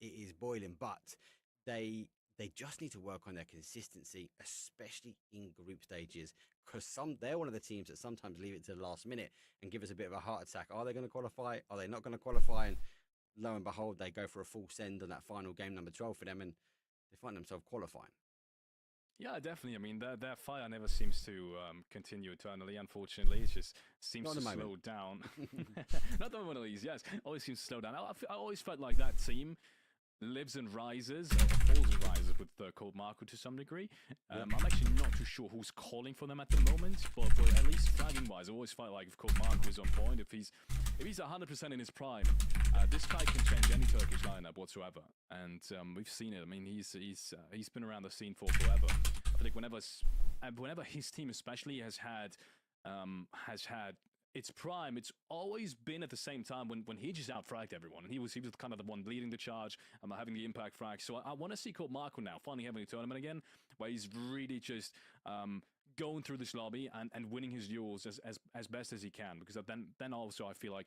It is boiling, but they just need to work on their consistency, especially in group stages, because they're one of the teams that sometimes leave it to the last minute and give us a bit of a heart attack. Are they going to qualify? Are they not going to qualify? And lo and behold, they go for a full send on that final game, number 12 for them, and they find themselves qualifying. Yeah, definitely. I mean, that fire never seems to continue eternally, unfortunately. It just seems to slow down. Not the one of these, yes. Always seems to slow down. I always felt like that team lives and rises, or falls and rises with Cold Marco to some degree. I'm actually not too sure who's calling for them at the moment, but at least flagging-wise, I always felt like if Cold Marco is on point, if he's 100% in his prime, this guy can change any Turkish lineup whatsoever. And we've seen it. I mean, he's been around the scene for forever. I feel like whenever his team especially has had its prime, it's always been at the same time when he just out-fragged everyone. And he was kind of the one leading the charge, having the impact frag. So I want to see Cold Marco now finally having a tournament again, where he's really just going through this lobby and winning his duels as best as he can. Because then also I feel like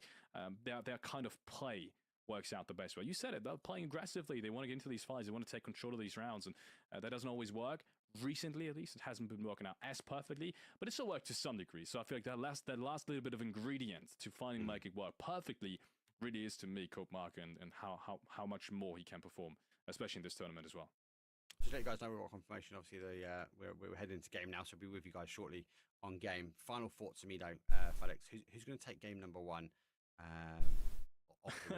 their kind of play works out the best way. You said it, they're playing aggressively. They want to get into these fights. They want to take control of these rounds. And that doesn't always work. Recently, at least, it hasn't been working out as perfectly, but it still worked to some degree. So I feel like that last little bit of ingredient to finally make it work perfectly really is, to me, Cold Marco and how much more he can perform, especially in this tournament as well. Just let you guys know we're on confirmation. Obviously, we're heading into game now, so we'll be with you guys shortly on game. Final thoughts to me, though, Felix. Who's going to take game number one? Who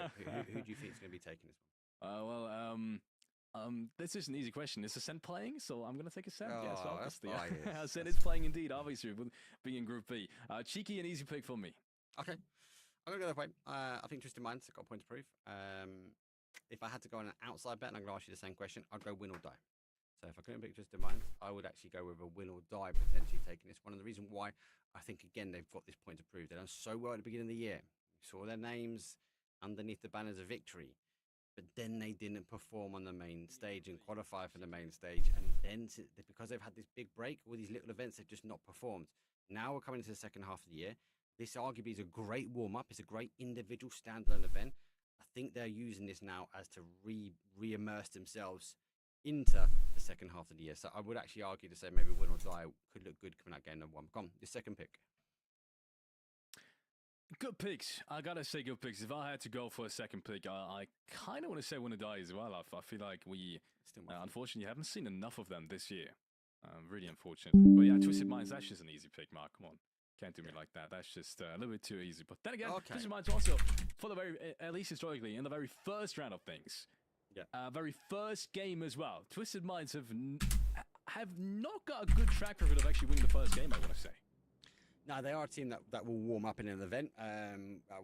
do you think is going to be taking this one? This is an easy question. Is Ascent playing? So I'm going to take Ascent. Yes, obviously. Ascent is fine. playing indeed, obviously, with being in Group B. Cheeky and easy pick for me. Okay. I'm going to go that way. I think Twisted Minds got a point to prove. If I had to go on an outside bet, and I'm going to ask you the same question, I'd go win or die. So if I couldn't pick Twisted Minds, I would actually go with a win or die, potentially taking this. One of the reasons why I think, again, they've got this point to prove. They've done so well at the beginning of the year. We saw their names underneath the banners of victory. But then they didn't perform on the main stage and qualify for the main stage. And then, because they've had this big break, all these little events, they've just not performed. Now we're coming into the second half of the year. This arguably is a great warm-up. It's a great individual standalone event. I think they're using this now as to re-immerse themselves into the second half of the year. So I would actually argue to say maybe win or die could look good coming out game number one. Come on, your second pick. Good picks. I gotta say good picks. If I had to go for a second pick, I kind of want to say win or die as well. I feel like we, unfortunately, haven't seen enough of them this year. Really unfortunately. But yeah, Twisted Minds, that's just an easy pick, Mark. Come on. Can't do me like that. That's just a little bit too easy. But then again, Twisted Minds also, for the at least historically, in the very first round of things, very first game as well, Twisted Minds have not got a good track record of actually winning the first game, I want to say. No, they are a team that will warm up in an event.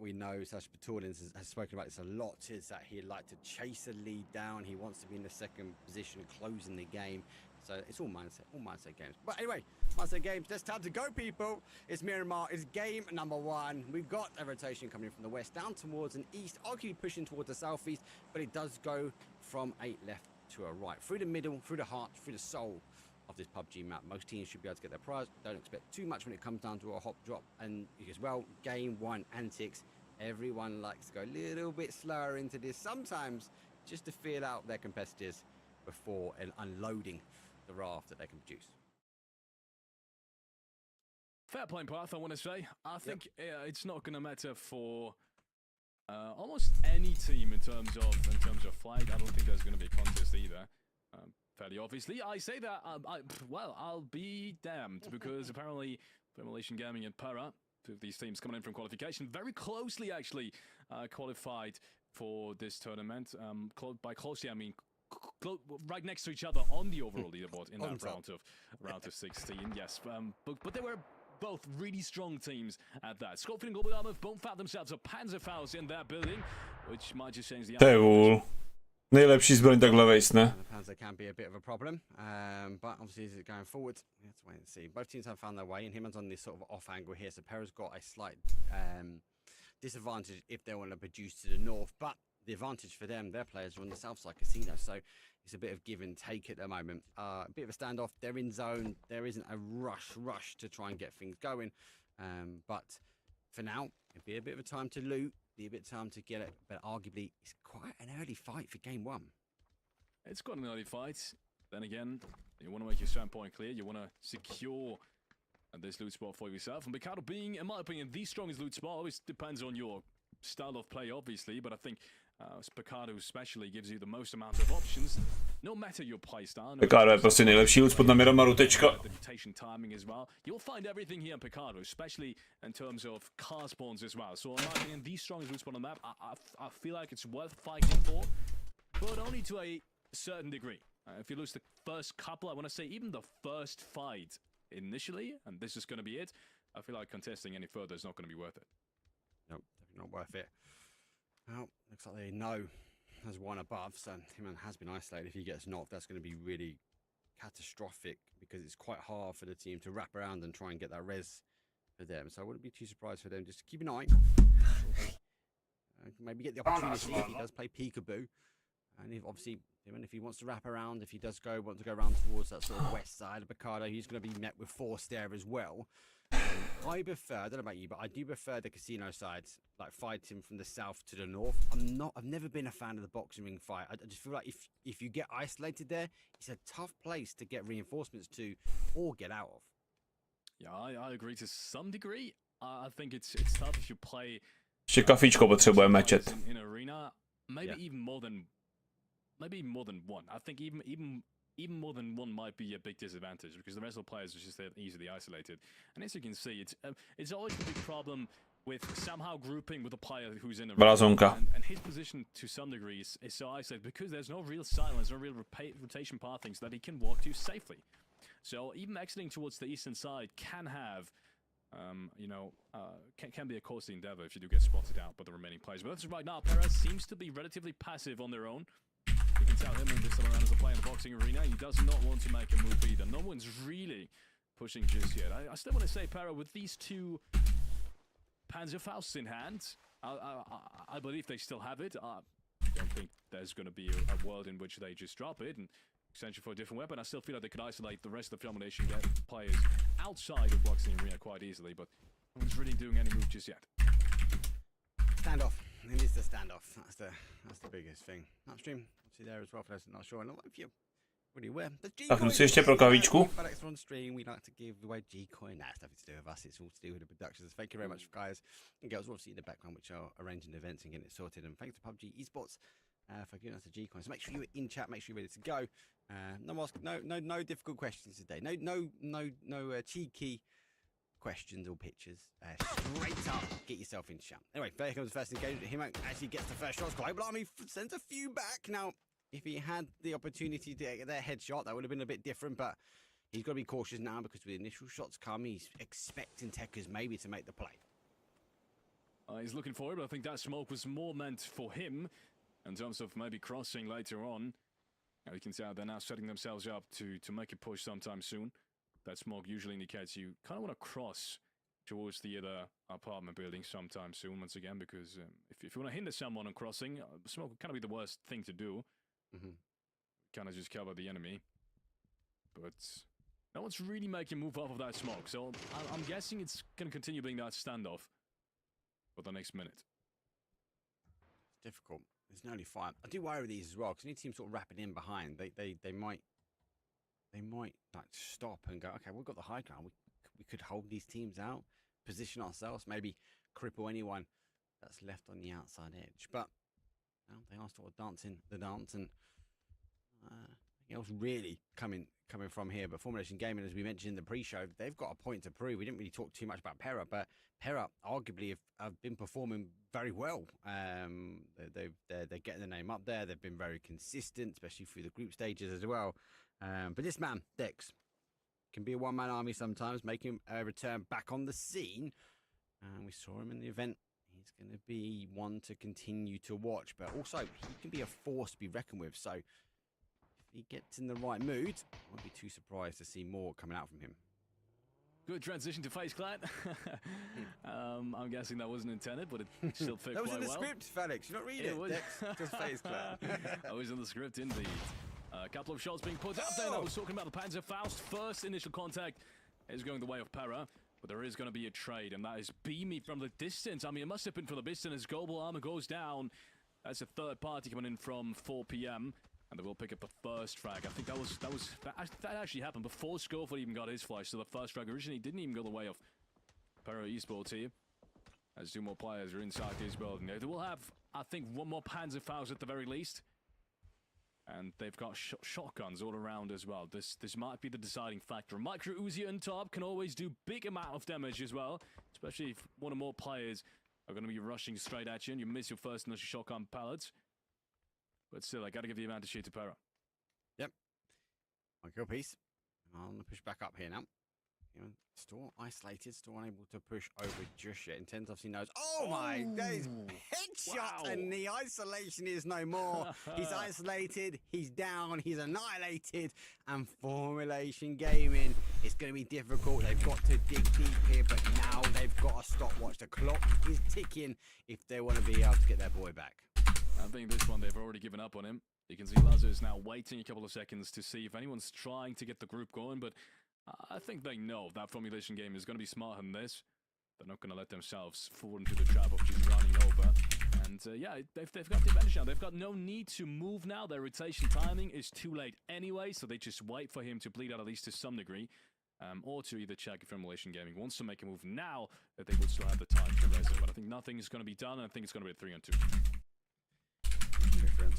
We know Sash Batorlins has spoken about this a lot, is that he'd like to chase a lead down. He wants to be in the second position, closing the game. So it's all mindset games. But anyway, mindset games, there's time to go, people. It's Miramar, it's game number one. We've got a rotation coming in from the west down towards an east, arguably pushing towards the southeast, but it does go from a left to a right. Through the middle, through the heart, through the soul of this PUBG map. Most teams should be able to get their prize. Don't expect too much when it comes down to a hop drop. And as well, game one antics. Everyone likes to go a little bit slower into this sometimes just to feel out their competitors before unloading the raft that they can produce. Fair playing path, I want to say. I think it's not going to matter for almost any team in terms of flag. I don't think there's going to be a contest either. Fairly obviously, I say that, well, I'll be damned, because apparently Demolition Gaming and Para, two of these teams coming in from qualification, very closely actually qualified for this tournament. By closely, I mean right next to each other on the overall leaderboard in that round of 16, yes. But they were both really strong teams at that. Scorpion and Global Armor both found themselves a Panzerfaust in their building, which might just change the Najlepsi z broń daglowej, ne? can be a bit of a problem. But obviously, is it going forward? We have to wait and see. Both teams have found their way, and Himan's on this sort of off angle here. So Pera's got a slight disadvantage if they want to produce to the north, but the advantage for them, their players are on the south side casino, so it's a bit of give and take at the moment. A bit of a standoff. They're in zone. There isn't a rush to try and get things going, but for now, it'd be a bit of a time to loot, be a bit of time to get it, but arguably it's quite an early fight for game one. It's quite an early fight. Then again, you want to make your standpoint clear. You want to secure this loot spot for yourself. And Picado being, in my opinion, the strongest loot spot, always depends on your style of play, obviously, but I think Picado especially gives you the most amount of options, no matter your play style. Picado je prostě nejlepší loot spot na Miramaru, tečka. The rotation timing as well. You'll find everything here in Picado, especially in terms of car spawns as well. So in my opinion, the strongest loot spot on the map, I feel like it's worth fighting for, but only to a certain degree. If you lose the first couple, I want to say even the first fight initially, and this is going to be it, I feel like contesting any further is not going to be worth it. Nope, definitely not worth it. Well, looks like they know there's one above, so Himan has been isolated. If he gets knocked, that's going to be really catastrophic because it's quite hard for the team to wrap around and try and get that res for them. So I wouldn't be too surprised for them just to keep an eye. Maybe get the opportunity if he does play peekaboo. And if obviously, if he wants to wrap around, if he does want to go around towards that sort of west side of Picado, he's going to be met with force there as well. I prefer, I don't know about you, but I do prefer the casino side, like fighting from the south to the north. I've never been a fan of the boxing ring fight. I just feel like if you get isolated there, it's a tough place to get reinforcements to or get out of. Yeah, I agree to some degree. I think it's tough if you play. Ještě kafičko potřebuje mečet. In arena, maybe even more than one. I think even more than one might be a big disadvantage because the rest of the players are just easily isolated. And as you can see, it's always a big problem with somehow grouping with a player who's in a Brazonka. And his position to some degree is so isolated because there's no real silence, no real rotation pathings that he can walk to safely. So even exiting towards the eastern side can have, can be a costly endeavor if you do get spotted out by the remaining players. But that's right now, Perez seems to be relatively passive on their own. You can tell him and this time around as a player in the boxing arena, he does not want to make a move either. No one's really pushing just yet. I still want to say, Para, with these two Panzerfausts in hand, I believe they still have it. I don't think there's going to be a world in which they just drop it and exchange it for a different weapon. I still feel like they could isolate the rest of the Filmination, get players outside of boxing arena quite easily, but no one's really doing any move just yet. Standoff. It is the standoff. That's the biggest thing. Upstream, obviously there as well for those not sure. And if you're really aware, the Tak kluci ještě pro kavičku. FedEx on stream. We like to give away G-Coin. That's nothing to do with us. It's all to do with the productions. Thank you very much, guys and girls, obviously in the background, which are arranging events and getting it sorted. And thanks to PUBG Esports for giving us the G-Coin. So make sure you're in chat. Make sure you're ready to go. No difficult questions today. No cheeky questions or pictures. Straight up, get yourself in chat. Anyway, there comes the first engagement. He actually gets the first shots. Global Army sends a few back. Now, if he had the opportunity to get their headshot, that would have been a bit different, but he's got to be cautious now because with the initial shots come, he's expecting Tekers maybe to make the play. He's looking for it, but I think that smoke was more meant for him in terms of maybe crossing later on. You can see how they're now setting themselves up to make a push sometime soon. That smoke usually indicates you kind of want to cross towards the other apartment building sometime soon, once again, because if you want to hinder someone on crossing, smoke would kind of be the worst thing to do. Kind of just cover the enemy. But no one's really making a move off of that smoke, so I'm guessing it's going to continue being that standoff for the next minute. It's difficult. It's an early fight. I do worry with these as well, because any team sort of wrapping in behind, they might like stop and go, okay, we've got the high ground. We could hold these teams out, position ourselves, maybe cripple anyone that's left on the outside edge. But they are sort of dancing the dance, and nothing else really coming from here. But Formulation Gaming, as we mentioned in the pre-show, they've got a point to prove. We didn't really talk too much about Pera, but Pera arguably have been performing very well. They're getting the name up there. They've been very consistent, especially through the group stages as well. But this man, Dex, can be a one-man army sometimes, making a return back on the scene. We saw him in the event. He's going to be one to continue to watch, but also he can be a force to be reckoned with. So he gets in the right mood, I won't be too surprised to see more coming out from him. Good transition to face clan. I'm guessing that wasn't intended, but it still fit That was quite in the well. script, Felix. You're not reading it. was. Dex, just face clan. That was in the script, indeed. A couple of shots being put out there. I was talking about the Panzerfaust. First initial contact is going the way of Para, but there is going to be a trade, and that is Beamy from the distance. I mean, it must have been from the distance as global armor goes down. That's a third party coming in from 4 p.m. And they will pick up the first frag. I think that actually happened before Schofield even got his flash. So the first frag originally didn't even go the way of Para Esports here. As 2 more players are inside this building. They will have, I think, 1 more Panzerfaust at the very least. And they've got shotguns all around as well. This might be the deciding factor. Micro Uzi on top can always do big amount of damage as well. Especially if 1 or more players are going to be rushing straight at you and you miss your first initial shotgun pallets. But still, I got to give the advantage here to Para. Yep. My kill piece. I'm going to push back up here now. You know, Store isolated, Store unable to push over just yet. Intense obviously knows. Oh my days! Headshot, Wow. and the isolation is no more. He's isolated, he's down, he's annihilated, and Formulation Gaming, it's going to be difficult. They've got to dig deep here, but now they've got a stopwatch. The clock is ticking if they want to be able to get their boy back. I think this one they've already given up on him. You can see Lazo is now waiting a couple of seconds to see if anyone's trying to get the group going, but I think they know that Formulation Game is going to be smarter than this. They're not going to let themselves fall into the trap of just running over. And yeah, they've got the advantage now. They've got no need to move now. Their rotation timing is too late anyway, so they just wait for him to bleed out at least to some degree. Or to either check if Formulation Gaming wants to make a move now, that they would still have the time to res it. But I think nothing is going to be done, and I think it's going to be a 3-on-2.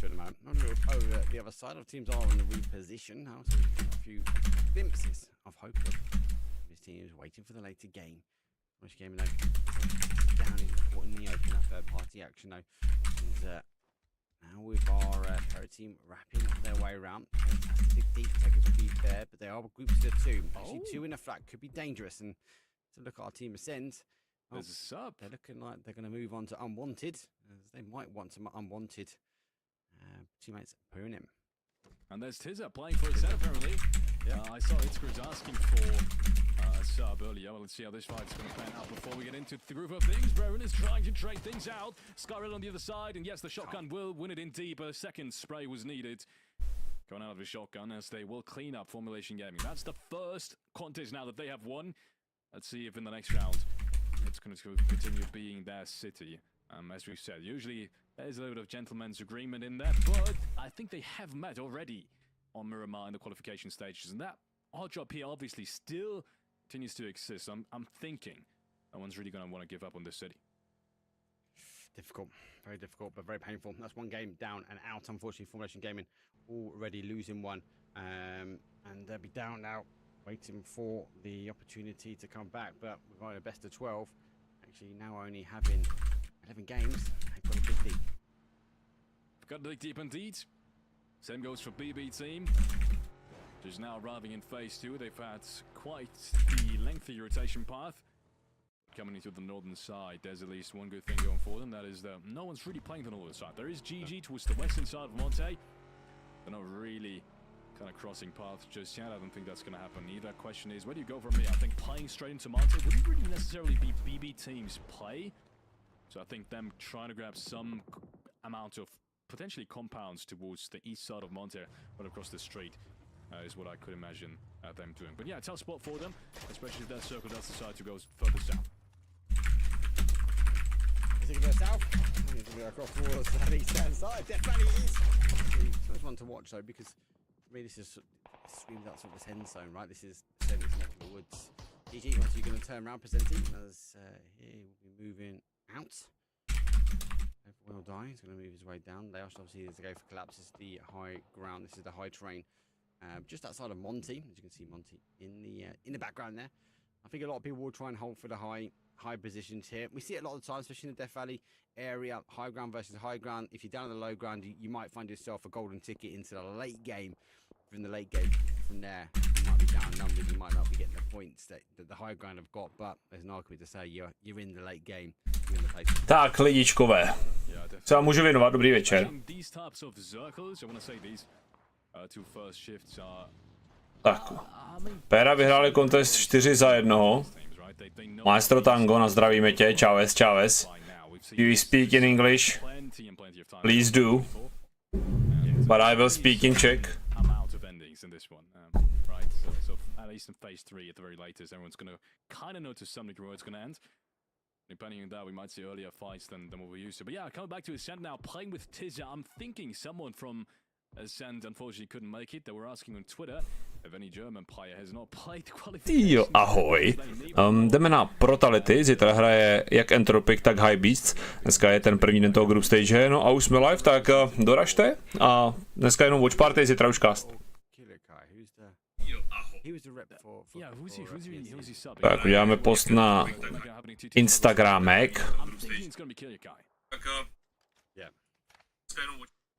At the moment. Not over the other side. Our teams are on the reposition now, so a few glimpses of hope. This team is waiting for the later game. Which game though? Down in the open, that third party action though. And now with our pro team wrapping their way around. Fantastic deep takers will be there, but they are grouped to 2. Actually, 2 in a flat could be dangerous. And to look at our team ascend. There's a sub. They're looking like they're going to move on to unwanted, as they might want some unwanted teammates pooing him. And there's Tizza playing for a set apparently. Yeah, I saw Itzcruz asking for a sub earlier. Well, let's see how this fight's going to pan out before we get into the groove of things. Brevin is trying to trade things out. Skyrill on the other side, and yes, the shotgun will win it indeed, but a second spray was needed. Going out of the shotgun as they will clean up Formulation Gaming. That's the first contest now that they have won. Let's see if in the next round it's going to continue being their city. As we said, usually there's a little bit of gentleman's agreement in there, but I think they have met already on Miramar in the qualification stages, and that odd drop here obviously still continues to exist. I'm thinking no one's really going to want to give up on this city. Difficult, very difficult, but very painful. That's 1 game down and out, unfortunately. Formulation Gaming already losing 1, and they'll be down now, waiting for the opportunity to come back, but we've got a best of 12. Actually, now only having 11 games, they've got to dig deep. Got to dig deep indeed. Same goes for BB team. Just now arriving in phase 2. They've had quite the lengthy rotation path. Coming into the northern side, there's at least one good thing going for them. That is that no one's really playing the northern side. There is GG towards the western side of Monte. They're not really kind of crossing paths just yet. I don't think that's going to happen either. Question is, where do you go from here? I think playing straight into Monte wouldn't really necessarily be BB team's play. So I think them trying to grab some amount of potentially compounds towards the east side of Monte, but across the street, is what I could imagine them doing. But yeah, tough spot for them, especially if that circle does decide to go further south. Is it going to go south? It's going to go across towards the east-hand side. Definitely is. It's one to watch though, because really this is screams out sort of a send zone, right? This is sending to neck of the woods. GG, once you're going to turn around, presenting as here we'll be moving out. Will die. He's going to move his way down. They also obviously is to go for collapse. This is the high ground. This is the high terrain, just outside of Monty. As you can see, Monty in the background there. I think a lot of people will try and hold for the high positions here. We see it a lot of the time, especially in the Death Valley area. High ground versus high ground. If you're down in the low ground, you might find yourself a golden ticket into the late game. From the late game, from there, you might be down numbers. You might not be getting the points that the high ground have got. But there's an argument to say you're in the late game. You're in the place. Tak, lidičkové. Co vám můžu věnovat? Dobrý večer. These types of circles, I want to say these Tak. Péra vyhráli kontest 4-1. Maestro Tango, nazdravíme tě, čáves, čáves. Do you speak in English? Please do. But I will speak in Czech. At least in phase 3 at the very latest, everyone's going to kind of know to some degree where it's going to end. Depending on that, we might see earlier fights than what we're used to. But yeah, coming back to Ascent now, playing with Tizza, I'm thinking someone from Ascent unfortunately couldn't make it. They were asking on Twitter if any German player has not played qualification. Jo, ahoj. Jdeme na Protality, zítra hraje jak Entropic, tak High Beasts. Dneska je ten první den toho group stage, no a už jsme live, tak doražte. A dneska jenom Watchparty, zítra už cast. Tak uděláme post na Instagramek.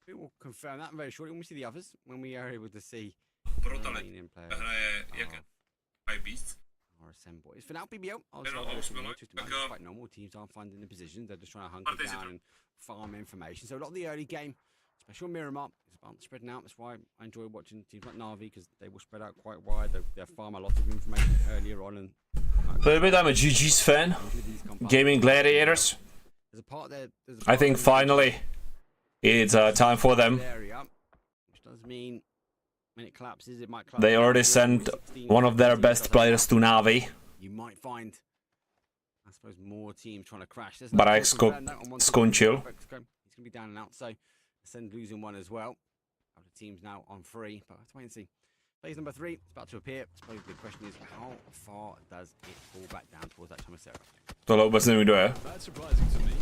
We will confirm that very shortly when we see the others, when we are able to see Protality hraje jak High Beasts. or assemble. It's for now PBO. Quite normal. Teams aren't finding the positions. They're just trying to hunker down and farm information. So a lot of the early game, especially on Miramar, is about spreading out. That's why I enjoy watching teams like Na'Vi, because they will spread out quite wide. They'll farm a lot of information earlier on. And Maybe I'm a GG's fan. Gaming Gladiators. I think finally it's time for them. Which does mean when it collapses, it might collapse. They already sent one of their best players to Na'Vi. You might find, I suppose, more teams trying to crash. Barák skončil. He's going to be down and out, so Ascend losing one as well. The team's now on 3, but let's wait and see. Phase number 3 is about to appear. I suppose the question is, how far does it fall back down towards that Chimera? Tohle vůbec nevím, kdo je. That's surprising to me.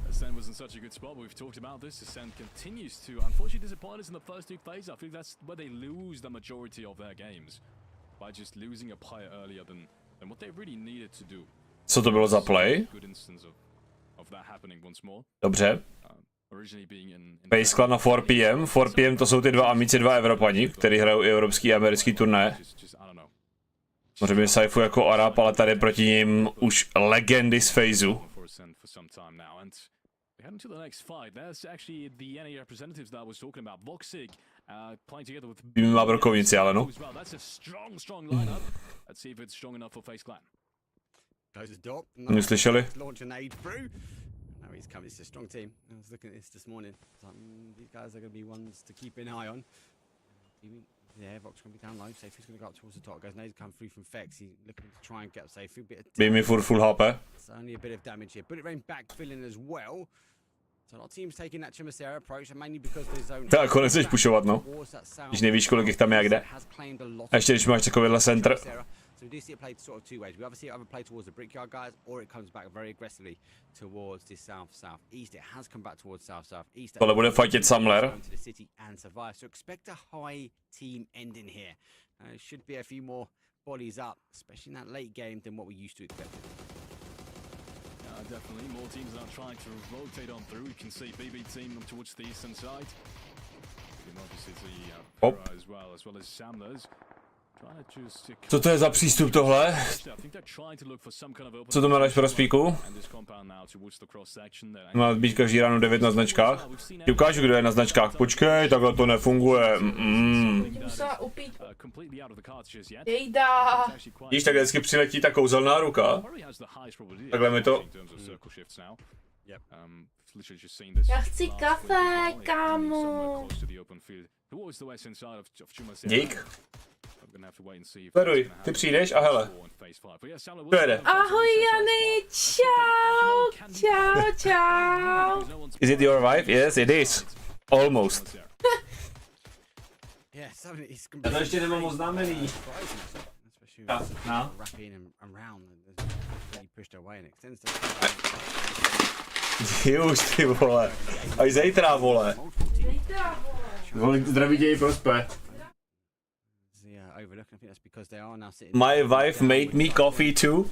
Ascent was in such a good spot, but we've talked about this. Ascent continues to unfortunately disappoint us in the first 2 phases. I think that's where they lose the majority of their games by just losing a player earlier than what they really needed to do. Co to bylo za play? Good instance of that happening once more. Dobře. Originally being in Face Clan na 4 PM. 4 PM to jsou ty dva amici, dva Evropani, kteří hrajou i evropský a americký turné. Samozřejmě Saifu jako Arab, ale tady proti ním už legendy z Phaseu. Heading to the next fight. There's actually the NA representatives that I was talking about. Voxig playing together with Tým má brokovnici, ale no. That's a strong lineup. Let's see if it's strong enough for Face Clan. Oni slyšeli? Launch an aid through. No, he's come. It's a strong team. I was looking at this morning. These guys are going to be ones to keep an eye on. Yeah, Vox going to be down low. Saifu's going to go up towards the top. Guys, Nade's come through from Fex. He's looking to try and get Saifu. Bij mi furt full HP. It's only a bit of damage here. Bullet Rain back filling as well. So a lot of teams taking that Chimera approach, and mainly because the zone. Tak konec chceš pušovat, no. Když nevíš, kolik jich tam je a kde. A ještě když máš takovýhle center. So we do see it played sort of 2 ways. We either see it either play towards the Brickyard guys, or it comes back very aggressively towards the south-southeast. It has come back towards south-southeast. Tohle bude fightit Samler. To the city and survive. So expect a high team ending here. Should be a few more bodies up, especially in that late game, than what we used to expect. Definitely, more teams are trying to rotate on through. You can see BB team towards the eastern side. You can obviously see Pura as well as Samlers. Co to je za přístup tohle? Co to máš pro spíku? Má být každý ráno 9 na značkách? Ti ukážu, kdo je na značkách. Počkej, takhle to nefunguje. Musela upít. Jejda. Víš, tak vždycky přiletí ta kouzelná ruka. Takhle mi to... Já chci kafe, kámo. Dík. Sleduj, ty přijdeš a hele. Kdo jede? Ahoj Jany, čau, čau, čau. Is it your wife? Yes, it is. Almost. Já to ještě nemám oznámený. No. Už ty vole. Až zítra vole. Zdraví tě i Prospe. My wife made me coffee too.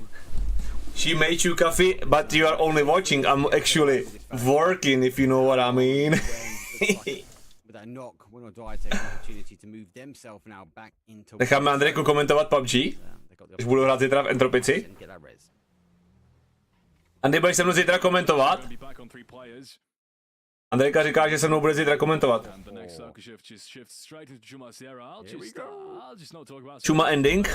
She made you coffee, but you are only watching. I'm actually working, if you know what I mean. Necháme Andrejku komentovat PUBG, když budu hrát zítra v Entropici. Andy, budeš se mnou zítra komentovat? Andrejka říká, že se mnou bude zítra komentovat. Čuma ending.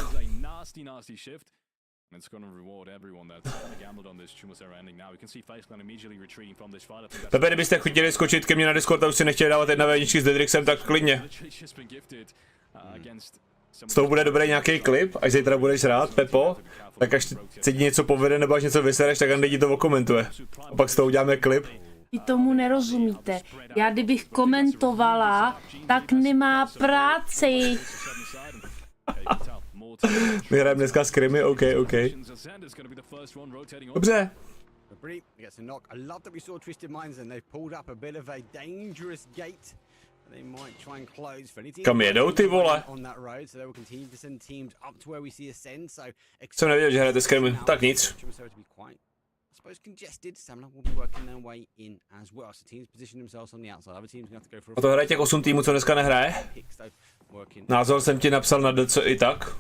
Pepe, kdybyste chtěli skočit ke mně na Discord a už si nechtěli dávat 1v1 s Dedrixem, tak klidně. Z toho bude dobrý nějaký klip, až zítra budeš rád, Pepo, tak až se ti něco povede nebo až něco vysereš, tak Andy ti to okomentuje. A pak z toho uděláme klip. Vy tomu nerozumíte. Já kdybych komentovala, tak nemá práci. My hrajeme dneska skrimy, OK. Dobře. Kam jedou ty vole? Jsem nevěděl, že hrajete skrimy. Tak nic. A to hraje těch 8 týmů, co dneska nehraje? Názor jsem ti napsal na DC i tak.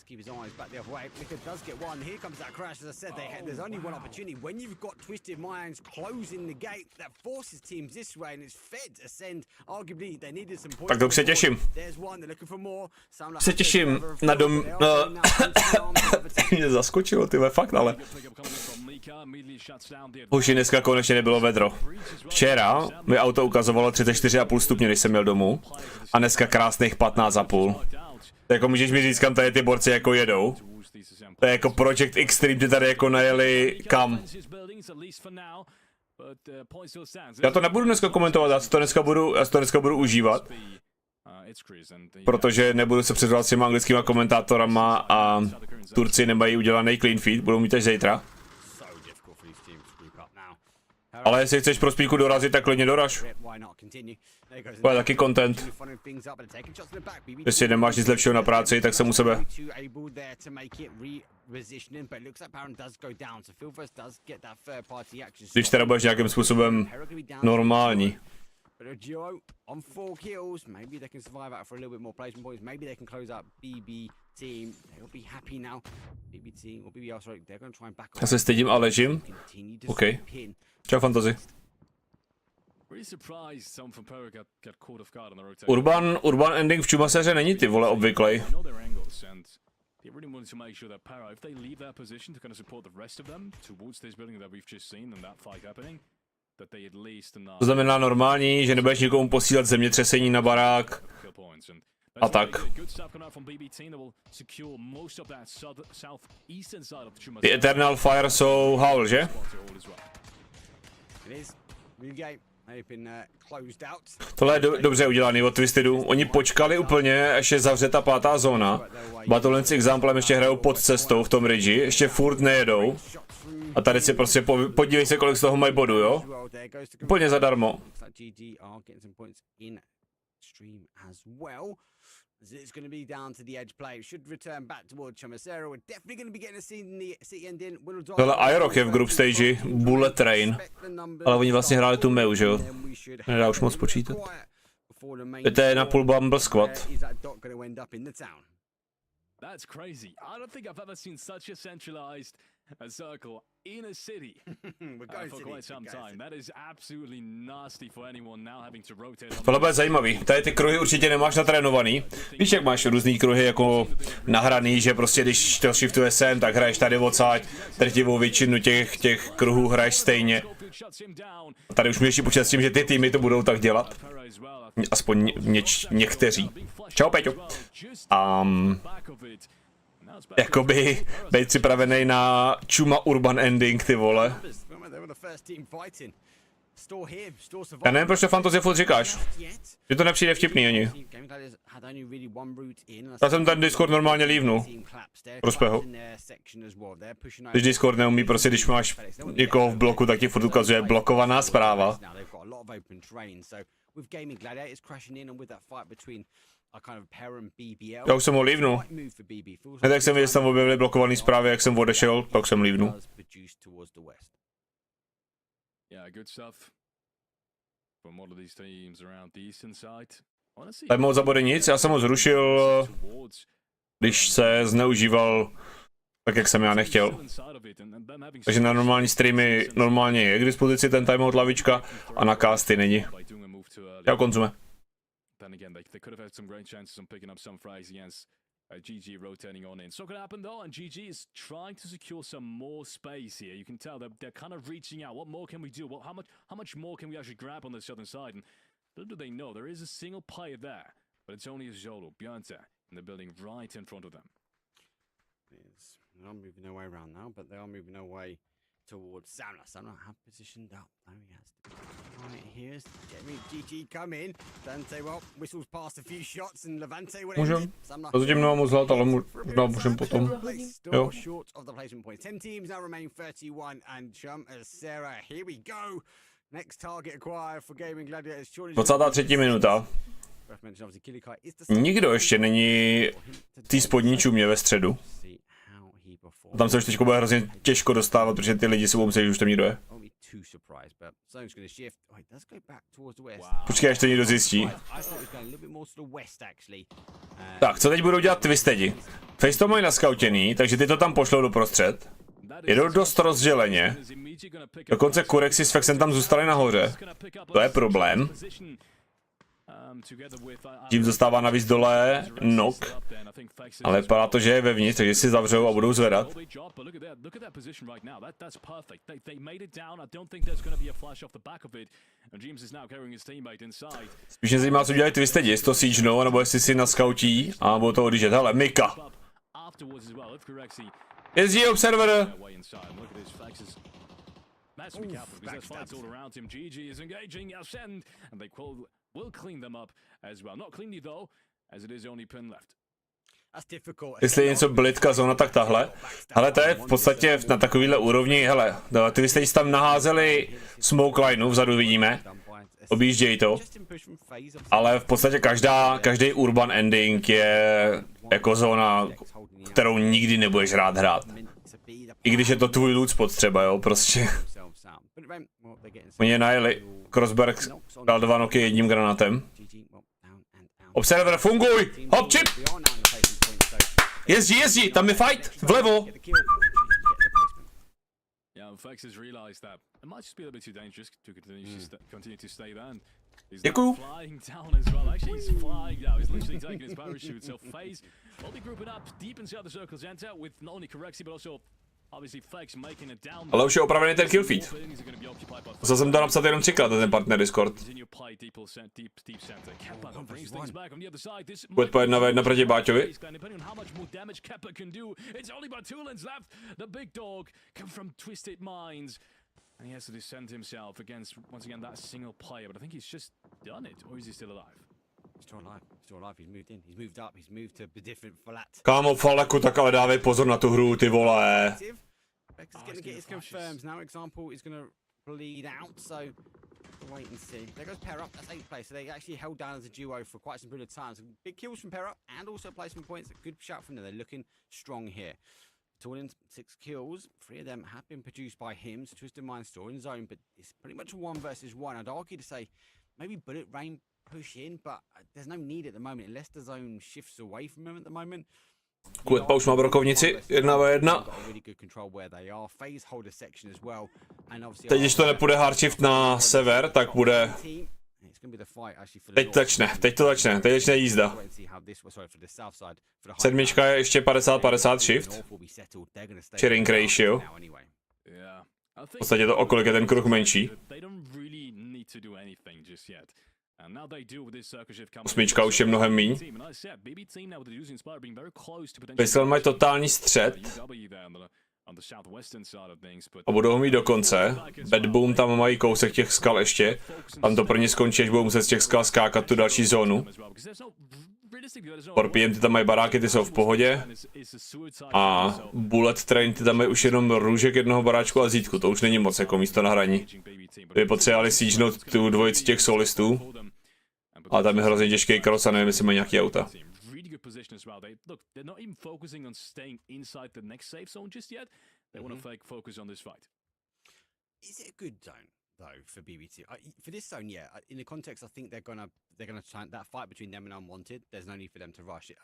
Keep his eyes back the other way. Mika does get one. Here comes that crash. As I said, there's only one opportunity. When you've got Twisted Minds closing the gate, that forces teams this way, and it's Fed Ascend. Arguably, they needed some points. Tak to se těším. Se těším na dom... Mě zaskočilo, ty fakt, ale... Už dneska konečně nebylo vedro. Včera mi auto ukazovalo 34,5 stupně, když jsem měl domů. A dneska krásných 15,5. Jako můžeš mi říct, kam tady ty borci jako jedou. To je jako Project Extreme, ty tady jako najeli kam. Já to nebudu dneska komentovat, já to dneska budu užívat. Protože nebudu se předvádět s těma anglickýma komentátorama a Turci nemají udělaný clean feed, budou mít až zítra. Ale jestli chceš pro spíku dorazit, tak klidně doraž. To je taky content. Jestli nemáš nic lepšího na práci, tak jsem u sebe. Když teda budeš nějakým způsobem normální. Já se stydím a ležím. OK. Čau, Fantasy. Urban ending v Čumaseře není ty vole obvyklej. To znamená normální, že nebudeš nikomu posílat zemětřesení na barák a tak. Ty Eternal Fire jsou Howl, že? Tohle je dobře udělaný od Twistedu. Oni počkali úplně, až je zavřeta 5. zóna. Battlelands s Examplem ještě hrajou pod cestou v tom ridge, ještě furt nejedou. A tady si prostě podívej se, kolik z toho mají bodů, jo? Úplně zadarmo. It's going to be down to the edge play. Should return back towards Chamasero. We're definitely going to be getting a scene in the city end in. Tohle Aerox je v group stage, Bullet Train. Ale oni vlastně hráli tu Meu, že jo? Nedá už moc počítat. To je na půl Bumble Squad. That's crazy. I don't think I've ever seen such a centralized circle in a city for quite some time. That is absolutely nasty for anyone now having to rotate. Tohle bude zajímavý. Tady ty kruhy určitě nemáš natrénovaný. Víš, jak máš různý kruhy jako nahraný, že prostě když to shiftuje sem, tak hraješ tady odsaď, drtivou většinu těch kruhů hraješ stejně. A tady už můžeš počítat s tím, že ty týmy to budou tak dělat. Aspoň někteří. Čau, Peťo. Jakoby být připravený na Čuma Urban Ending, ty vole. Já nevím, proč to Fantasy furt říkáš. Že to nepřijde vtipný ani. Já jsem ten Discord normálně lívnul. Prospěchu. Když Discord neumí, prostě když máš někoho v bloku, tak ti furt ukazuje blokovaná zpráva. Já už jsem ho lívnul. A tak jsem viděl, že tam objevili blokovaný zprávy, jak jsem odešel, tak jsem lívnul. Moc za body nic, já jsem ho zrušil, když se zneužíval tak jak jsem já nechtěl. Takže na normální streamy normálně je k dispozici ten timeout lavička a na casty není. Já konzume. GG rotating on in. So could happen though, and GG is trying to secure some more space here. You can tell they're kind of reaching out. What more can we do? How much more can we actually grab on the southern side? And little do they know, there is a single player there, but it's only a Zolo, Björnte, in the building right in front of them. They're not moving their way around now, but they are moving their way towards Samla. Samla have positioned up. There he has to be right here. Jeremy GG come in. Dante, well, whistles past a few shots and Levante will Můžem. Zatím nemám moc hlad, ale možná můžem potom. Jo. Short of the placement points. 10 teams now remain 31 and Jump as Sarah. Here we go. Next target acquired for Gaming Gladiators. 23. minuta. Nikdo ještě není v té spodní čumě ve středu. Tam se už teď bude hrozně těžko dostávat, protože ty lidi si budou myslet, že už tam někdo je. Počkej, až to někdo zjistí. Tak, co teď budou dělat Twistedi? Face to mají naskautěný, takže ty to tam pošlou doprostřed. Jedou dost rozděleně. Dokonce Kurexi s Fexem tam zůstali nahoře. To je problém. Tím zůstává navíc dole Nok, ale vypadá to, že je vevnitř, takže si zavřou a budou zvedat. Spíš mě zajímá, co dělají Twistedi, jestli to siegenou, nebo jestli si naskautí a budou to odjíždět. Hele, Mika. Jezdí observer. Will clean them up as well. Not cleanly though, as it is only pin left. Jestli je něco blitka zóna, tak tahle. Hele, to je v podstatě na takovýhle úrovni, hele, ty jste tam naházeli smoke lineu, vzadu vidíme, objíždějí to, ale v podstatě každý urban ending je jako zóna, kterou nikdy nebudeš rád hrát. I když je to tvůj loot spot třeba, jo, prostě. Oni je najeli, Crossberg dal 2 noky jedním granátem. Observer, funguj! Hop, chip! Jezdí, tam je fight, vlevo! Děkuju. Ale už je opravený ten kill feed. Musel jsem to napsat jenom 3krát, ten partner Discord. Bude po 1v1 proti Báťovi. And he has to defend himself against, once again, that single player. But I think he's just done it. Or is he still alive? He's still alive. He's still alive. He's moved in. He's moved up. He's moved to a different flat. Kámo, Faleku, tak ale dávej pozor na tu hru, ty vole. Bex is going to get his confirms now. Example is going to bleed out, so wait and see. There goes Pair Up. That's 8th place. So they actually held down as a duo for quite some period of time. So big kills from Pair Up and also placement points. A good shout from them. They're looking strong here. Tornin, 6 kills. 3 of them have been produced by him. So Twisted Mind still in zone, but it's pretty much a 1 versus 1. I'd argue to say maybe Bullet Rain push in, but there's no need at the moment unless the zone shifts away from him at the moment. Kvetpa už má brokovnici, 1v1. Teď, když to nepůjde hard shift na sever, tak bude... Teď to začne, teď začne jízda. 7 je ještě 50-50 shift. Sharing ratio. V podstatě to okolik je ten kruh menší. 8 už je mnohem míň. Pistol mají totální střed. A budou ho mít do konce. Bad Boom tam mají kousek těch skal ještě. Tam to pro ně skončí, až budou muset z těch skal skákat tu další zónu. Porpiem ty tam mají baráky, ty jsou v pohodě. A Bullet Train ty tam mají už jenom růžek jednoho baráčku a zítku. To už není moc jako místo na hraní. By potřebovali siegenout tu dvojici těch solistů. Ale tam je hrozně těžký cross a nevím, jestli mají nějaký auta. Position as well. They're not even focusing on staying inside the next safe zone just yet. They want to focus on this fight. Is it a good zone though for BBT? For this zone, yeah. In the context, I think they're gonna try that fight between them and Unwanted. There's no need for them to rush it.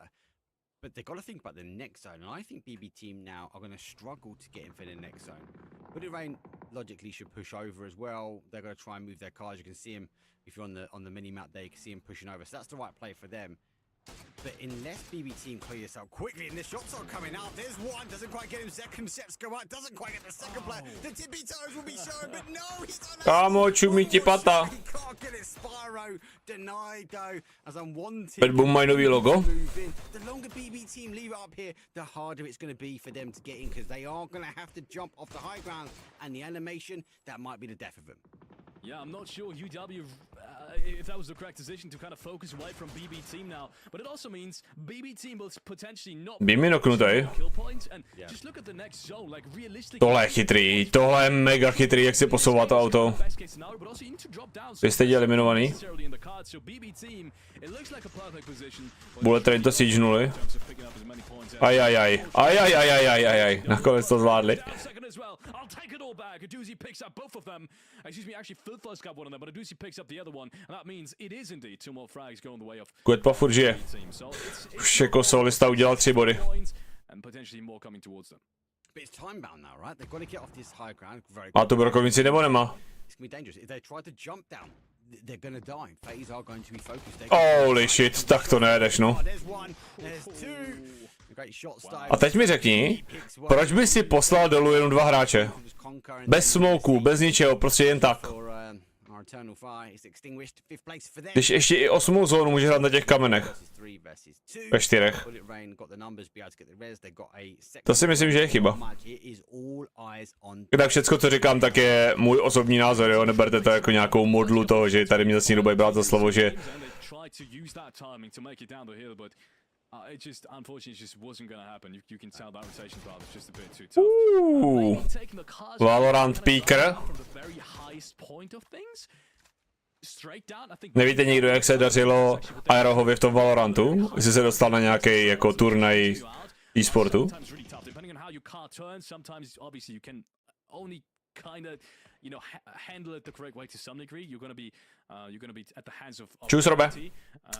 But they've got to think about the next zone, and I think BB team now are going to struggle to get in for the next zone. But it Rain logically should push over as well. They're going to try and move their cars. You can see him if you're on the mini map there. You can see him pushing over. So that's the right play for them. But unless BB team clear this out quickly, and the shots are coming out. There's one, doesn't quite get him. Second steps go out, doesn't quite get the second player. The tippy toes will be shown, but no, he's Kámo, čumí ti pata. He can't get it. Spyro denied though, as unwanted. Bad Boom mají nový logo. The longer BB team leave it up here, the harder it's going to be for them to get in, because they are going to have to jump off the high ground, and the animation, that might be the death of them. Yeah, I'm not sure UW if that was the correct decision to kind of focus away from BB team now, but it also means BB team will potentially not kill points, and just look at the next zone, like realistically. Tohle je chytrý, tohle je mega chytrý, jak si posouvá to auto. Vy jste eliminovaný. Bullet train to siegenuli. Ajajajajajajajajaj, nakonec to zvládli. I'll take it all back. Aduzi picks up both of them. Excuse me, actually, Filthus got one of them, but Aduzi picks up the other one, and that means it is indeed 2 more frags going the way of Kuetpa furt žije. Už jako solista udělal 3 body. And potentially more coming towards them. But it's time bound now, right? They've got to get off this high ground very A to brokovnici nebo nemá? It's going to be dangerous. If they try to jump down, they're going to die. FaZe are going to be focused. Holy shit, tak to nejedeš, no. There's one, there's two. A teď mi řekni, proč by si poslal dolů jenom 2 hráče? Bez smoků, bez ničeho, prostě jen tak. Když ještě i 8. zónu může hrát na těch kamenech. Ve 4. To si myslím, že je chyba. Tak všecko, co říkám, tak je můj osobní názor, jo? Neberte to jako nějakou modlu toho, že tady mě zase někdo bude brát za slovo, že it just unfortunately just wasn't going to happen. You can tell that rotation path is just a bit too tough. Valorant Peaker. Nevíte někdo, jak se dařilo Aerohovi v tom Valorantu? Jestli se dostal na nějaký jako turnaj e-sportu? Handle it the correct way to some degree. You're going to be at the hands of Čus, Robe.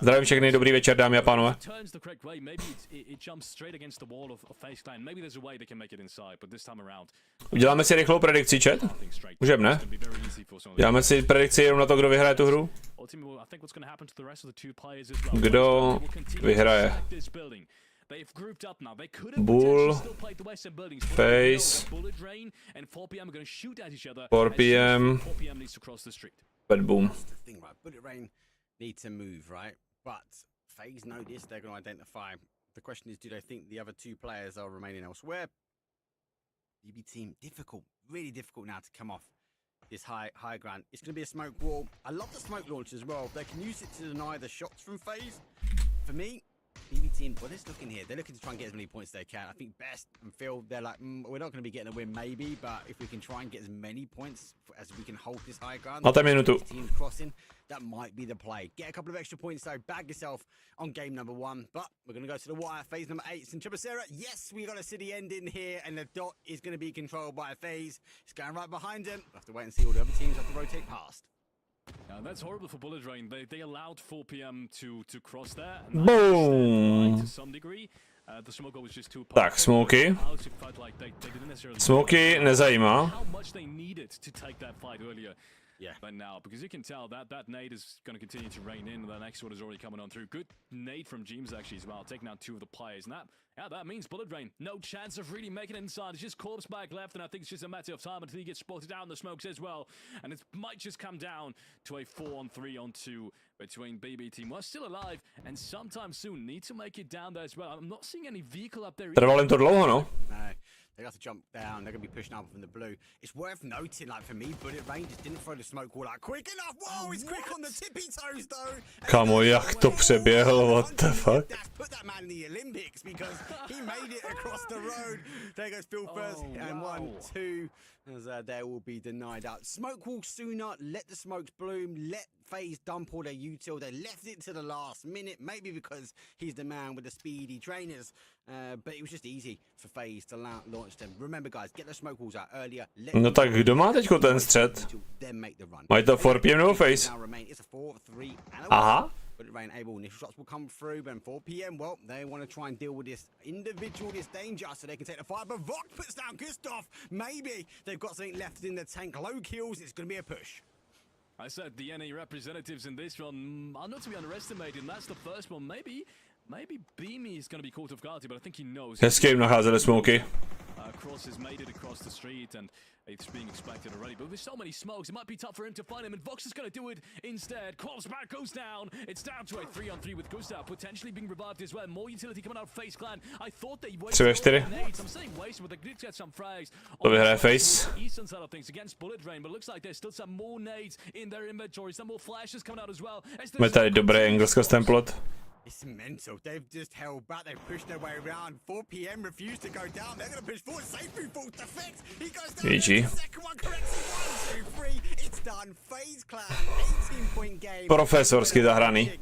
Zdravím všechny, dobrý večer, dámy a pánové. Turns the correct way. Maybe it jumps straight against the wall of FaZe Clan. Maybe there's a way they can make it inside, but this time around. Uděláme si rychlou predikci, chat? Můžeme, ne? Děláme si predikci jenom na to, kdo vyhraje tu hru? Kdo vyhraje? Bull, FaZe, 4PM, Bad Boom. Need to move, right? But FaZe know this, they're going to identify. The question is, do they think the other 2 players are remaining elsewhere? BB team, difficult, really difficult now to come off this high ground. It's going to be a smoke wall. I love the smoke launch as well. They can use it to deny the shots from FaZe. For me, BB team, well, let's look in here. They're looking to try and get as many points as they can. I think Best and Phil, they're like, we're not going to be getting a win maybe, but if we can try and get as many points as we can hold this high ground, teams crossing, that might be the play. Get a couple of extra points though, bag yourself on game number 1, but we're going to go to the wire. FaZe number 8, Sintrabasera. Yes, we got to see the end in here, and the dot is going to be controlled by FaZe. It's going right behind him. We'll have to wait and see all the other teams have to rotate past. That's horrible for Bullet Rain. They allowed 4PM to cross there. Boom. To some degree. The smoke was just too Tak, smoky. Smoky nezajímá. How much they needed to take that fight earlier. Yeah. But now, because you can tell that nade is going to continue to rain in. The next one is already coming on through. Good nade from James actually as well, taking out 2 of the players. And that means Bullet Rain, no chance of really making it inside. It's just corpse bag left, and I think it's just a matter of time until he gets spotted out in the smokes as well. And it might just come down to a 4-on-3-on-2 between BB team. We're still alive, and sometime soon need to make it down there as well. I'm not seeing any vehicle up there. Trvalo jim to dlouho, no? They have to jump down. They're going to be pushing up from the blue. It's worth noting, like for me, Bullet Rain just didn't throw the smoke wall out quick enough. Whoa, he's quick on the tippy toes though. Kamo, jak to přeběhl, what the fuck? Put that man in the Olympics because he made it across the road. There goes Phil first, and 1, 2. As there will be denied out. Smoke wall sooner. Let the smokes bloom. Let FaZe dump all their util. They left it to the last minute, maybe because he's the man with the speedy trainers. But it was just easy for FaZe to launch them. Remember, guys, get the smoke walls out earlier. No tak kdo má teďko ten střed? Mají to 4PM nebo FaZe? Aha. Bullet Rain able, initial shots will come through, but 4 PM, well, they want to try and deal with this individual, this danger, so they can take the fight. But Vok puts down Gustav. Maybe they've got something left in the tank. Low kills, it's going to be a push. I said the NA representatives in this one are not to be underestimated, and that's the first one. Maybe Beamy is going to be caught off guard, but I think he knows. Hezky jim nacházeli smoky. Cross has made it across the street, and it's being expected already. But with so many smokes, it might be tough for him to find him. And Vox is going to do it instead. Corpse back goes down. It's down to a 3-on-3 with Gustav potentially being revived as well. More utility coming out of FaZe Clan. I thought they wasted all 3v4. grenades. I'm saying wasted, but they did get some frags. To vyhraje FaZe. Eastern side of things against Bullet Rain, but it looks like there's still some more nades in their inventory. Some more flashes coming out as well. Máme tady dobré Engelsko templot. It's mental. They've just held back. They've pushed their way around. 4 PM refused to go down. They're going to push forward. Seifu falls defect. He goes down. GG. The second one corrects. 1, 2, 3. It's done. FaZe Clan. 18-point game. Profesorsky zahraný.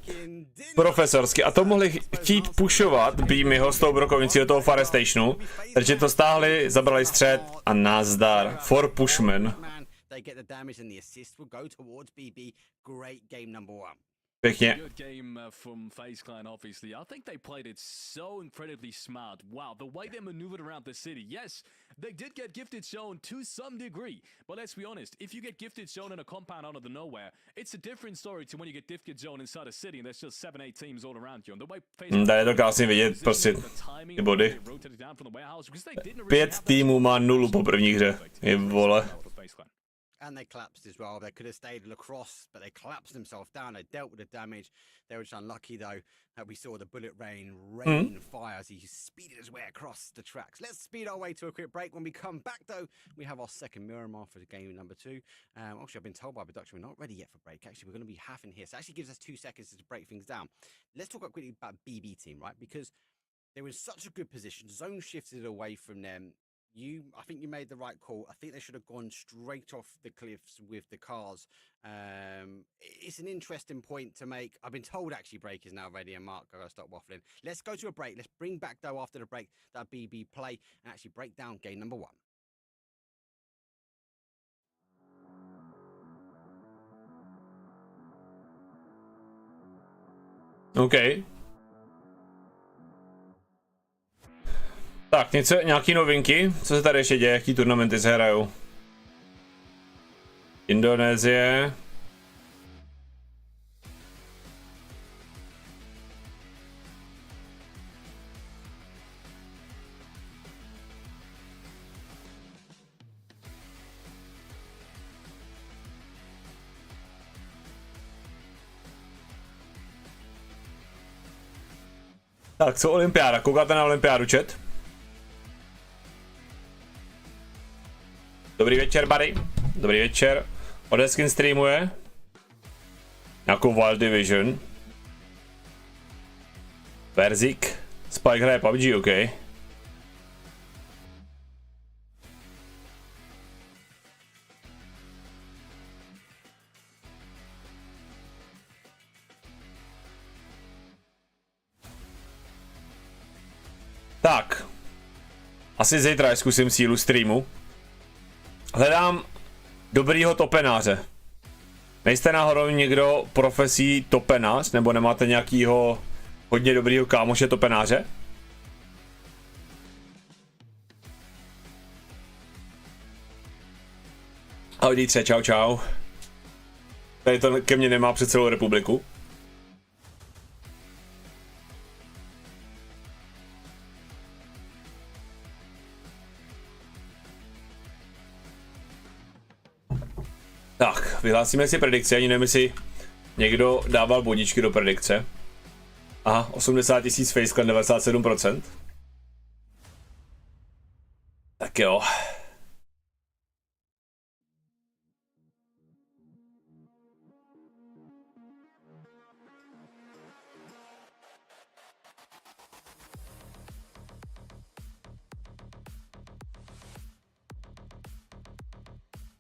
Profesorsky. A to mohli chtít pushovat Beamyho s tou brokovnicí do toho fire stationu. Takže to stáhli, zabrali střed a nazdar. For pushman. They get the damage and the assist will go towards BB. Great game number 1. Pěkně. Good game from FaZe Clan, obviously. I think they played it so incredibly smart. Wow, the way they maneuvered around the city. Yes, they did get gifted zone to some degree. But let's be honest, if you get gifted zone in a compound out of the nowhere, it's a different story to when you get gifted zone inside a city and there's just 7-8 teams all around you. And the way FaZe Tady je to krásně vidět, prostě ty body. 5 týmů má 0 po první hře. Je vole. And they collapsed as well. They could have stayed lacrosse, but they collapsed themselves down. They dealt with the damage. They were just unlucky, though, that we saw the Bullet Rain fire as he speeded his way across the tracks. Let's speed our way to a quick break. When we come back, though, we have our second Miramar for game number 2. Actually, I've been told by production we're not ready yet for break. Actually, we're going to be halving here. So it actually gives us 2 seconds to break things down. Let's talk quickly about BB team, right? Because they were in such a good position. Zone shifted away from them. I think you made the right call. I think they should have gone straight off the cliffs with the cars. It's an interesting point to make. I've been told actually break is now ready, and Mark, I gotta stop waffling. Let's go to a break. Let's bring back though after the break that BB play and actually break down game number 1. OK. Tak, nějaký novinky? Co se tady ještě děje? Jaký turnamenty se hrajou? Indonésie. Tak, co olympiáda? Koukáte na olympiádu, chat? Dobrý večer, buddy. Dobrý večer. Odeskin streamuje. Nějakou Wild Division. Verzik. Spike hraje PUBG, OK. Tak. Asi zítra zkusím sílu streamu. Hledám dobrýho topenáře. Nejste náhodou někdo profesí topenář, nebo nemáte nějakýho hodně dobrýho kámoše topenáře? Ahoj D3, čau čau. Tady to ke mně nemá před celou republiku. Tak, vyhlásíme si predikci, ani nevím, jestli někdo dával bodičky do predikce. Aha, 80 000 FaZe Clan, 97%. Tak jo.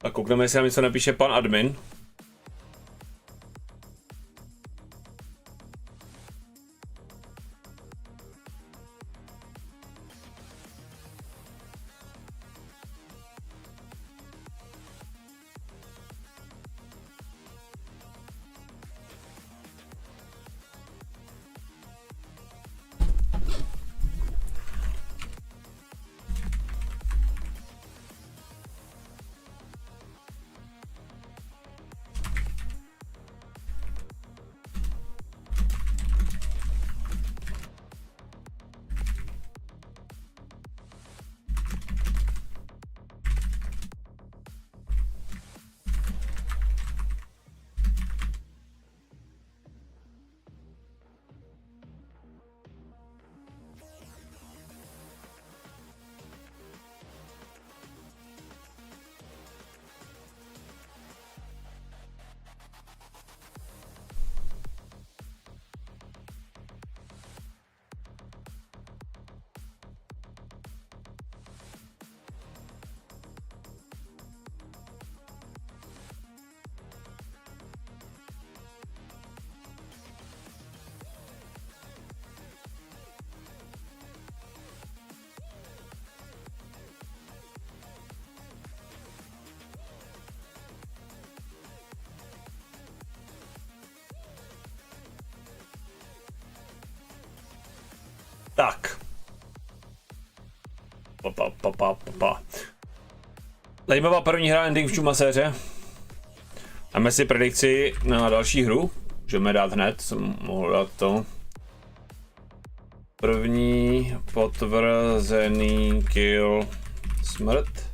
A koukneme, jestli nám něco napíše pan admin. Tak. Zajímavá první hra ending v Čumaséře. Dáme si predikci na další hru. Můžeme dát hned, jsem mohl dát to. První potvrzený kill smrt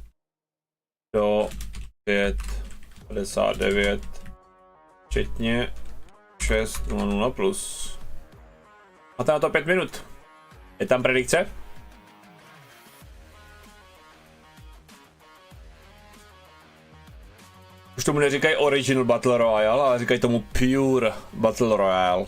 do 5:59 včetně 6:00 plus. Máte na to 5 minut. Je tam predikce? Už tomu neříkají Original Battle Royale, ale říkají tomu Pure Battle Royale.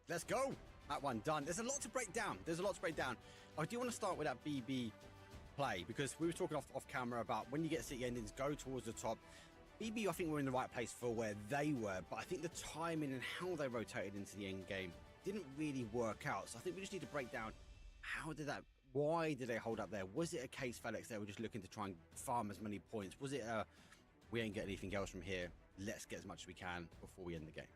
Let's go. That one done. There's a lot to break down. I do want to start with that BB play because we were talking off camera about when you get city endings, go towards the top. BB, I think we're in the right place for where they were, but I think the timing and how they rotated into the end game didn't really work out. So I think we just need to break down why did they hold up there? Was it a case, Felix, they were just looking to try and farm as many points? Was it we ain't getting anything else from here, let's get as much as we can before we end the game?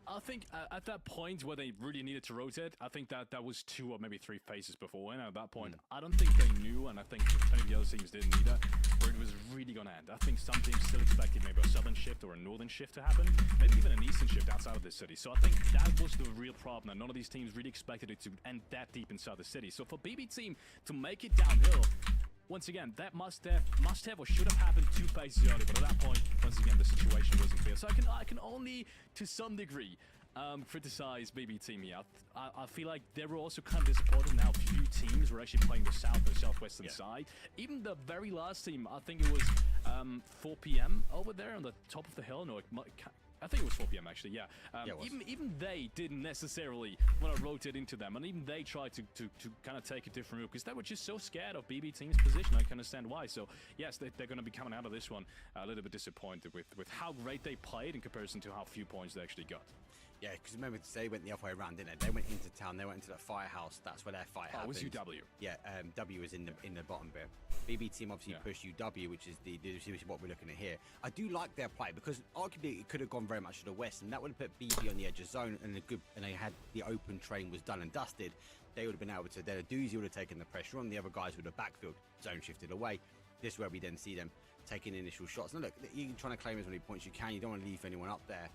I think at that point where they really needed to rotate, I think that was 2 or maybe 3 phases before. And at that point, I don't think they knew, and I think many of the other teams didn't either, where it was really going to end. I think some teams still expected maybe a southern shift or a northern shift to happen, maybe even an eastern shift outside of the city. So I think that was the real problem, and none of these teams really expected it to end that deep inside the city. So for BB team to make it downhill, once again, that must have or should have happened 2 phases earlier, but at that point, once again, the situation wasn't clear. So I can only, to some degree, criticize BB team here. I feel like they were also kind of disappointed in how few teams were actually playing the south and southwestern side. Even the very last team, I think it was 4 p.m. over there on the top of the hill. No, I think it was 4 p.m. actually, yeah. Even they didn't necessarily want to rotate into them, and even they tried to kind of take a different route because they were just so scared of BB team's position. I can understand why. So yes, they're going to be coming out of this one a little bit disappointed with how great they played in comparison to how few points they actually got. Yeah, because remember, they went the other way around, didn't they? They went into town, they went into that firehouse. That's where their fight happened. Oh, it was UW. Yeah, W is in the bottom bit. BB team obviously pushed UW, which is what we're looking at here. I do like their play because arguably it could have gone very much to the west, and that would have put BB on the edge of zone, and they had the open train was done and dusted. They would have been able to. Their doozy would have taken the pressure on. The other guys would have backfilled, zone shifted away. This is where we then see them taking initial shots. Now look, you're trying to claim as many points you can. You don't want to leave anyone up there.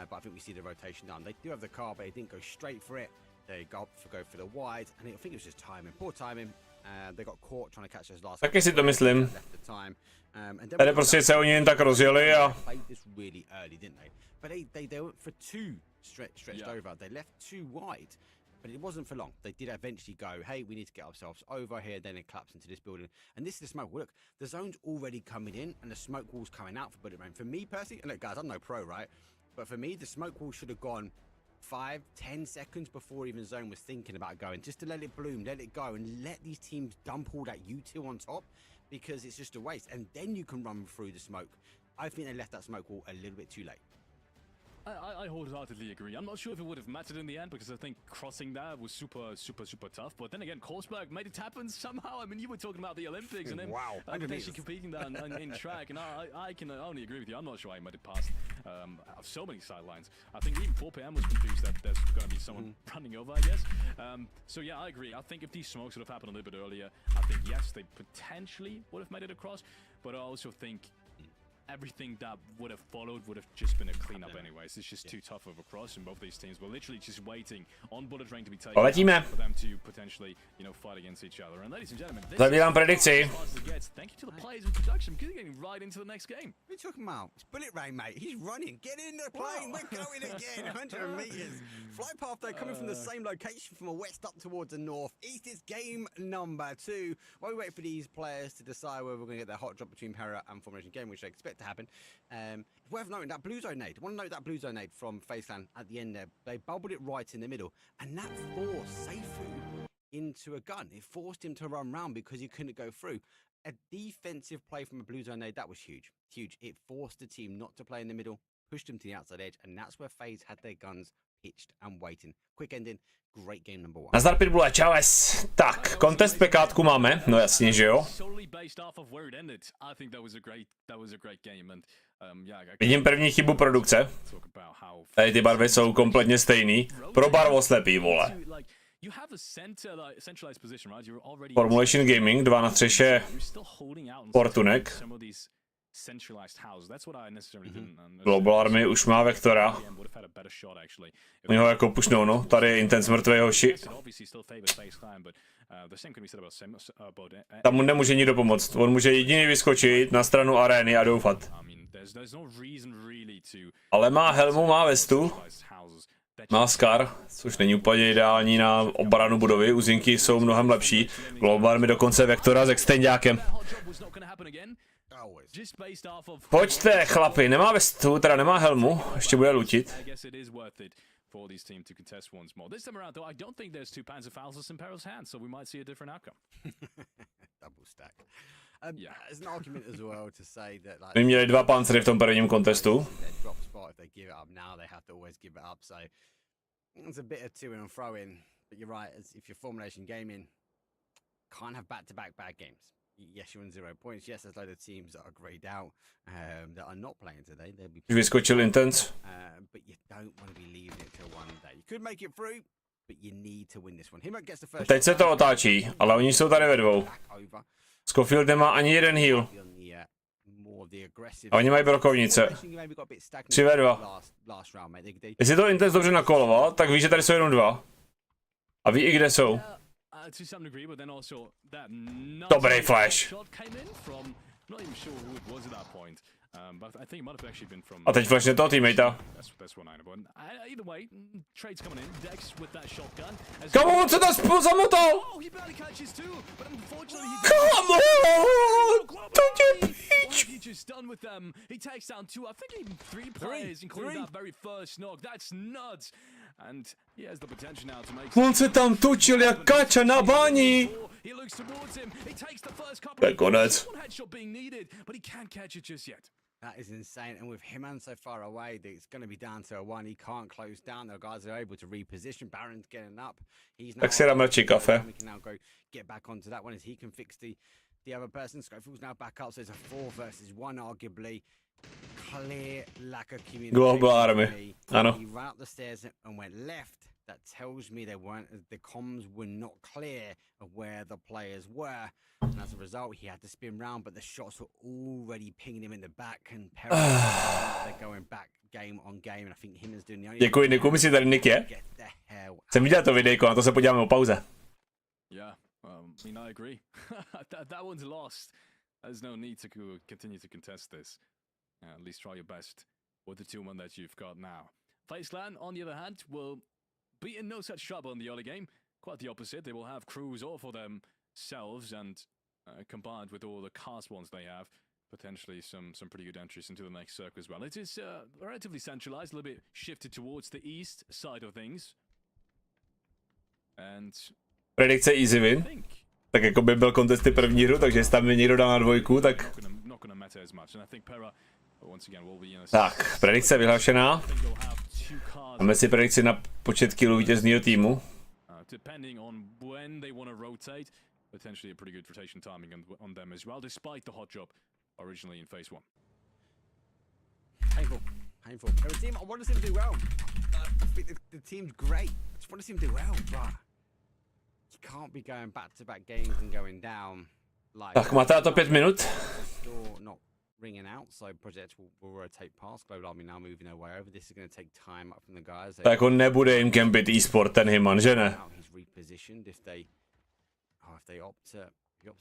But I think we see the rotation done. They do have the car, but they didn't go straight for it. They go for the wide, and I think it was just timing, poor timing. They got caught trying to catch those last. Taky si to myslím. Tady prostě se oni jen tak rozjeli a. Played this really early, didn't they? But they went for 2 stretched over. They left 2 wide. But it wasn't for long. They did eventually go, hey, we need to get ourselves over here. Then it collapsed into this building. And this is the smoke. Well, look, the zone's already coming in, and the smoke wall's coming out for Bullet Rain. For me personally, and look, guys, I'm no pro, right? But for me, the smoke wall should have gone 5-10 seconds before even Zone was thinking about going, just to let it bloom, let it go, and let these teams dump all that U2 on top, because it's just a waste. And then you can run through the smoke. I think they left that smoke wall a little bit too late. I wholeheartedly agree. I'm not sure if it would have mattered in the end because I think crossing that was super tough. But then again, Korsberg made it happen somehow. I mean, you were talking about the Olympics and then potentially competing down in track, and I can only agree with you. I'm not sure I made it past so many sidelines. I think even 4 p.m. was confused that there's going to be someone running over, I guess. So yeah, I agree. I think if these smokes would have happened a little bit earlier, I think yes, they potentially would have made it across. But I also think everything that would have followed would have just been a cleanup anyways. It's just too tough of a cross, and both these teams were literally just waiting on Bullet Train to be taken out for them to potentially, fight against each other. And ladies and gentlemen, Zavírám predikci. Thank you to the players in production because they're getting right into the next game. What are you talking about? It's Bullet Rain, mate. He's running. Get in the plane. We're going again. 100 meters. Flight path, though, coming from the same location from the west up towards the north. East is game number 2. While we wait for these players to decide whether we're going to get their hot drop between Para and Formation Game, which I expect to happen. Worth noting that blue zone nade. Want to note that blue zone nade from FaceLand at the end there. They bubbled it right in the middle, and that forced Seifu into a gun. It forced him to run round because he couldn't go through. A defensive play from a blue zone nade, that was huge. Huge. It forced the team not to play in the middle, pushed them to the outside edge, and that's where FaZe had their guns pitched and waiting. Quick ending, great game number one. Nazdar Pitbull, čaues. Tak, kontest pekátku máme, no jasně, že jo. Vidím první chybu produkce. Tady ty barvy jsou kompletně stejný. Pro barvoslepý, vole. Formulation Gaming, 2 na střeše Fortunek. Global Army už má Vektora. Oni ho jako pušnou, no. Tady je Intense mrtvej hoši. Tam mu nemůže nikdo pomoct. On může jediný vyskočit na stranu arény a doufat. Ale má helmu, má vestu. Má Scar, což není úplně ideální na obranu budovy. Uzinky jsou mnohem lepší. Global Army dokonce Vektora s extendákem. Pojďte, chlapi, nemá vestu, teda nemá helmu, ještě bude lutit. My měli 2 pancery v tom prvním kontestu. It's a bit of to and fro in, but you're right. If you're formulation gaming, can't have back-to-back bad games. Yes, you're on 0 points. Yes, there's a load of teams that are grayed out that are not playing today. They'll be vyskočil Intense. But you don't want to be leaving it till one day. You could make it through, but you need to win this one. Him gets the first. Teď se to otáčí, ale oni jsou tady ve dvou. Scofield nemá ani jeden heal. A oni mají brokovnice. 3v2. Jestli to Intense dobře nakoloval, tak ví, že tady jsou jenom 2. A ví i kde jsou. Dobrý flash. A teď flashne toho teammatea. Come on, co to zamotal? Come on! To tě píč! On se tam točil jak kača na bani. To je konec. That is insane, and with Hitman so far away, it's going to be down to a 1. He can't close down. The guys are able to reposition. Baron's getting up. He's now. Tak si dáme radši kafe. We can now go get back onto that one as he can fix the other person. Scofield's now back up, so it's a 4 versus 1, arguably. Clear lack of communication. Global Army. Ano. He ran up the stairs and went left. That tells me the comms were not clear of where the players were. And as a result, he had to spin round, but the shots were already pinging him in the back, and they're going back game on game, and I think him is doing the only. Děkuji, Niku, myslíš, tady Nick je? Jsem viděl to videjko, na to se podíváme o pauze. Yeah, I mean, I agree. that one's lost. There's no need to continue to contest this. At least try your best with the 2-1 that you've got now. FaZe Clan, on the other hand, will be in no such trouble in the early game. Quite the opposite. They will have crews all for themselves, and combined with all the cast ones they have, potentially some pretty good entries into the next circle as well. It is relatively centralized, a little bit shifted towards the east side of things. And predikce easy win. Tak jako by byl kontesty první hru, takže jestli tam mi někdo dá na 2, tak... Tak, predikce vyhlášená. Máme si predikci na počet killů vítězného týmu. Potentially a pretty good rotation timing on them as well, despite the hot job originally in phase 1. Painful. They're a team, I want to see them do well. I think the team's great. I just want to see them do well, but you can't be going back-to-back games and going down like. Tak máte na to 5 minut. Not ringing out, so projects will rotate past. Global Army now moving their way over. This is going to take time up from the guys. Tak jako nebude jim campit e-sport ten Hitman, že ne? He's repositioned if they opt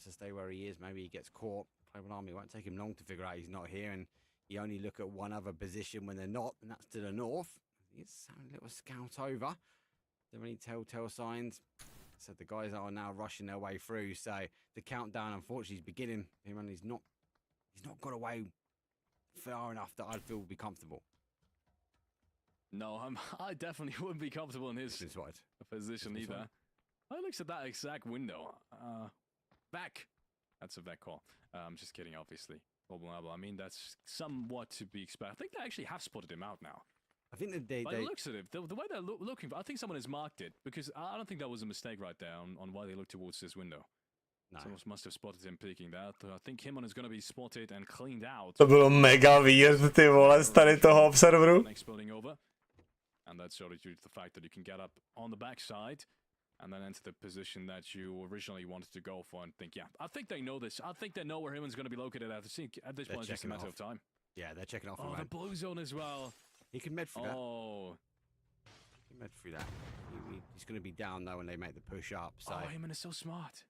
to stay where he is, maybe he gets caught. Global Army won't take him long to figure out he's not here, and you only look at one other position when they're not, and that's to the north. It's a little scout over. There are any telltale signs. So the guys are now rushing their way through. So the countdown, unfortunately, is beginning. He's not got away far enough that I'd feel would be comfortable. No, I definitely wouldn't be comfortable in his position either. I looks at that exact window. Back. That's a back call. I'm just kidding, obviously. I mean, that's somewhat to be expected. I think they actually have spotted him out now. I think that By the looks of it, the way they're looking, I think someone has marked it because I don't think that was a mistake right there on why they look towards this window. No. Someone must have spotted him peeking that. I think Himon is going to be spotted and cleaned out. To bylo mega weird, ty vole, z tady toho observeru. Next building over. And that's solely due to the fact that you can get up on the backside and then enter the position that you originally wanted to go for and think, yeah, I think they know this. I think they know where Himon's going to be located at this point. It's just a matter of time. Yeah, they're checking off. Oh, the blue zone as well. He can med through that. Oh. He can med through that. He's going to be down though when they make the push up. So oh, Himon is so smart.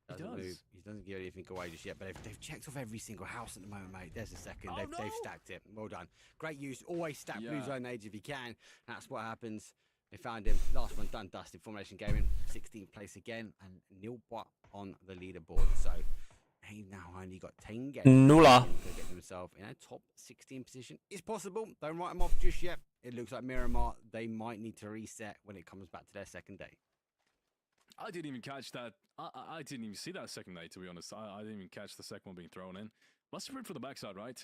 He does. Move. He doesn't give anything away just yet, but they've checked off every single house at the moment, mate. There's a second. Oh, they've stacked it. Well done. Great use. Always stack blue zone nades if you can. That's what happens. They found him. Last one done, dusted. Formulation Gaming, 16th place again, and nil on the leaderboard. So he now only got 10 games. Nula. To get himself in a top 16 position. It's possible. Don't write him off just yet. It looks like Miramar, they might need to reset when it comes back to their second day. I didn't even catch that. I didn't even see that second day, to be honest. I didn't even catch the second one being thrown in. Must have been for the backside, right?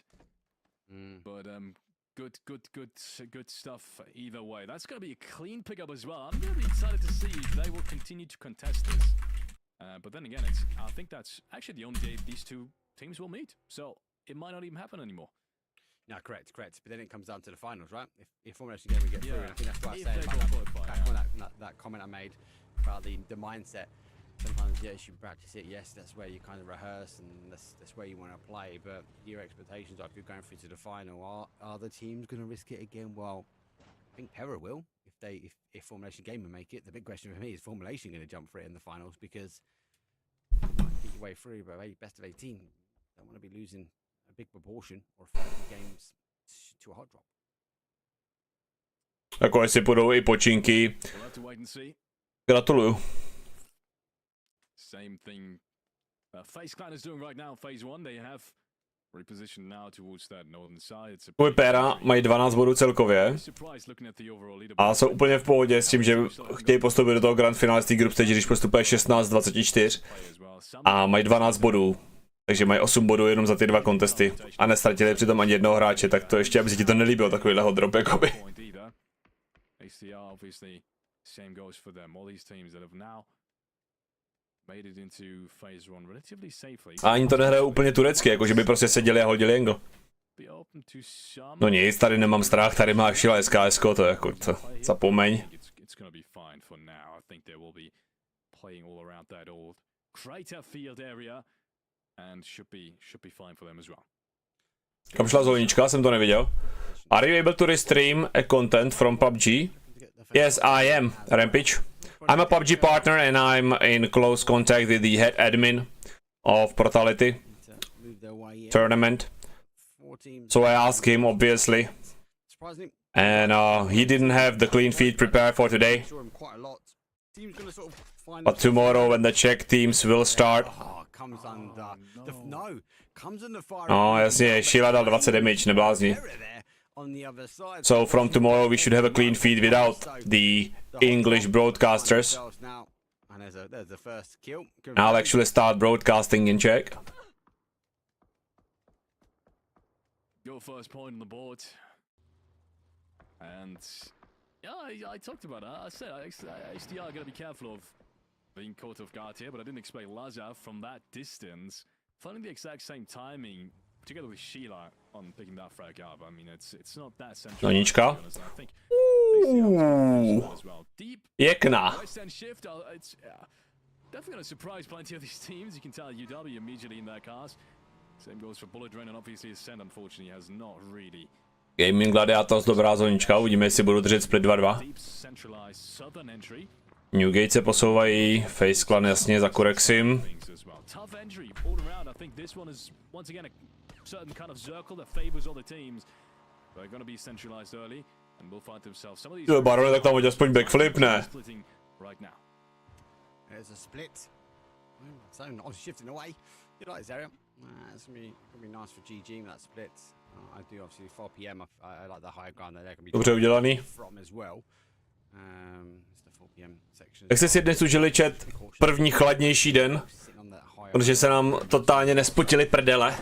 But good stuff either way. That's going to be a clean pickup as well. I'm going to be excited to see if they will continue to contest this. But then again, I think that's actually the only day these two teams will meet. So it might not even happen anymore. No, correct. But then it comes down to the finals, right? If Formulation Game we get through, and I think that's what I said about that comment I made about the mindset. Sometimes, yes, you practice it. Yes, that's where you kind of rehearse, and that's where you want to play. But your expectations are, if you're going through to the final, are the teams going to risk it again? Well, I think Pera will if Formulation Game will make it. The big question for me is Formulation going to jump for it in the finals, because you might get your way through, but hey, best of 18, don't want to be losing a big proportion or a third of the games to a hot drop. Jako jestli půjdou i počinky. Gratuluju. Same thing FaZe Clan is doing right now. Phase 1, they have repositioned now towards that northern side. Tvůj Pera mají 12 bodů celkově a jsou úplně v pohodě s tím, že chtějí postoupit do toho grand finále z té group stage, když postupuje 16 z 24 a mají 12 bodů. Takže mají 8 bodů jenom za ty dva kontesty a nestratili přitom ani jednoho hráče, tak to ještě, aby si ti to nelíbilo, takovýhle hot drop, jakoby. A ani to nehrajou úplně turecky, jakože by prostě seděli a hodili angle. No nic, tady nemám strach, tady máš šila SKS, to jako, to zapomeň. Kam šla zónička, jsem to neviděl. Are you able to restream a content from PUBG? Yes, I am, Rampage. I'm a PUBG partner and I'm in close contact with the head admin of PROTALITY tournament. So I asked him, obviously, and he didn't have the clean feed prepared for today. But tomorrow when the Czech teams will start. No, jasně, Sheila dal 20 damage, neblázni. So from tomorrow we should have a clean feed without the English broadcasters. I'll actually start broadcasting in Czech. Your first point on the board. And yeah, I talked about it. I said HDR are going to be careful of being caught off guard here, but I didn't expect Laza from that distance. Finding the exact same timing, together with Sheila on picking that frag up. I mean, it's not that central. Nonička. Pěkná. It's definitely going to surprise plenty of these teams. You can tell UW immediately in their cars. Same goes for Bullet Drain, and obviously Ascent unfortunately has not really. Gaming Gladiators, dobrá zónička, uvidíme, jestli budou držet split 2-2. Newgate se posouvají, FaZe Clan jasně za Kurexim. Jo, Barone, tak tam hodí aspoň backflip, ne? There's a split. So not shifting away. You like this area? It's gonna be nice for GG with that split. I do obviously 4 PM. I like the high ground that they're gonna be. Dobře udělaný. From as well. It's the 4 PM section. Jak jste si dnes užili chat první chladnější den? Protože se nám totálně nespotili prdele.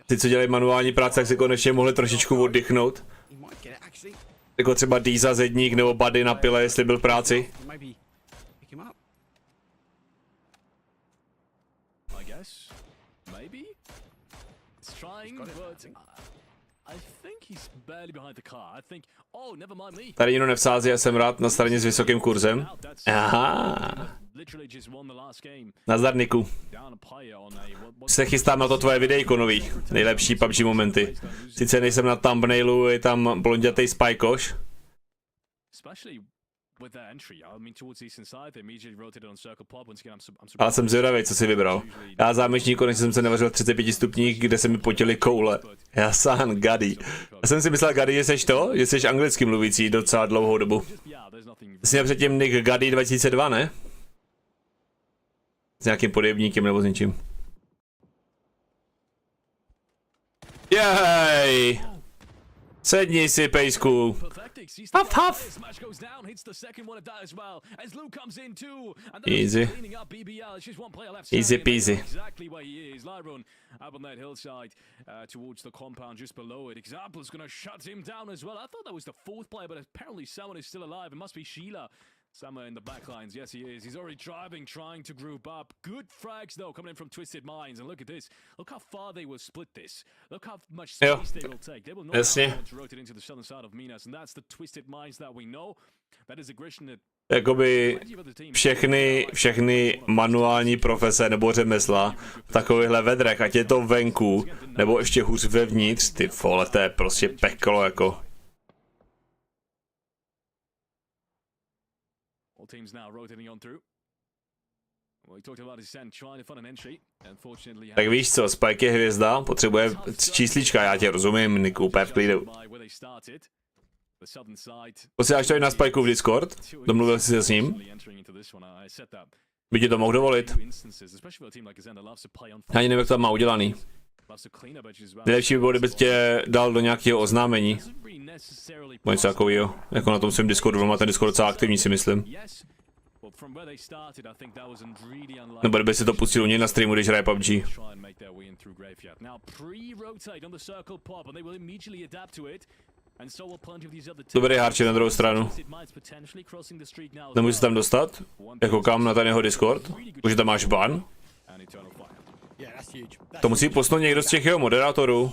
Ty, co dělají manuální práce, tak si konečně mohli trošičku oddychnout. Jako třeba Dýza Zedník nebo Buddy na pile, jestli byl v práci. Tady nikdo nevsází a jsem rád na straně s vysokým kurzem. Aha. Nazdar, Niku. Se chystám na to tvoje videjko nový. Nejlepší PUBG momenty. Sice nejsem na thumbnailu, je tam blondětej spajkoš. Ale jsem zvědavý, co jsi vybral. Já zámečník, konečně jsem se nevařil v 35 stupních, kde se mi potily koule. Já sám Gady. Já jsem si myslel, Gady, že seš to? Že seš anglicky mluvící docela dlouhou dobu. Jsi měl předtím Nick Gady 2002, ne? S nějakým podjebníkem nebo s něčím. Jej! Sedni si, pejsku. Huff, huff. Easy. Easy peasy. Somewhere in the back lines, yes he is. He's already driving, trying to group up. Good frags though, coming in from Twisted Minds. And look at this. Look how far they will split this. Look how much space they will take. They will not want to rotate into the southern side of Minas. And that's the Twisted Minds that we know. That is aggression that jakoby všechny manuální profese nebo řemesla v takovýchhle vedrech, ať je to venku, nebo ještě hůř vevnitř, ty vole, to je prostě peklo jako. Tak víš co, Spike je hvězda, potřebuje číslička, já tě rozumím, Niku, úplně v klidu. Posíláš to i na Spikeu v Discord? Domluvil jsi se s ním? By ti to mohl dovolit? Ani nevím, jak to tam má udělaný. Nejlepší by bylo, kdyby tě dal do nějakého oznámení. Něco takového. Jako na tom svém Discordu, má ten Discord docela aktivní, si myslím. Nebo kdyby si to pustil u něj na streamu, když hraje PUBG. Dobrý hárče na druhou stranu. Nemůžeš se tam dostat? Jako kam na ten jeho Discord? Už tam máš ban? To musí posunout někdo z těch jeho moderátorů.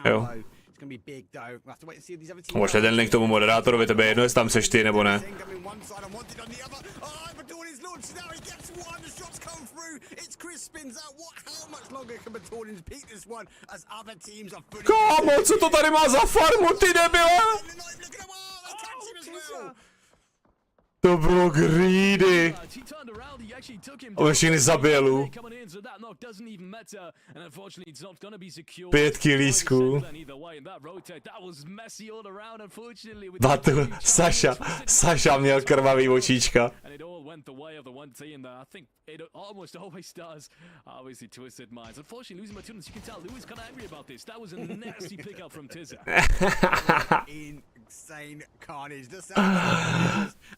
Jo. Možná ten link k tomu moderátorovi, tebe jedno, jestli tam seš ty nebo ne. Kámo, co to tady má za farmu, ty debile? To bylo greedy. On všechny zabělu. 5 kilísků. Batu, Saša měl krvavý očička. Insane carnage.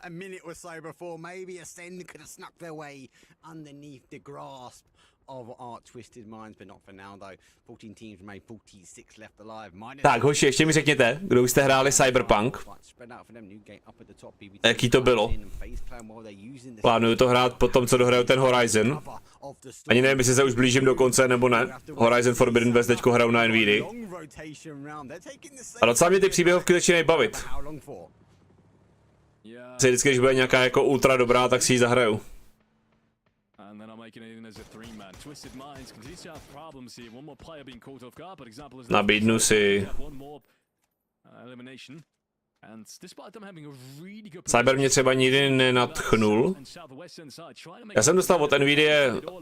A minute or so before, maybe Ascend could have snuck their way underneath the grasp of our Twisted Minds, but not for now though. 14 teams remain, 46 left alive. Tak hoši, ještě mi řekněte, kdo už jste hráli Cyberpunk. Jaký to bylo? Plánuju to hrát po tom, co dohraju ten Horizon. Ani nevím, jestli se už blížím do konce nebo ne. Horizon Forbidden West teďko hraju na Nvidia. A docela mě ty příběhovky začínají bavit. Vždycky, když bude nějaká jako ultra dobrá, tak si ji zahraju. Nabídnu si. Cyber mě třeba nikdy nenadchnul. Já jsem dostal od Nvidia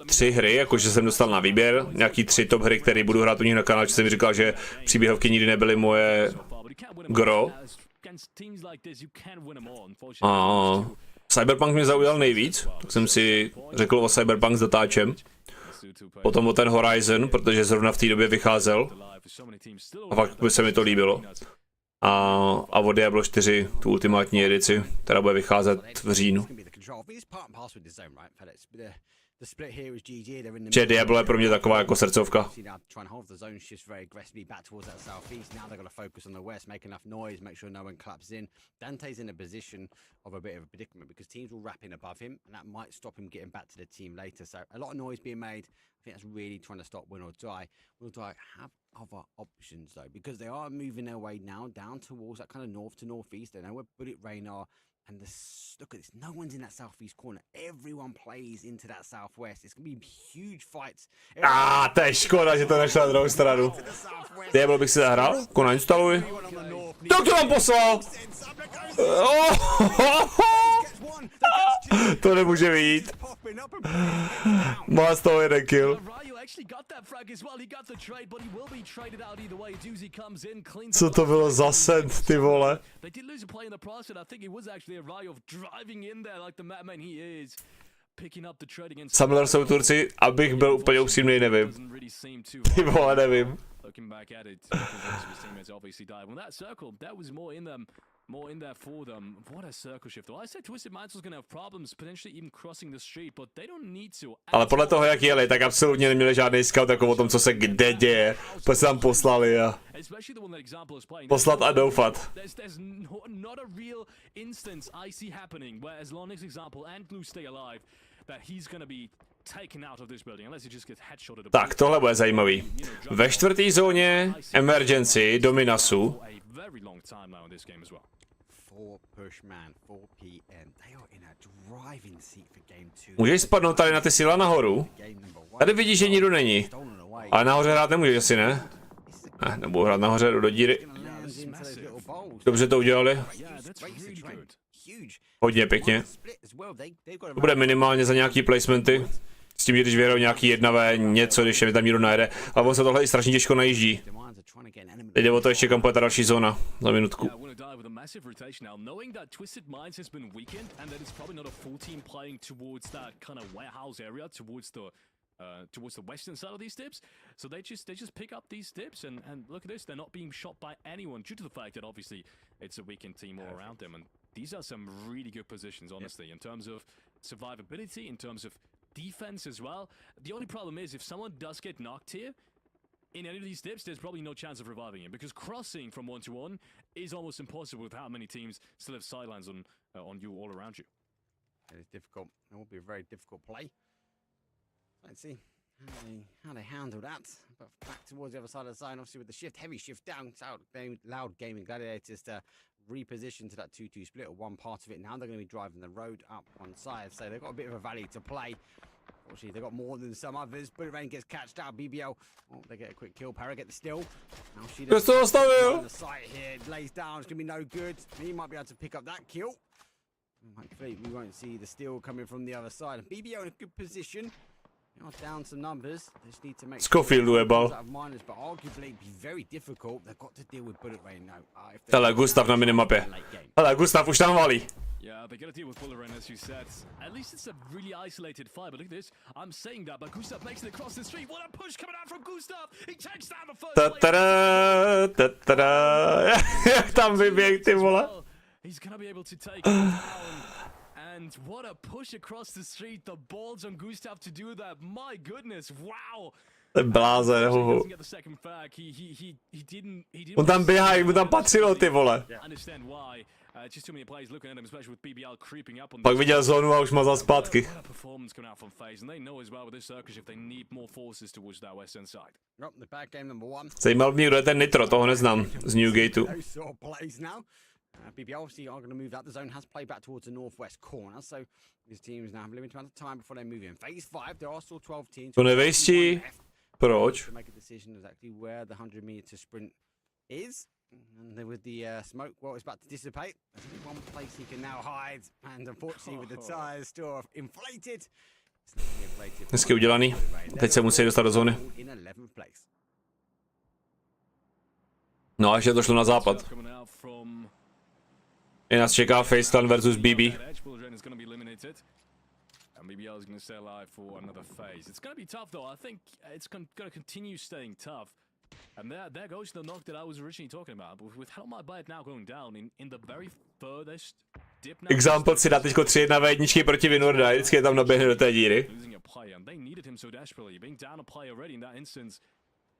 3 hry, jakože jsem dostal na výběr. Nějaký 3 top hry, které budu hrát u nich na kanále, že jsem mi říkal, že příběhovky nikdy nebyly moje gro. A Cyberpunk mě zaujal nejvíc, tak jsem si řekl o Cyberpunk s datáčem. Potom o ten Horizon, protože zrovna v té době vycházel. A fakt by se mi to líbilo. A o Diablo 4, tu ultimátní edici, která bude vycházet v říjnu. The split here is GG. They're in the Že Diablo je pro mě taková jako srdcovka. Try and hold the zone shifts very aggressively back towards that southeast. Now they've got to focus on the west, make enough noise, make sure no one claps in. Dante's in a position of a bit of a predicament because teams will wrap in above him, and that might stop him getting back to the team later. So a lot of noise being made. I think that's really trying to stop Win or Die. Win or Die have other options though, because they are moving their way now down towards that kind of north to northeast. They know where Bullet Rain are. And look at this, no one's in that southeast corner. Everyone plays into that southwest. It's going to be huge fights. To je škoda, že to nešlo na druhou stranu. Diablo bych si zahrál, nainstaluj. Tak to vám poslal! To nemůže vyjít. Má z toho jeden kill. Co to bylo za send, ty vole? Samler jsou Turci, abych byl úplně upřímnej, nevím. Ty vole, nevím. More in there for them. What a circle shift. Well, I said Twisted Mind's going to have problems potentially even crossing the street, but they don't need to. Ale podle toho, jak jeli, tak absolutně neměli žádný scout jako o tom, co se kde děje. Protože se tam poslali a poslat a doufat. There's not a real instance I see happening where as long as example and Glue stay alive, that he's going to be taken out of this building unless he just gets headshotted. Tak, tohle bude zajímavý. Ve čtvrtý zóně Emergency do Minasu. Very long time now in this game as well. 4 push man, 4 PM. They are in a driving seat for game 2. Můžeš spadnout tady na ty síla nahoru? Tady vidíš, že nikdo není. Ale nahoře hrát nemůžeš asi, ne? Ne, nebudu hrát nahoře, jdu do díry. Dobře to udělali. Hodně pěkně. To bude minimálně za nějaký placementy. S tím, že když věrou nějaký 1v něco, když je tam nikdo najede. Ale on se tohle i strašně těžko najíždí. Teď jde o to ještě, kam půjde ta další zóna. Za minutku. Towards the western side of these dips, so they just pick up these dips and look at this, they're not being shot by anyone due to the fact that obviously it's a weakened team all around them, and these are some really good positions honestly in terms of survivability, in terms of defense as well. The only problem is if someone does get knocked here in any of these dips, there's probably no chance of reviving him because crossing from 1 to 1 is almost impossible with how many teams still have sidelines on you all around you. It is difficult. It will be a very difficult play. Let's see how they handle that. But back towards the other side of the zone, obviously with the shift, heavy shift down. It's out Loud Gaming Gladiators to reposition to that 2-2 split, or one part of it. Now they're going to be driving the road up one side, so they've got a bit of a valley to play. Unfortunately, they've got more than some others. Bullet Rain gets catched out. BBL, oh, they get a quick kill. Para get the steal. Now she does on the site here, lays down. It's going to be no good. He might be able to pick up that kill. Hopefully, we won't see the steal coming from the other side. BBL in a good position. Down some numbers. They just need to make Schofield bal. But arguably be very difficult. They've got to deal with Bullet Rain now. Hele, Gustav na minimapě. Hele, Gustav už tam valí. Yeah, they gotta deal with Bullet Rain, as you said. At least it's a really isolated fight, but look at this. I'm saying that, but Gustav makes it across the street. What a push coming out from Gustav! He takes down the first play. Jak tam vyběh, ty vole. He's gonna be able to take him down. And what a push across the street. The balls on Gustav to do that. My goodness, wow. Ten blázen, hoho. On tam běhá, mu tam patřilo, ty vole. Pak viděl zónu a už mazal zpátky. Zajímal mě, kdo je ten Nitro, toho neznám z Newgateu. BBL obviously are going to move out. The zone has played back towards the northwest corner, so these teams now have a limited amount of time before they move in. Phase 5, there are still 12 teams. To nevejstí. Proč? To make a decision exactly where the 100-meter sprint is. And then with the smoke, well, it's about to dissipate. There's only one place he can now hide, and unfortunately with the tires still inflated. Hezky udělaný. Teď se musí dostat do zóny. No a ještě to šlo na západ. I nás čeká Faceland versus BB. BBL is going to stay alive for another phase. It's going to be tough though. I think it's going to continue staying tough. And there goes the knock that I was originally talking about. But with Helmet Bite now going down in the very furthest dip now. Example si dá teďko 3-1 v jedničky proti Winward, vždycky je tam naběhne do té díry. player, and they needed him so desperately. Being down a player already in that instance,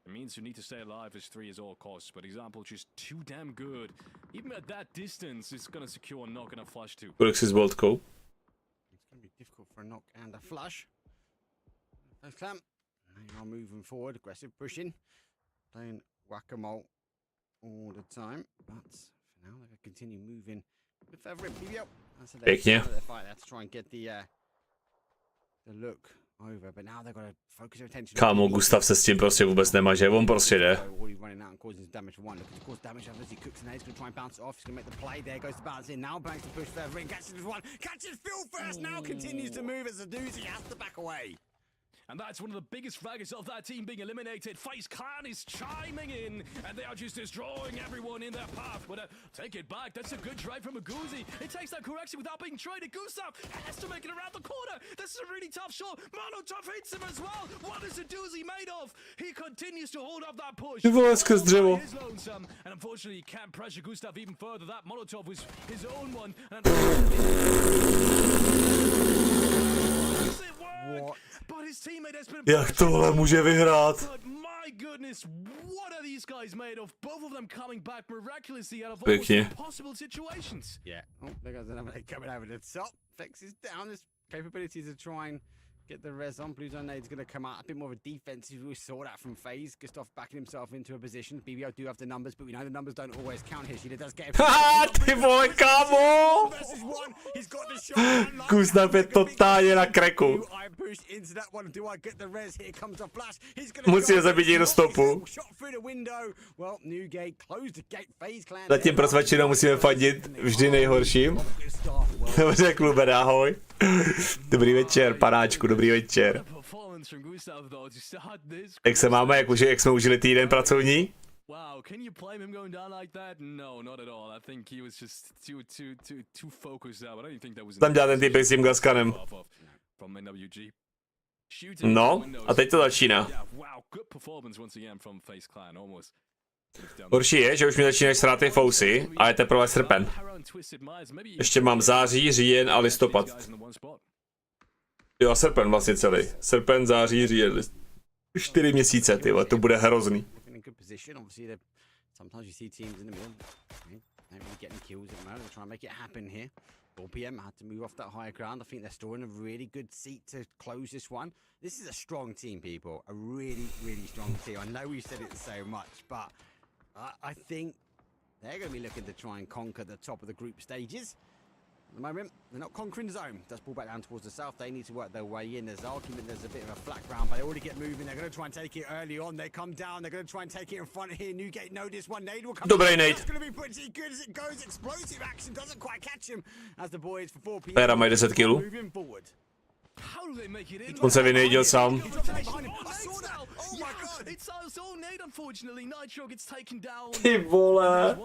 it means you need to stay alive as 3 is all costs. But example, just too damn good. Even at that distance, it's gonna secure a knock and a flash too. Kolik si zvolt kou? It's going to be difficult for a knock and a flush. First clamp. They are moving forward, aggressive pushing, playing whack-a-mole all the time. But for now, they're going to continue moving a bit further in. BBL. That's a Pěkně. fight there to try and get the look over. But now they've got to focus their attention. Kámo, Gustav se s tím prostě vůbec nemaže, on prostě jde. Running out and causing damage for one. Looking to cause damage as he cooks and he's going to try and bounce it off. He's going to make the play there. Goes to bounce in. Now banks to push further in. Catches this one. Catches Phil first. Now continues to move as a doozy has to back away. And that's one of the biggest fraggers of that team being eliminated. FaZe Clan is chiming in, and they are just destroying everyone in their path. But take it back. That's a good trade from Aguzi. It takes that correction without being traded. Gustav has to make it around the corner. This is a really tough shot. Molotov hits him as well. What is Aguzi made of? He continues to hold up that push. Ty vole, skrz dřevo. He is lonesome, and unfortunately, he can't pressure Gustav even further. That Molotov was his own one. And What? But his teammate has been Jak tohle může vyhrát? But my goodness, what are these guys made of? Both of them coming back miraculously out of Pěkně. almost impossible situations. Yeah. Oh, there goes another leg coming over the top. Flex is down. There's capabilities to try and get the res on. Blue Zone Nade's going to come out a bit more of a defensive. We saw that from FaZe. Gustav backing himself into a position. BBO do have the numbers, but we know the numbers don't always count here. She does get Haha, ty vole, kámo! versus one. He's got the shot. Gustav je totálně na kreku. I push into that one. Do I get the res? Here comes the flash. He's gonna Musí je zabít do stopu. shot through the window. Well, Newgate closed the gate. FaZe Clan. Zatím pro svačinu musíme fandit vždy nejhorším. Řekl Ben, ahoj. Dobrý večer, panáčku, dobrý večer. Jak se máme, jak jsme užili týden pracovní? Wow, can you blame him going down like that? No, not at all. I think he was just too focused out. I don't even think that was Tam dělá ten týpek s tím Gaskanem. from NWG. No, a teď to začíná. Wow, good performance once again from FaZe Clan, almost. Horší je, že už mi začínají srát ty fousy a je teprve srpen. Ještě mám září, říjen a listopad. Jo, srpen vlastně celý. Srpen, září, říjen, 4 měsíce, tyhle, to bude hrozný. Sometimes you see teams in the middle, not really getting kills at the moment. They're trying to make it happen here. 4 PM had to move off that higher ground. I think they're storing a really good seat to close this one. This is a strong team, people. A really, really strong team. I know we've said it so much, but I think they're going to be looking to try and conquer the top of the group stages. At the moment, they're not conquering zone. Does pull back down towards the south. They need to work their way in. There's argument, there's a bit of a flat ground, but they already get moving. They're going to try and take it early on. They come down. They're going to try and take it in front of here. Newgate know this one. Nade will come. Dobrý Nade. It's going to be pretty good as it goes. Explosive action doesn't quite catch him as the boys for 4 PM. Péra mají 10 kilů. Moving forward. How do they make it in? On se vynejdil sám. It's all Nate, unfortunately. Nitro gets taken down. Ty vole.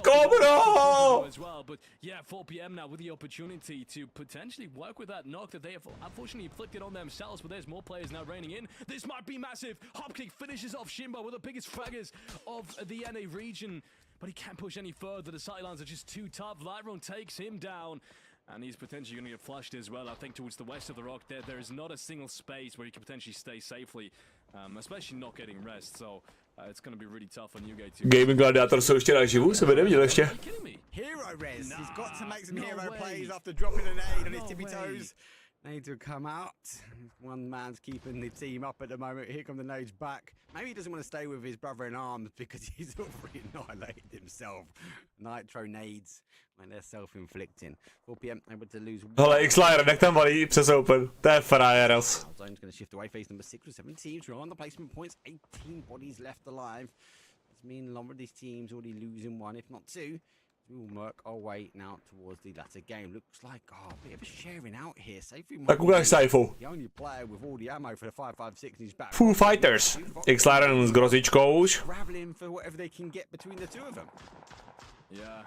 Kobro! As well, but yeah, 4 PM now with the opportunity to potentially work with that knock that they have unfortunately inflicted on themselves, but there's more players now raining in. This might be massive. Hopkick finishes off Shimba, one of the biggest fraggers of the NA region, but he can't push any further. The sidelines are just too tough. Lyron takes him down. And he's potentially going to get flushed as well. I think towards the west of the rock there is not a single space where he can potentially stay safely, especially not getting rest. So it's going to be really tough on Newgate too. Gaming Gladiator jsou ještě naživu, jsem je neviděl ještě. Hero res. He's got to make some hero plays after dropping a nade on his tippy toes. Nade to come out. One man's keeping the team up at the moment. Here come the nades back. Maybe he doesn't want to stay with his brother in arms because he's already annihilated himself. Nitro nades when they're self-inflicting. 4 PM able to lose. Hele, X-Liner, nech tam valí přes open. To je frajeros. Zone's going to shift away. Face number 6 with 7 teams. We're on the placement points. 18 bodies left alive. This means a lot of these teams already losing 1, if not 2. We will work our way now towards the latter game. Looks like a bit of a sharing out here. Tak ukáž Saifu. The only player with all the ammo for the 5.56 in his back. Foo Fighters. X-Liner s grozičkou už. Traveling for whatever they can get between the two of them. Yeah.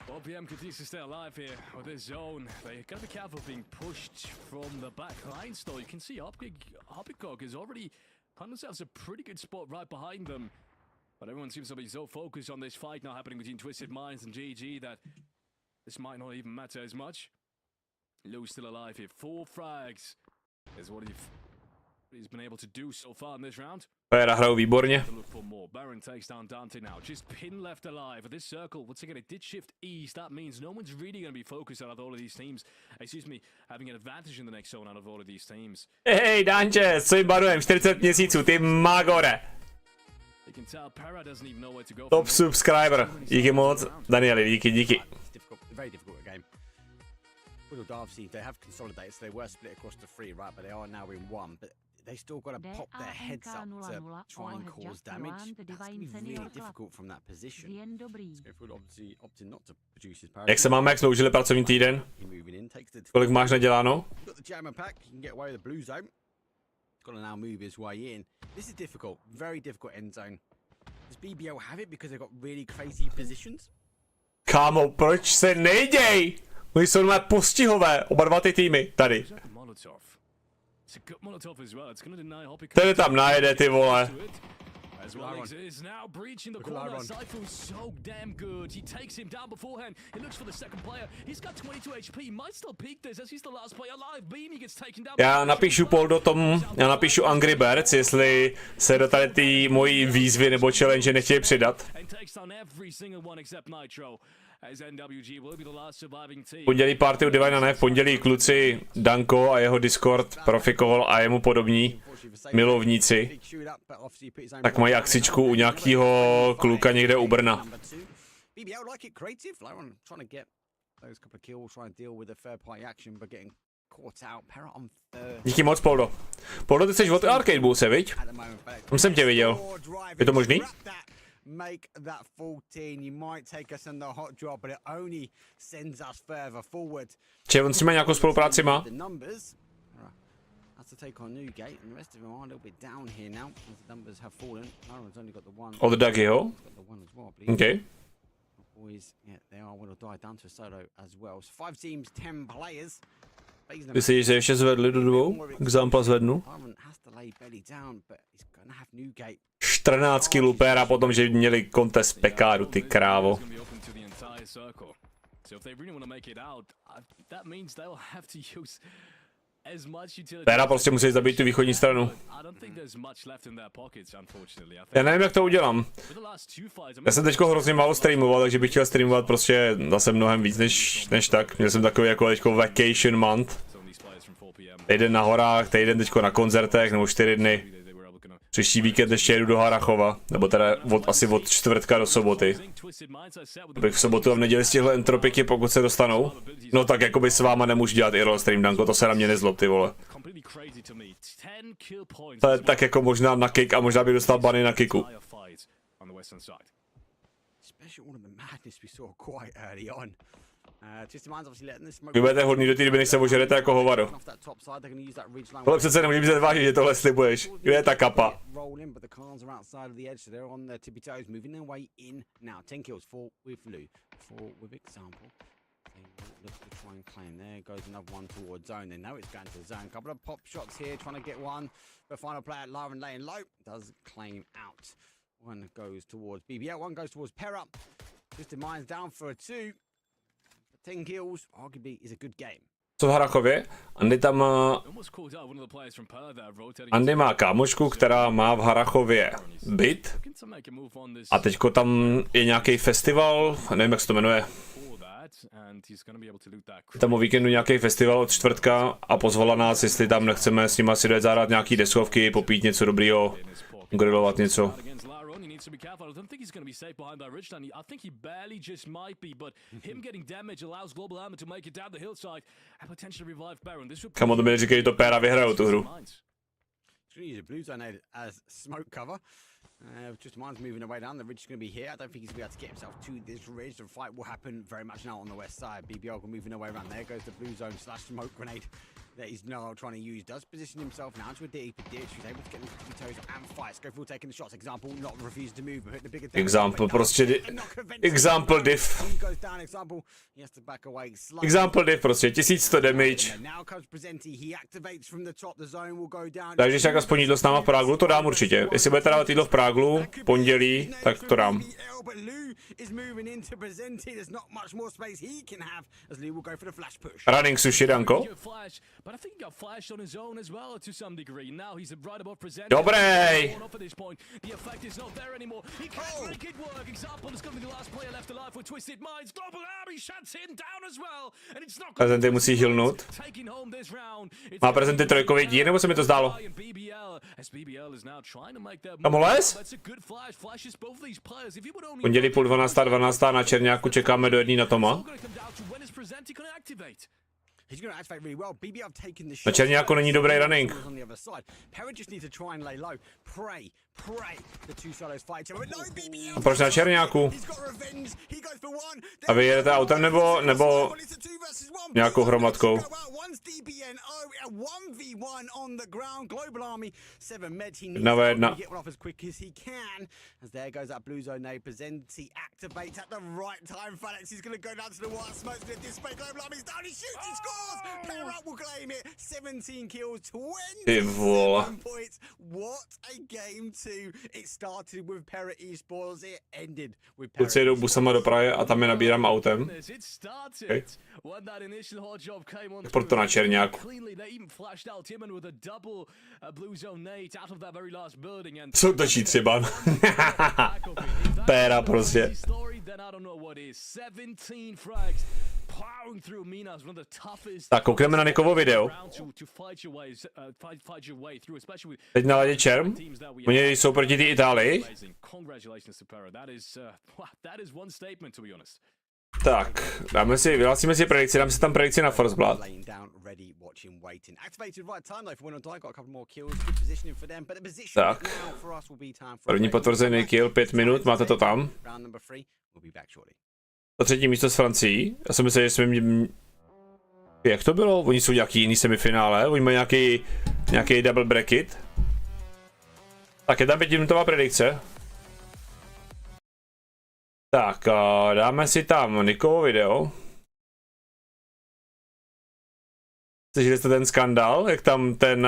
4 PM continues to stay alive here with this zone. They gotta be careful being pushed from the back line still. You can see Hopkig has already found themselves a pretty good spot right behind them. But everyone seems to be so focused on this fight now happening between Twisted Minds and GG that this might not even matter as much. Lou's still alive here. 4 frags is what he's been able to do so far in this round. Péra hrajou výborně. Baron takes down Dante now. Just pin left alive. This circle, once again, it did shift east. That means no one's really going to be focused out of all of these teams. Excuse me, having an advantage in the next zone out of all of these teams. Hej, Danče, s tvým barujem 40 měsíců, ty magore. Top subscriber, díky moc. Danieli, díky. Very difficult game. Obviously, they have consolidated, so they were split across the 3, right? But they are now in 1. But they still got to pop their heads up to try and cause damage. That's going to be really difficult from that position. So obviously opting not to produce his power. Jak se máme, jak jsme užili pracovní týden? Kolik máš naděláno? Got the jammer pack, you can get away with the blue zone. Got to now move his way in. This is difficult, very difficult end zone. Does BBL have it because they've got really crazy positions? Kámo, proč se nejděj? Oni jsou nové postihové, oba dva ty týmy, tady. Ten tam najede, ty vole. Is now breaching the corner. Saifu's so damn good. He takes him down beforehand. He looks for the second player. He's got 22 HP. He might still peak this as he's the last player alive. Beanie gets taken down. Já napíšu poll do tomu, já napíšu Angry Birds, jestli se do tady té mojí výzvy nebo challenge nechtějí přidat. Pondělí party u Divina, ne? V pondělí kluci Danko a jeho Discord, Profikol a jemu podobní milovníci, tak mají akcičku u nějakého kluka někde u Brna. Díky moc, Poldo. Poldo, ty jsi od Arcade Bullse, viď? Tam jsem tě viděl. Je to možný? Make that 14. You might take us in the hot drop, but it only sends us further forward. Či on s nimi nějakou spolupráci má? Has to take on Newgate, and the rest of them are a little bit down here now. As the numbers have fallen. Lauren's only got the one. Od Duggyho? Okay. Boys, yeah, they are will die down to a solo as well. So 5 teams, 10 players. Myslíš, že ještě zvedli do 2? Example zvednu. 14 kilů péra potom, že měli kontest pekáru, ty krávo. Péra prostě musí zabít tu východní stranu. Já nevím, jak to udělám. Já jsem teďko hrozně málo streamoval, takže bych chtěl streamovat prostě zase mnohem víc než tak. Měl jsem takový jako teďko vacation month. Týden na horách, týden teďko na koncertech, nebo 4 dny. Příští víkend ještě jedu do Harachova, nebo teda asi od čtvrtka do soboty. Abych v sobotu a v neděli stihl entropiky, pokud se dostanou. No tak jakoby s váma nemůžu dělat i roll stream, Danko, to se na mě nezlob, ty vole. To je tak jako možná na kick a možná bych dostal bany na kicku. Vy budete hodný do té doby, než se ožerete jako hovado. Tohle přece nemůžu být vážit, že tohle slibuješ. Jo, je ta kapa. One goes towards BBL, one goes towards Perra. Twisted Mind's down for a 2. 10 kills, arguably, is a good game. Co v Harachově? Andy má kámošku, která má v Harachově byt. A teďko tam je nějaký festival, nevím, jak se to jmenuje. Je tam o víkendu nějaký festival od čtvrtka a pozvala nás, jestli tam nechceme s nima si dojet zahrát nějaký deskovky, popít něco dobrýho, grilovat něco. To be careful. I don't think he's going to be safe behind that ridge line. I think he barely just might be, but him getting damage allows Global Armor to make it down the hillside and potentially revive Baron. Kamo, to mi říkají, že to péra vyhrajou tu hru. Use a blue zone as smoke cover. Just Mind's moving away down. The ridge is going to be here. I don't think he's going to be able to get himself to this ridge. The fight will happen very much now on the west side. BBL moving away around. There goes the blue zone / smoke grenade. that he's now trying to use. Does position himself now to a deeper ditch. He's able to get into the toes and fight. Go full taking the shots. Example, not refuse to move, but hit the bigger Example, prostě example diff. He goes down. Example, he has to back away slightly. Example diff prostě, 1100 damage. Now comes Presenti. He activates from the top. The zone will go down. Takže když aspoň jídlo s náma v Práglu, to dám určitě. Jestli budete dávat jídlo v Práglu, pondělí, tak to dám. Running sushi, Danko. Dobrý. Prezenty musí healnout. Má prezenty trojkový dír, nebo se mi to zdálo? Tam les? Pondělí půl 12 na Čerňáku čekáme do jedný na Toma. Na Čerňáku není dobrý running. A proč na Čerňáku? A vy jedete autem nebo nějakou hromadkou? Jedna ve jedna. Ty vole. Kluci jedou busama do Prahy a tam je nabírám autem. Okay. Tak proto na Čerňáku. Co točí třeba? Péra prostě. Tak koukneme na Nikovo video. Teď na ladě Čerm. Oni jsou proti té Itálii. Tak, vyhlásíme si predikci, dám si tam predikci na First Blood. Tak. První potvrzený kill, 5 minut, máte to tam. To třetí místo s Francií. Já jsem myslel, že jsme měli... Jak to bylo? Oni jsou nějaký jiný semifinále, oni mají nějaký double bracket. Tak je tam 5minutová predikce. Tak, dáme si tam Nikovo video. Slyšeli jste ten skandál, jak tam ten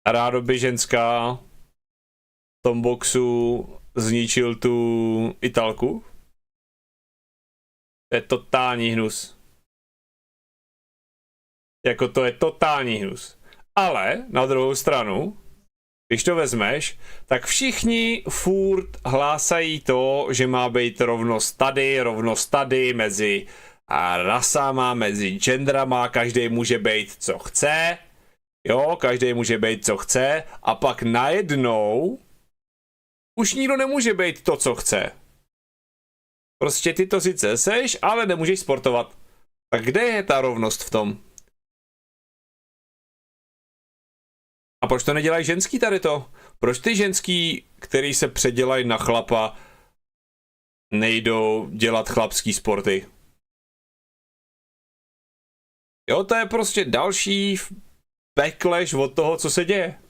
rádoby ženská v tom boxu zničil tu Italku? To je totální hnus. Jako to je totální hnus. Ale na druhou stranu, když to vezmeš, tak všichni furt hlásají to, že má být rovnost tady mezi rasama, mezi genderama, každý může být co chce. Jo, každý může být co chce. A pak najednou už nikdo nemůže být to, co chce. Prostě ty to sice seš, ale nemůžeš sportovat. Tak kde je ta rovnost v tom? A proč to nedělají ženský tady to? Proč ty ženský, který se předělají na chlapa, nejdou dělat chlapský sporty? Jo, to je prostě další backlash od toho, co se děje.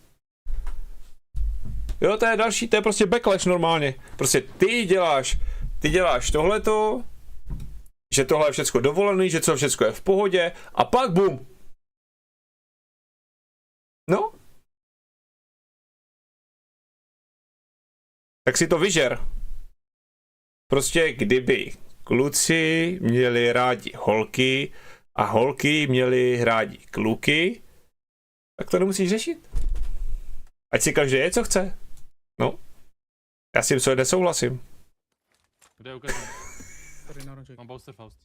Jo, to je prostě backlash normálně. Prostě ty děláš tohleto, že tohle je všecko dovolený, že co všecko je v pohodě a pak bum. No. Tak si to vyžer. Prostě kdyby kluci měli rádi holky a holky měli rádi kluky, tak to nemusíš řešit. Ať si každý je, co chce. No. Já s tím co nesouhlasím. Kde ukážu? Mám Bouster Faust.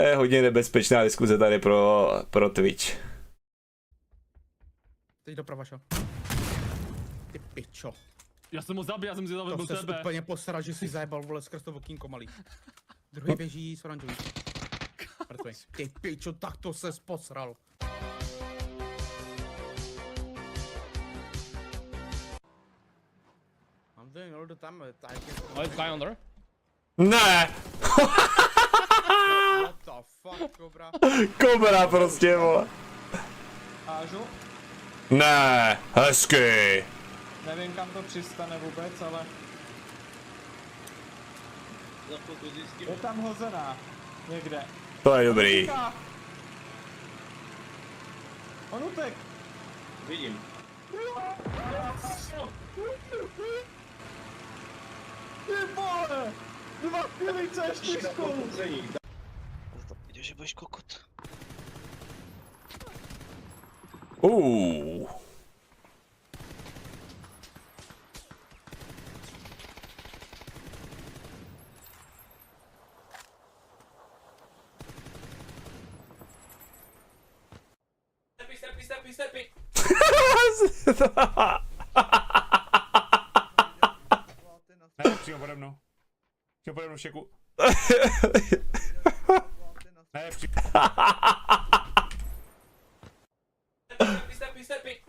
Je hodně nebezpečná diskuze tady pro Twitch. Teď doprava, šo. Ty pičo. Já jsem ho zabil, já jsem si zabil To se tebe. úplně posral, že si zajebal, vole, skrz to okýnko malý. Druhý běží s oranžový. Mrtvej. Ty pičo, tak to se posral. I'm doing all the time, but I can't... Oh, it's guy on there? Ne! What the fuck? Kobra. Kobra prostě, vole. Hážu. Ne, hezky. Nevím, kam to přistane vůbec, ale... Je tam hozená. Někde. To je dobrý. On utek. Vidím. Ty vole! 2 pilice C4. Viděl, že budeš kokot. Stepy. Ne, přímo pode mnou. Přímo pode mnou, šeku. Ne, přímo. Stepy.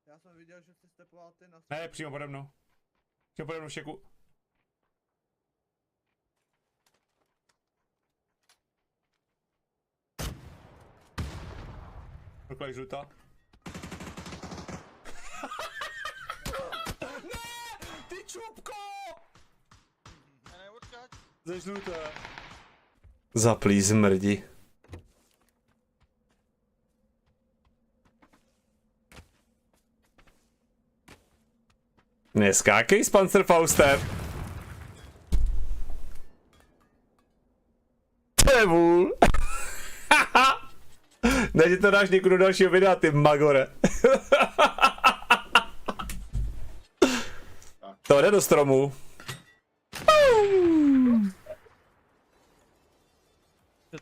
Já jsem viděl, že jsi stepoval ty na... Ne, přímo pode mnou. Přímo pode mnou, šeku. Takhle žlutá. Ne, ty čupko! Ze žluté. Zaplý zmrdi. Neskákej s Panzerfaustem. Tebul. Ne, že to dáš někoho do dalšího videa, ty magore. To jde do stromu.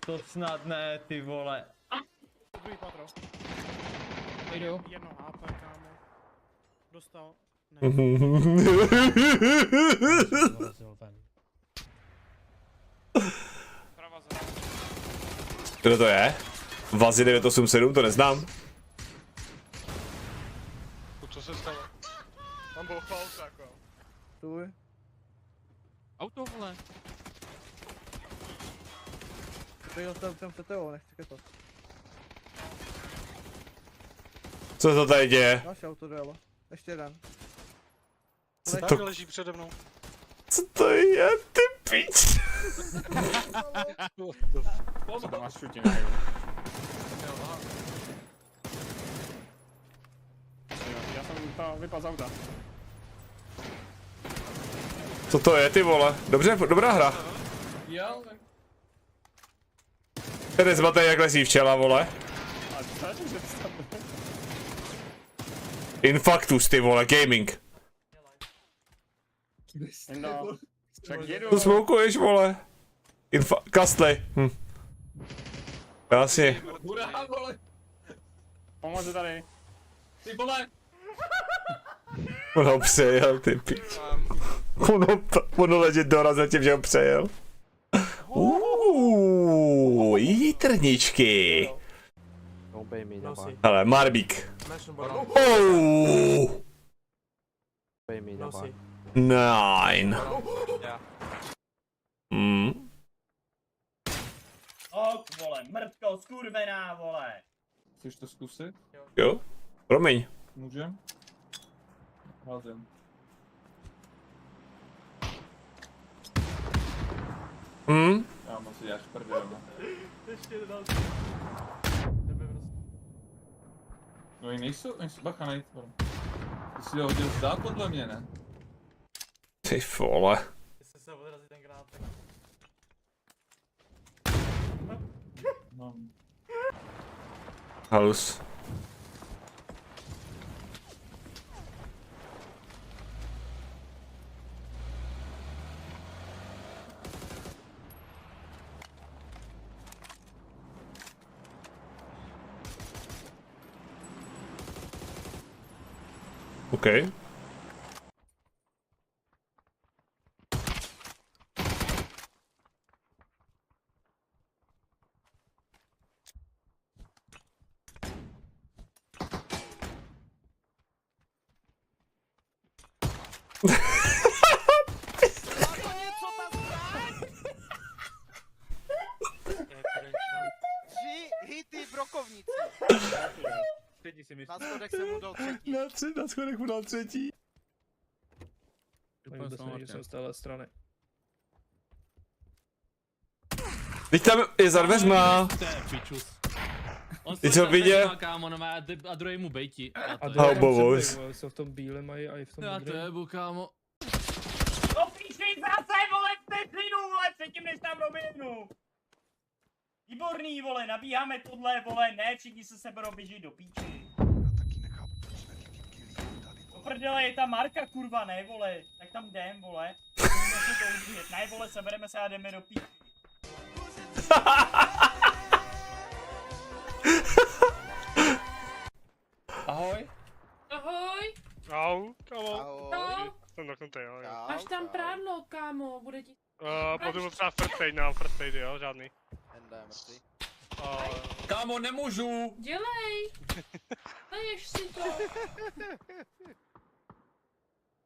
To snad ne, ty vole. Druhý patro. Jdu. Jedno HP, kámo. Dostal. Kdo to je? Vazi 987, to neznám. Co se stalo? Tam byl chvalce jako. Stůj. Auto, vole. Přijel jsem tam CTO, nechci kecat. Co to tady děje? Naše auto dojelo. Ještě jeden. Co Tak to, leží přede mnou. co to je, ty pič? Co tam máš šutě, Já jsem to vypadl z auta. Co to je, ty vole? Dobře, dobrá hra. Jo, Ten zmatej jak lesí včela, vole. A co že to tam Infactus, ty vole, gaming. No, však jedu. Tu smokuješ, vole. Kastley. Asi. hurá, vole. Pomože tady. Ty vole. Ono přejel, ty pič. Ono ležet dorazil tím, že ho přejel. Jitrničky. Hele, Marbík. Nine. Ok, vole, mrtko, skurvená, vole. Chceš to zkusit? Jo? Promiň. Můžem? Házím. Já mám si děláš prdel. No i nejsou, bacha najít. Ty si ho hodil zdát podle mě, ne? Ty vole. No. Halus. Okay. na schodech mu dal třetí. Vůbec nevím, že jsem z téhle strany. Teď tam je za dveřma. Ty co viděl? A druhý mu bejti. Haubovous. Jsou v tom bílém a i v tom Já modrém. tebu, kámo. No píšej zase, vole, vteřinu, vole, předtím než tam doběhnu. Výborný, vole, nabíháme tohle, vole, ne, všichni se seberou, běží do píči. Do prdele, je ta Marka, kurva, ne, vole, tak tam jdem, vole. Můžeme se to udržet, ne, vole, sebereme se a jdeme do píči. Ahoj. Ahoj. Au, kámo. Ahoj. Jsem dotknutý, jo. Máš tam prádlo, kámo, bude ti... Potřebuji třeba first aid, nemám first aid, jo, žádný. Kámo, nemůžu. Dělej. Leješ si to.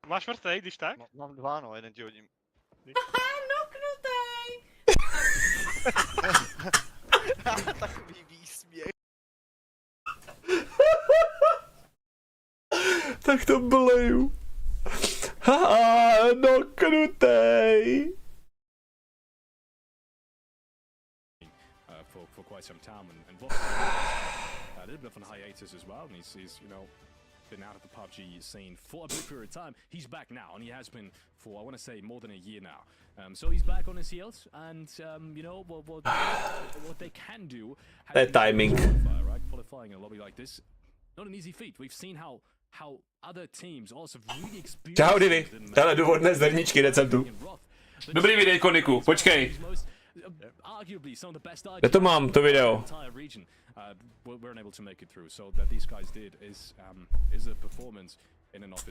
Máš first aid, když tak? Mám dva, no, jeden ti hodím. Aha, noknutej. Takový výsměch. Tak to bleju. Haha, noknutej. For quite some time, and a little bit of a hiatus as well. And he's you know been out of the PUBG scene for a brief period of time. He's back now, and he has been for I want to say more than a year now. So he's back on his heels, and you know what they can do. That timing. Right, qualifying in a lobby like this, not an easy feat. We've seen how other teams also really experienced. Čau, Divy. Hele, důvodné zrničky receptu. Dobrý videjko, Niku, počkej. Já to mám, to video.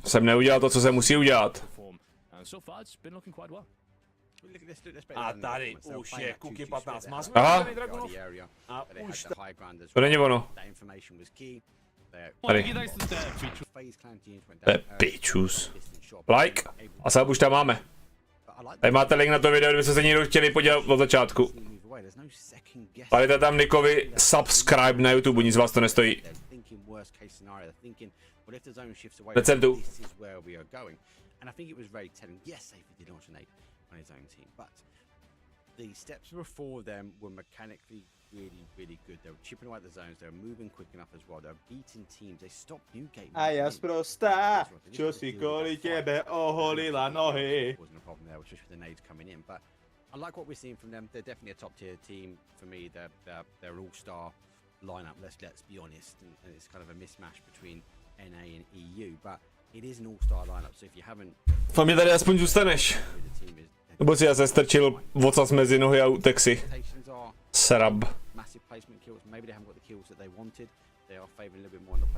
Jsem neudělal to, co se musí udělat. A tady už je Kuky 15. Aha. A už to není ono. Tady. To je pičus. Like. A sám už tam máme. Tady máte link na to video, kdybyste se někdo chtěli podívat od začátku. Palite tam Nikovi subscribe na YouTube, nic vás to nestojí. Recentu. The steps before them were mechanically really good. They were chipping away at the zones, they were moving quick enough as well. They were beating teams, they stopped new game. A já sprostá, čo si kvůli tebe oholila nohy. Wasn't a problem there, just with the nades coming in, but I like what we're seeing from them. They're definitely a top tier team for me. They're all-star lineup. Let's be honest, and it's kind of a mismatch between NA and EU, but it is an all-star lineup. So if you haven't, Fakt mi tady aspoň zůstaneš. Nebo si já se strčil vocas mezi nohy a utek si. Srab.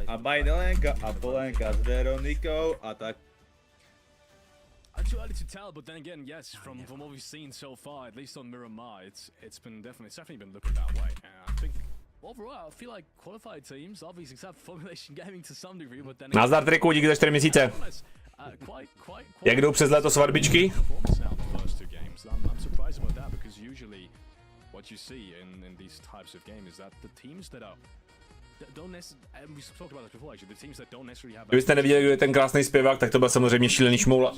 A Majdalenka a Polenka s Veronikou a tak. Too early to tell, but then again, yes, from what we've seen so far, at least on Miramar, it's definitely been looking that way. I think overall, I feel like qualified teams, obviously, except Formulation Gaming to some degree, but then Nazdar triku, díky za 4 měsíce. Jak jdou přes léto svatbičky? I'm surprised about that because usually what you see in these types of games is that the teams that don't necessarily, and we've talked about this before actually, the teams that don't necessarily have. Kdybyste neviděli, kdo je ten krásný zpěvák, tak to byl samozřejmě šílený šmoula.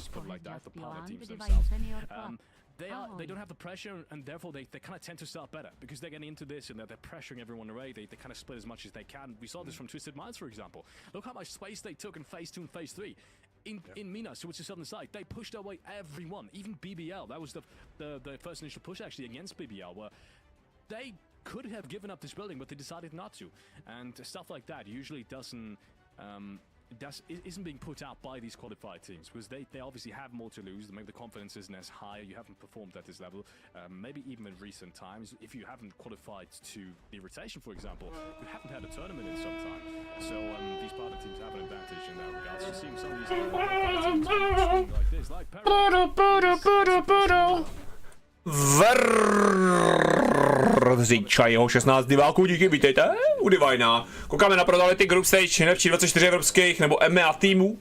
They don't have the pressure, and therefore they kind of tend to start better because they're getting into this and they're pressuring everyone away. They kind of split as much as they can. We saw this from Twisted Minds, for example. Look how much space they took in phase 2 and phase 3. In Minas, towards the southern side, they pushed away everyone, even BBL. That was the first initial push actually against BBL, where they could have given up this building, but they decided not to. And stuff like that usually isn't being put out by these qualified teams because they obviously have more to lose. Maybe the confidence isn't as high. You haven't performed at this level. Maybe even in recent times, if you haven't qualified to the rotation, for example, you haven't had a tournament in some time. So these partner teams have an advantage in that regard. So seeing some of these teams like this, like Vrzíča jeho 16 diváků, díky, vítejte u Divina. Koukáme na PROTALITY Group Stage, nejlepší 24 evropských nebo EMEA týmů.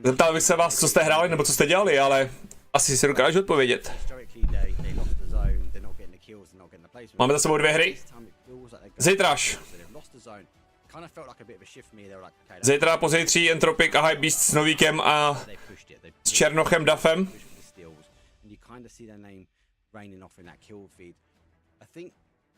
Zeptal bych se vás, co jste hráli nebo co jste dělali, ale asi si dokážu odpovědět. Máme za sebou 2 hry. Zítraž kind of felt like a bit of a shift for me. They were like, okay, Zítra, pozítří Entropic a Hypebeast s Novíkem a they pushed it. They s Černochem Duffem. pushed for the steals, and you kind of see their name raining off in that kill feed. I think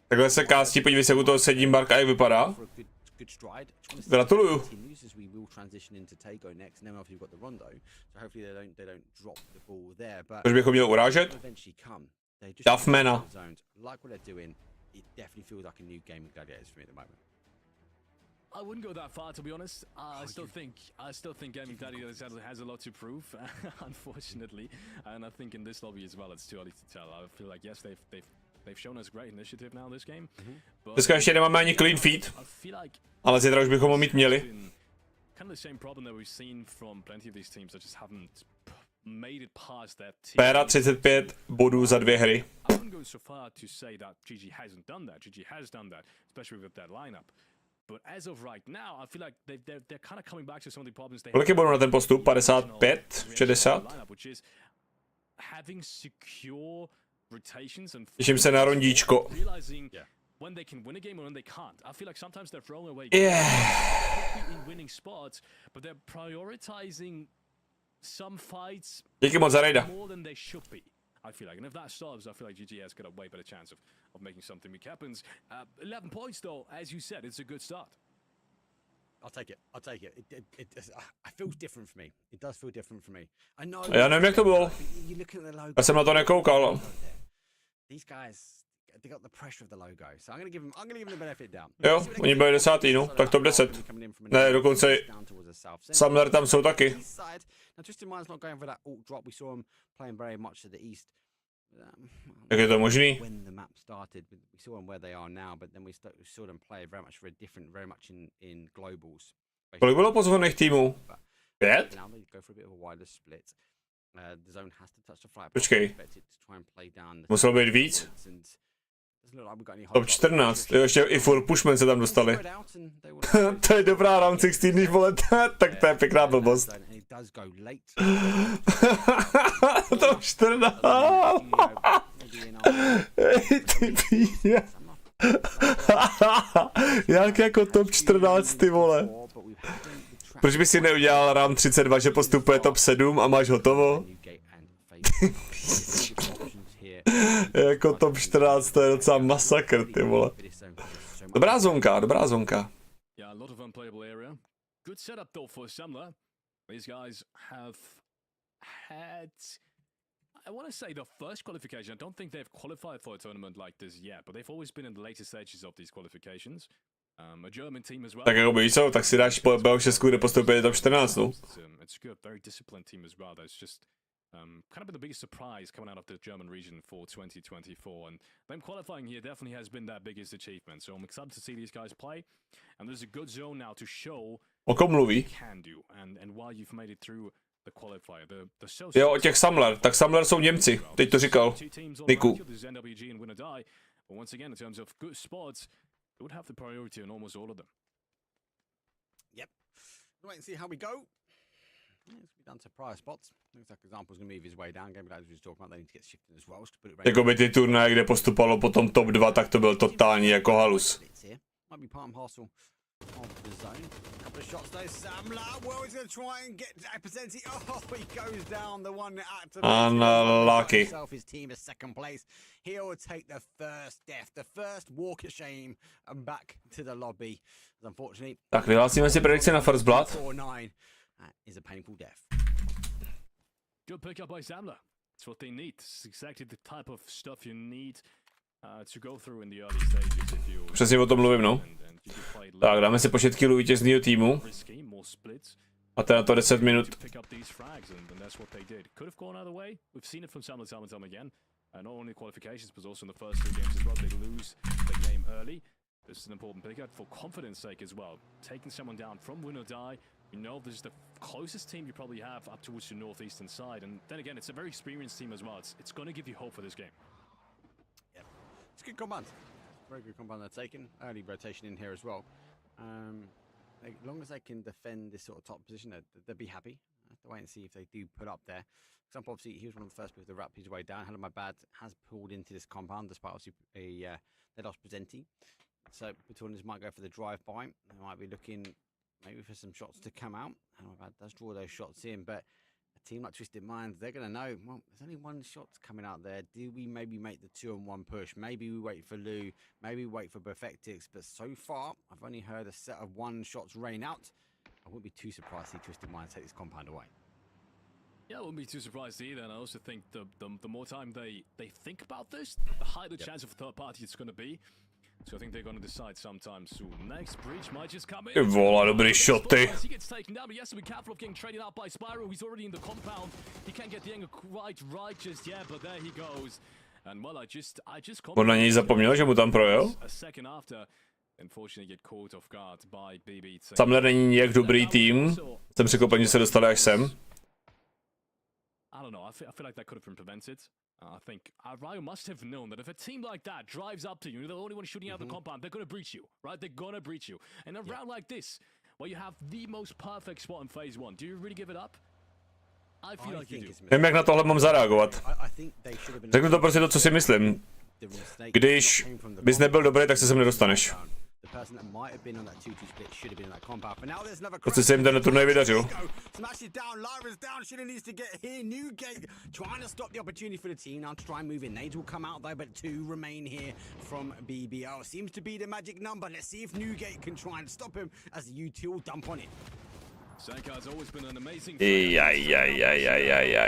Takhle se kástí, podívej se, jak u toho sedím Barka, jak vypadá. for a good stride. Gratuluju. Continues as we will transition into Tago next, and then obviously we've got the Rondo, so hopefully they don't drop the ball there. But Proč bychom měli urážet? eventually come. They just Duffmana. zones like what they're doing. It definitely feels like a new game of Gladiators for me at the moment. I wouldn't go that far, to be honest. I still think Gaming Gladiators has a lot to prove, unfortunately. And I think in this lobby as well, it's too early to tell. I feel like yes, they've shown us great initiative now this game. But Dneska ještě nemáme ani clean feed, I feel like ale zítra už bychom ho mít měli. kind of the same problem that we've seen from plenty of these teams that just haven't made it past that tier. Péra 35 bodů za 2 hry. I wouldn't go so far to say that GG hasn't done that. GG has done that, especially with that lineup. But as of right now, I feel like they're kind of coming back to some of the problems they Kolik je bodů na ten postup? 55? 60? lineup, which is having secure rotations and Těším se na rondíčko. realizing when they can win a game or when they can't. I feel like sometimes they're throwing away in winning spots, but they're prioritizing some fights Díky moc za rejda. more than they should be. I feel like, and if that stops, I feel like GG has got a way better chance of making something big happens. 11 points though, as you said, it's a good start. I'll take it. I'll take it. It feels different for me. It does feel different for me. I know. Já nevím, jak to bylo. You're looking at the logo. Já jsem na to nekoukal. These guys, they got the pressure of the logo, so I'm gonna give them the benefit down. Jo, oni byli 10. no, tak top 10. Ne, dokonce Samler tam jsou taky. Now, just in mind, it's not going for that alt drop. We saw him playing very much to the east. Jak je to možný? When the map started, we saw them where they are now, but then we saw them play very much for a different, very much in globals. Kolik bylo pozvaných týmů? 5? Now they go for a bit of a wider split. The zone has to touch the flag. Počkej. Muselo být víc? Top 14. Jo, ještě i full pushman se tam dostali. To je dobrá round 16, vole, tak to je pěkná blbost. Top 14. Ty píně. Jak jako top 14, ty vole. Proč by si neudělal round 32, že postupuje top 7 a máš hotovo? Jako top 14, to je docela masakr, ty vole. Dobrá zonka, dobrá zonka. Yeah, a lot of unplayable area. Good setup though for Samler. These guys have had, I want to say, the first qualification. I don't think they've qualified for a tournament like this yet, but they've always been in the later stages of these qualifications. A German team as well. Tak jako víš co, tak si dáš po BO6, kde postupuje top 14, no. It's a good, very disciplined team as well. That's just kind of been the biggest surprise coming out of the German region for 2024, and them qualifying here definitely has been their biggest achievement. So I'm excited to see these guys play, and there's a good zone now to show O kom mluví? can do, and why you've made it through the qualifier. Jo, o těch Samler, tak Samler jsou Němci, teď to říkal. Niku. But once again, in terms of good spots, they would have the priority on almost all of them. Yep. Wait and see how we go. Yeah, it's down to prior spots. Looks like example's going to move his way down. Game guys was talking about they need to get shifted as well. Jako by ty turnaje, kde postupovalo potom top 2, tak to byl totální jako halus. Might be part and parcel of the zone. A couple of shots though. Samler, well, he's going to try and get Epicenter. Oh, he goes down. The one that activated Unlucky. himself, his team is second place. He'll take the first death, the first walk of shame, and back to the lobby. Unfortunately, Tak vyhlásíme si predikci na First Blood. 4-9. That is a painful death. Good pickup by Samler. It's what they need. It's exactly the type of stuff you need to go through in the early stages if you. Přesně o tom mluvím, no. Tak, dáme si počet killů vítězného týmu. A to je na to 10 minut. Not only qualifications, but also in the first 2 games as well. They lose the game early. This is an important pickup for confidence sake as well. Taking someone down from win or die, you know this is the closest team you probably have up towards the northeastern side. And then again, it's a very experienced team as well. It's going to give you hope for this game. Yeah, it's a good command. Very good command they're taking. Early rotation in here as well. As long as they can defend this sort of top position, they'll be happy. I have to wait and see if they do put up there. For example, obviously, he was one of the first people to wrap his way down. Hello, my bad, has pulled into this compound despite obviously they lost Presenti. So Batonis might go for the drive-by. They might be looking maybe for some shots to come out. However, does draw those shots in, but a team like Twisted Minds, they're going to know, well, there's only one shot coming out there. Do we maybe make the 2-on-1 push? Maybe we wait for Lou. Maybe we wait for Perfectix. But so far, I've only heard a set of 1 shots rain out. I wouldn't be too surprised to see Twisted Minds take this compound away. Yeah, I wouldn't be too surprised either, and I also think the more time they think about this, the higher the chance of a third party it's going to be. So I think they're going to decide sometime soon. Next breach might just come in. Ty vole, dobrý shoty. He gets taken down, but he has to be careful of getting traded out by Spyro. He's already in the compound. He can't get the angle quite right just yet, but there he goes. And well, I just On na něj zapomněl, že mu tam projel? a second after, unfortunately get caught off guard by BB. Tamhle není nijak dobrý tým. Jsem překvapený, že se dostali až sem. I don't know. I feel like that could have been prevented. I think Ryo must have known that if a team like that drives up to you, you're the only one shooting out the compound, they're going to breach you, right? They're going to breach you. And a round like this, where you have the most perfect spot in phase 1, do you really give it up? I feel like you do. Nevím, jak na tohle mám zareagovat. Řeknu to prostě to, co si myslím. Když bys nebyl dobrý, tak se sem nedostaneš. Prostě se jim ten turnaj vydařil.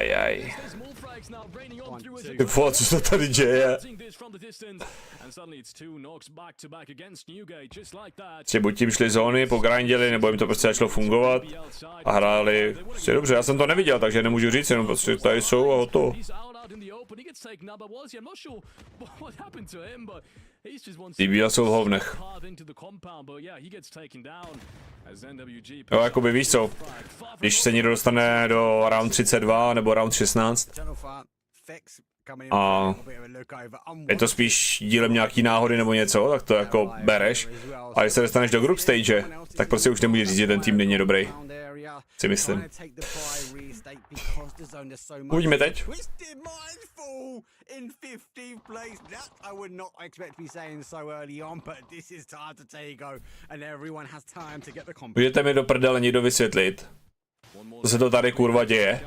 Jaj. Ty vole, co se tady děje? Třeba buď tím šli zóny, pogrindili, nebo jim to prostě začalo fungovat a hráli prostě dobře. Já jsem to neviděl, takže nemůžu říct, jenom prostě tady jsou a hotovo. TBL jsou v hovnech. Jo, jakoby víš co, když se někdo dostane do round 32 nebo round 16 a je to spíš dílem nějaký náhody nebo něco, tak to jako bereš. A když se dostaneš do group stage, tak prostě už nemůžeš říct, že ten tým není dobrý. Si myslím. Uvidíme teď. In 15th place, that I would not expect to be saying so early on, but this is time to take go, and everyone has time to get the combo. Můžete mi do prdele někdo vysvětlit, co se to tady kurva děje?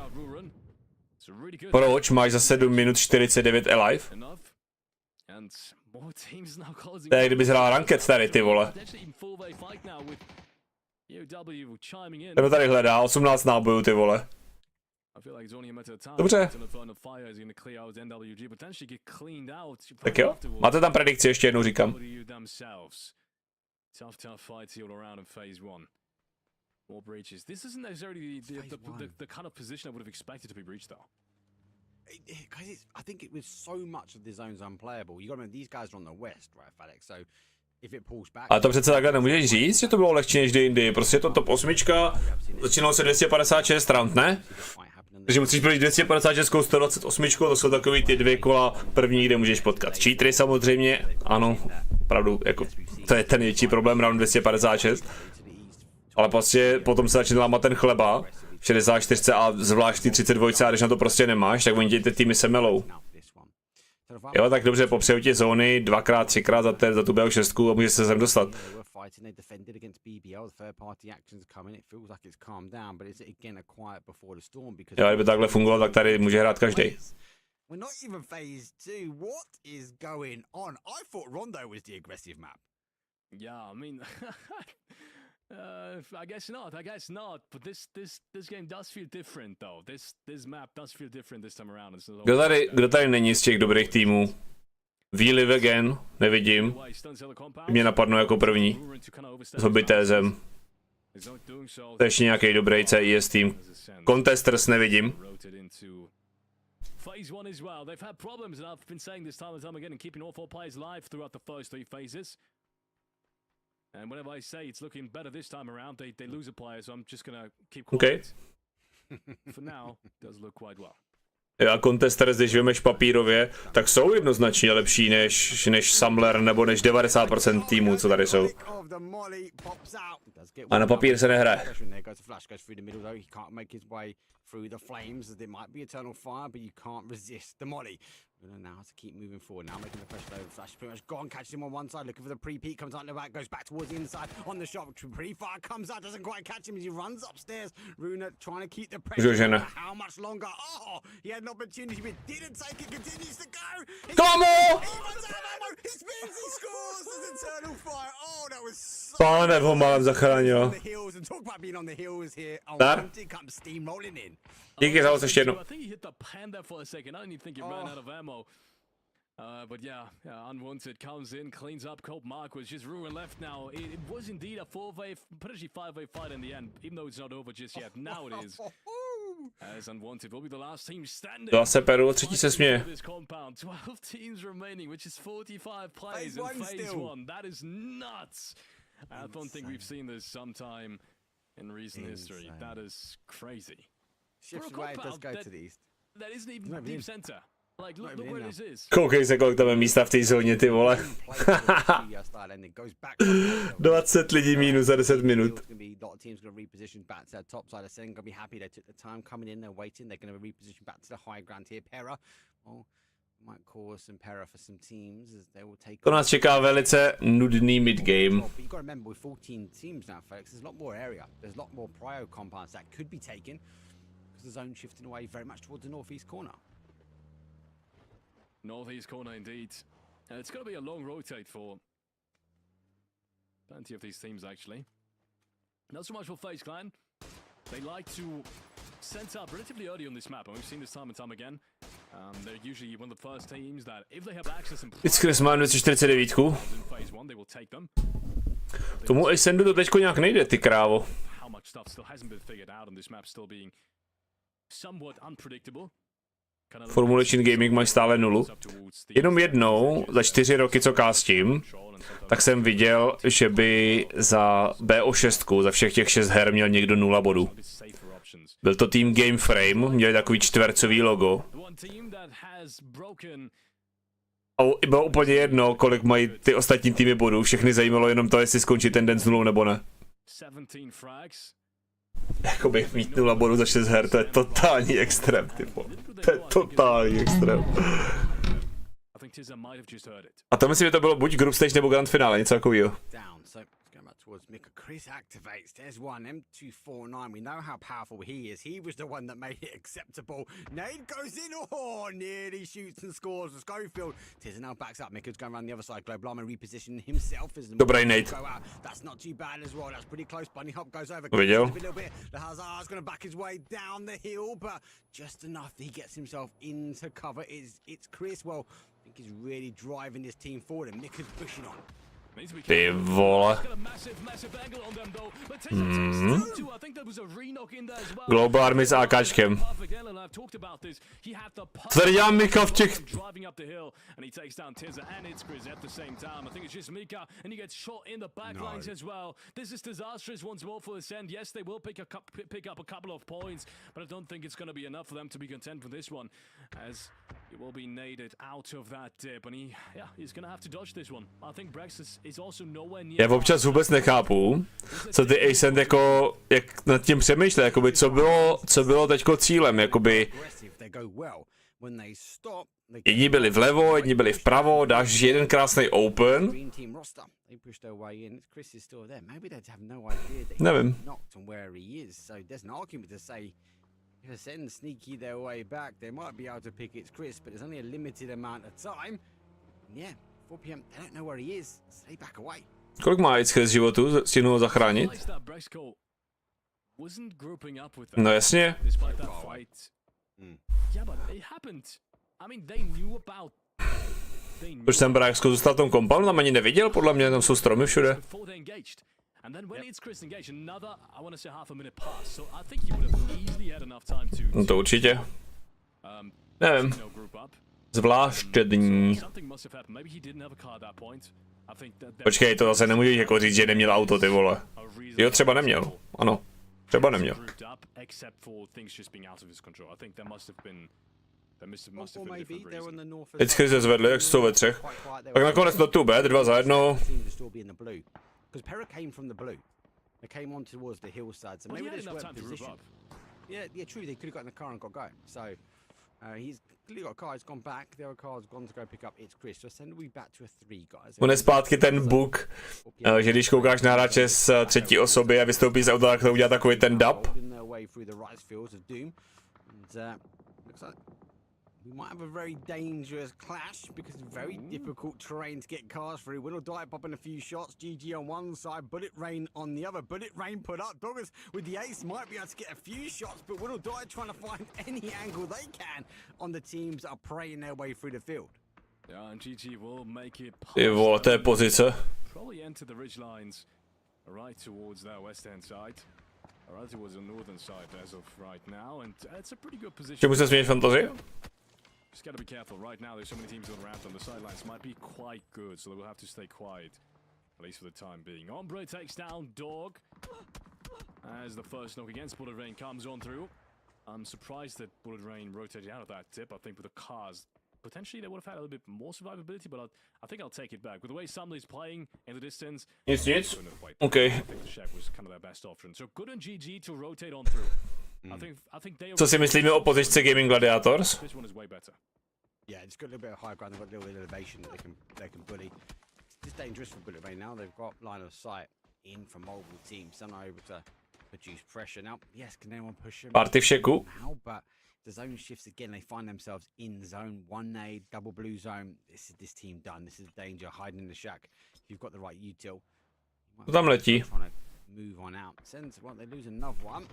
Proč máš za 7 minut 49 alive? To je, kdybys hrál ranked tady, ty vole. Ten tady hledá 18 nábojů, ty vole. Dobře. Tak jo, máte tam predikci, ještě jednou říkám. More breaches. This isn't necessarily the kind of position I would have expected to be breached, though. I think it was so much of the zones unplayable. You got to remember these guys are on the west, right, Felix? So if it pulls back. Ale to přece takhle nemůžeš říct, že to bylo lehčí než jindy. Prostě je to top 8. Začínalo se 256 round, ne? Takže musíš projít 256 128, to jsou takový ty 2 kola první, kde můžeš potkat cheatery samozřejmě. Ano, opravdu, jako to je ten největší problém round 256. Ale prostě potom se začne lámat ten chleba v 64 a zvlášť ty 32 a když na to prostě nemáš, tak oni ty týmy se melou. Jo, tak dobře, popřeju ti zóny 2x, 3x za tu BO6 a může se sem dostat. Jo, kdyby takhle fungovalo, tak tady může hrát každý. We're not even phase 2. What is going on? I thought Rondo was the aggressive map. Yeah, I mean, I guess not. But this game does feel different, though. This map does feel different this time around. Kdo tady není z těch dobrých týmů? We Live Again, nevidím. Mě napadnou jako první. S Hobbitézem. To je ještě nějaký dobrý CIS tým. Contesters nevidím. Phase 1 as well. They've had problems, and I've been saying this time and time again, in keeping all 4 players alive throughout the first 3 phases. And whenever I say it's looking better this time around, they lose a player, so I'm just gonna keep quiet. Okay. For now, does look quite well. A Contesters, když vymeš papírově, tak jsou jednoznačně lepší než Samler nebo než 90% týmů, co tady jsou. A na papír se nehraje. through the flames. There might be eternal fire, but you can't resist the molly. Now has to keep moving forward. Now making the pressure over. Flash is pretty much gone. Catches him on one side. Looking for the pre-peek. Comes out the back. Goes back towards the inside. On the shot. Pre-fire comes out. Doesn't quite catch him as he runs upstairs. Runa trying to keep the pressure. How much longer? Oh, he had an opportunity but didn't take it. Continues to go. Come on! He runs out of ammo. He spins. He scores. There's eternal fire. Oh, that was so... Pánev ho málem zachránil. On the hills. And talk about being on the hills here. Dar? Comes steamrolling in. Díky za ještě jednou. I think he hit the pan there for a second. I don't even think he ran out of ammo. But yeah, Unwanted comes in, cleans up. Colt Marquez just ruined left now. It was indeed a 4-way, potentially 5-way fight in the end, even though it's not over just yet. Now it is. As Unwanted will be the last team standing. Zase Peru, třetí se směje. This compound, 12 teams remaining, which is 45 players in phase 1. That is nuts. I don't think we've seen this sometime in recent history. That is crazy. Shifts away, it does go to the east. That isn't even deep center. Like, look where this is. Koukej se, kolik tam je místa v té zóně, ty vole. 20 lidí minus za 10 minut. To nás čeká velice nudný midgame. Northeast corner indeed. And it's going to be a long rotate for plenty of these teams actually. Not so much for FaZe Clan. They like to set up relatively early on this map, and we've seen this time and time again. They're usually one of the first teams that if they have access and Vždycky má 249. Tomu Ascendu to teďko nějak nejde, ty krávo. How much stuff still hasn't been figured out on this map, still being somewhat unpredictable. Formulation Gaming mají stále nulu. Jenom jednou za 4 roky, co kástím, tak jsem viděl, že by za BO6, za všech těch 6 her měl někdo 0 bodů. Byl to tým Game Frame, měli takový čtvercový logo. A bylo úplně jedno, kolik mají ty ostatní týmy bodů. Všechny zajímalo jenom to, jestli skončí ten den s nulou nebo ne. Jakoby mít 0 bodů za 6 her, to je totální extrém, typo. To je totální extrém. A to myslím, že to bylo buď group stage nebo grand finale, něco takového. Towards Mika. Chris activates. There's one. M249. We know how powerful he is. He was the one that made it acceptable. Nade goes in. Oh, nearly shoots and scores with Schofield. Tizza now backs up. Mika's going around the other side. Globalama repositioning himself as the Dobrý nade. That's not too bad as well. That's pretty close. Bunny hop goes over. Viděl? A little bit. The Hazard's going to back his way down the hill, but just enough that he gets himself into cover. It's Chris. Well, I think he's really driving this team forward, and Mika's pushing on. Ty vole. Global Army s AKčkem. Co tady dělá Mika v těch... He will be naded out of that dip, and he's gonna have to dodge this one. I think Brex is also nowhere near. Já občas vůbec nechápu, co ty Ascent jako, jak nad tím přemýšlí, jakoby co bylo teďko cílem, jakoby. Jedni byli vlevo, jedni byli vpravo, dáš jeden krásný open. Nevím. If Ascend sneaky their way back, they might be able to pick it's Chris, but there's only a limited amount of time. And yeah, 4 PM, they don't know where he is. Stay back away. Kolik má Itzke z životu, stihnu ho zachránit? No jasně. Proč ten Braxko zůstal v tom compoundu, tam ani neviděl, podle mě tam jsou stromy všude. No to určitě. Nevím. Zvláštní. Počkej, to zase nemůžeš jako říct, že neměl auto, ty vole. Jo, třeba neměl. Ano. Třeba neměl. Vždycky se zvedli, jak jsou ve třech. Tak nakonec to tu bed, 2 za 1. Yeah, true. They could have got in the car and got going. So he's clearly got a car. He's gone back. The other car's gone to go pick up. It's Chris. So send we back to a 3, guys. On je zpátky ten bug, že když koukáš na hráče z třetí osoby a vystoupí z auta, tak to udělá takový ten dub. We might have a very dangerous clash because it's very difficult terrain to get cars through. Will or Die popping a few shots. GG on one side, Bullet Rain on the other. Bullet Rain put up. Doggers with the ace might be able to get a few shots, but Will or Die trying to find any angle they can on the teams that are praying their way through the field. Yeah, and GG will make it. Ty vole, to je pozice. Probably enter the ridge lines right towards their west hand side. Right towards the northern side as of right now, and it's a pretty good position. Čemu se směješ, Fantasy? Just gotta be careful. Right now, there's so many teams going around on the sidelines. Might be quite good, so they will have to stay quiet, at least for the time being. Ombre takes down Dog as the first knock against Bullet Rain comes on through. I'm surprised that Bullet Rain rotated out of that tip. I think with the cars, potentially they would have had a little bit more survivability, but I think I'll take it back. With the way Samley is playing in the distance, Nic. OK. I think the Shack was kind of their best option. So good on GG to rotate on through. I think they. Co si myslíme o pozičce Gaming Gladiators? This one is way better. Yeah, it's got a little bit of high ground. They've got a little bit of elevation that they can bully. It's just dangerous for Bullet Rain now. They've got line of sight in from multiple teams. They're not able to produce pressure now. Yes, can anyone push them? Party v Šeku. Now, but the zone shifts again. They find themselves in zone 1A, double blue zone. This team done. This is danger. Hiding in the shack. If you've got the right util. To tam letí. Trying to move on out. Sends well, they lose another one.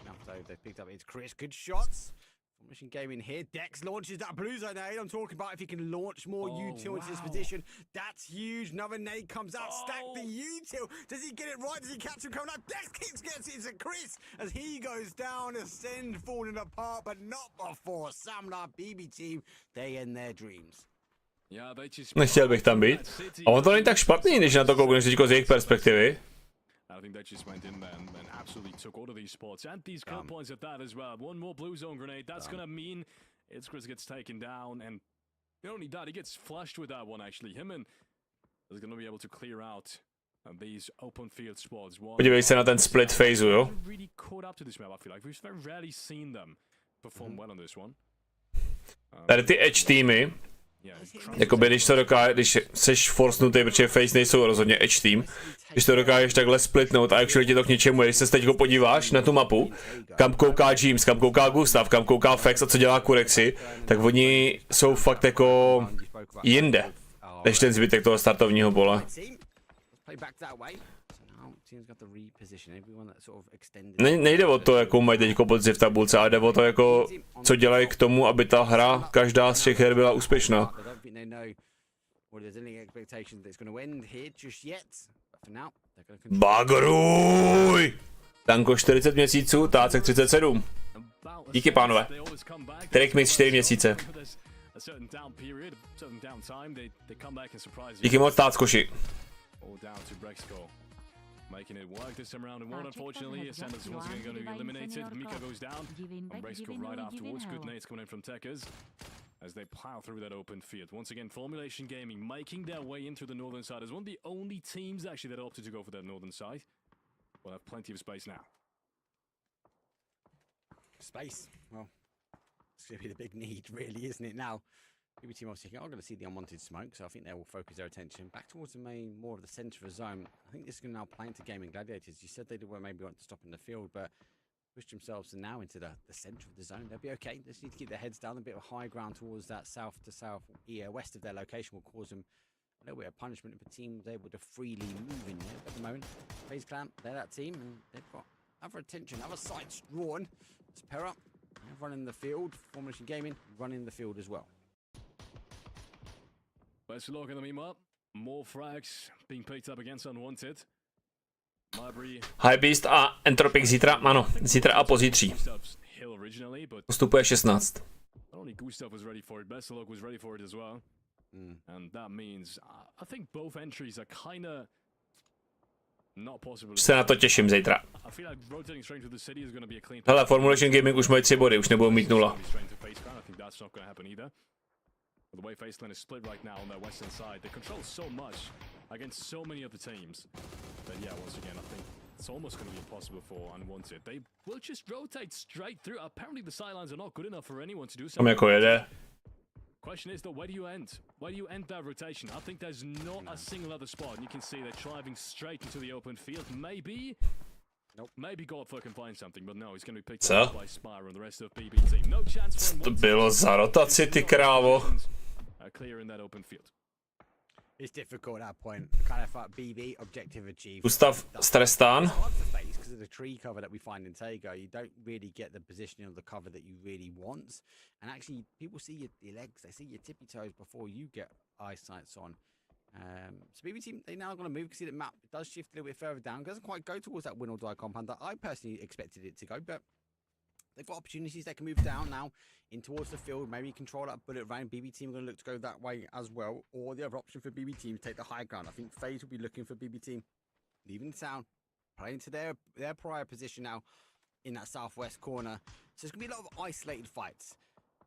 Now, so they've picked up. It's Chris. Good shots. Formation Gaming here. Dex launches that blue zone nade. I'm talking about if he can launch more util into this position. That's huge. Another nade comes out. Stack the util. Does he get it right? Does he catch him coming up? Dex kicks gets it to Chris as he goes down. Ascend falling apart, but not before Samla BB team. They end their dreams. Nechtěl bych tam být. A on to není tak špatný, když na to koukneš teďko z jejich perspektivy. I think they just went in there and absolutely took all of these spots and these kill points at that as well. One more blue zone grenade. That's gonna mean it's Chris gets taken down, and not only that, he gets flushed with that one actually. Him and is gonna be able to clear out these open field spots. Podívej se na ten split phase, jo. Really caught up to this map. I feel like we've very rarely seen them perform well on this one. Tady ty edge týmy, jakoby když seš forcnutý, protože face nejsou rozhodně edge team, když to dokážeš takhle splitnout a actually ti to k ničemu, když se teď podíváš na tu mapu, kam kouká James, kam kouká Gustav, kam kouká Fex a co dělá Kurexy, tak oni jsou fakt jako jinde, než ten zbytek toho startovního pole. Nejde o to, jakou mají teď pozici v tabulce, ale jde o to, jako, co dělají k tomu, aby ta hra, každá z těch her byla úspěšná. Bagruj! Tanko 40 měsíců, Tácek 37. Díky, pánové. Terek mix 4 měsíce. Díky moc, Táckoši. Making it work this time around and one, unfortunately, Sanders is once again going to be eliminated. Mika goes down, and Brexco right afterwards. Good nades coming in from Techers as they plow through that open field. Once again, Formulation Gaming making their way into the northern side as one of the only teams actually that opted to go for that northern side. We'll have plenty of space now. Space? Well, it's going to be the big need, really, isn't it now? BB team obviously are going to see the unwanted smoke, so I think they will focus their attention back towards the main, more of the centre of the zone. I think this is going to now play into Gaming Gladiators. You said they were maybe want to stop in the field, but pushed themselves now into the centre of the zone. They'll be okay. They just need to keep their heads down. A bit of high ground towards that south to south, west of their location will cause them a little bit of punishment if a team is able to freely move in there. But at the moment, FaZe Clan, they're that team, and they've got other attention, other sights drawn. It's Pera running the field. Formulation Gaming running the field as well. Best of luck in the meanwhile. More frags being picked up against Unwanted. Hypebeast a Entropic zítra, ano, zítra a pozítří. Postupuje 16. Gustav was ready for it. Besselok was ready for it as well. And that means I think both entries are kinda not possible. Se na to těším zítra. Hele, Formulation Gaming už mají 3 body, už nebudou mít 0. The way FaZe Clan is split right now on their western side, they control so much against so many of the teams. But yeah, once again, I think It's almost going to be impossible for Unwanted. They will just rotate straight through. Apparently the sidelines are not good enough for anyone to do so. Tam jako jede. Question is though, where do you end? Where do you end that rotation? I think there's not a single other spot, and you can see they're driving straight into the open field. Maybe. Nope. Maybe Godfuck can find something, but no, he's going to be picked Co? up by Spyro and the rest of BB team. No chance for To Unwanted. bylo za rotaci, ty krávo. Clear in that open field. It's difficult at that point. Kind of like BB objective achieved. Gustav Strestán. It's hard to face because of the tree cover that we find in Tego. You don't really get the positioning of the cover that you really want. And actually, people see your legs, they see your tippy toes before you get eyesights on. So BB team, they now going to move. You can see the map does shift a little bit further down. It doesn't quite go towards that win or die compound that I personally expected it to go, but they've got opportunities. They can move down now in towards the field, maybe control that bullet round. BB team are going to look to go that way as well. Or the other option for BB team, take the high ground. I think FaZe will be looking for BB team, leaving the town, playing to their prior position now in that southwest corner. So it's going to be a lot of isolated fights.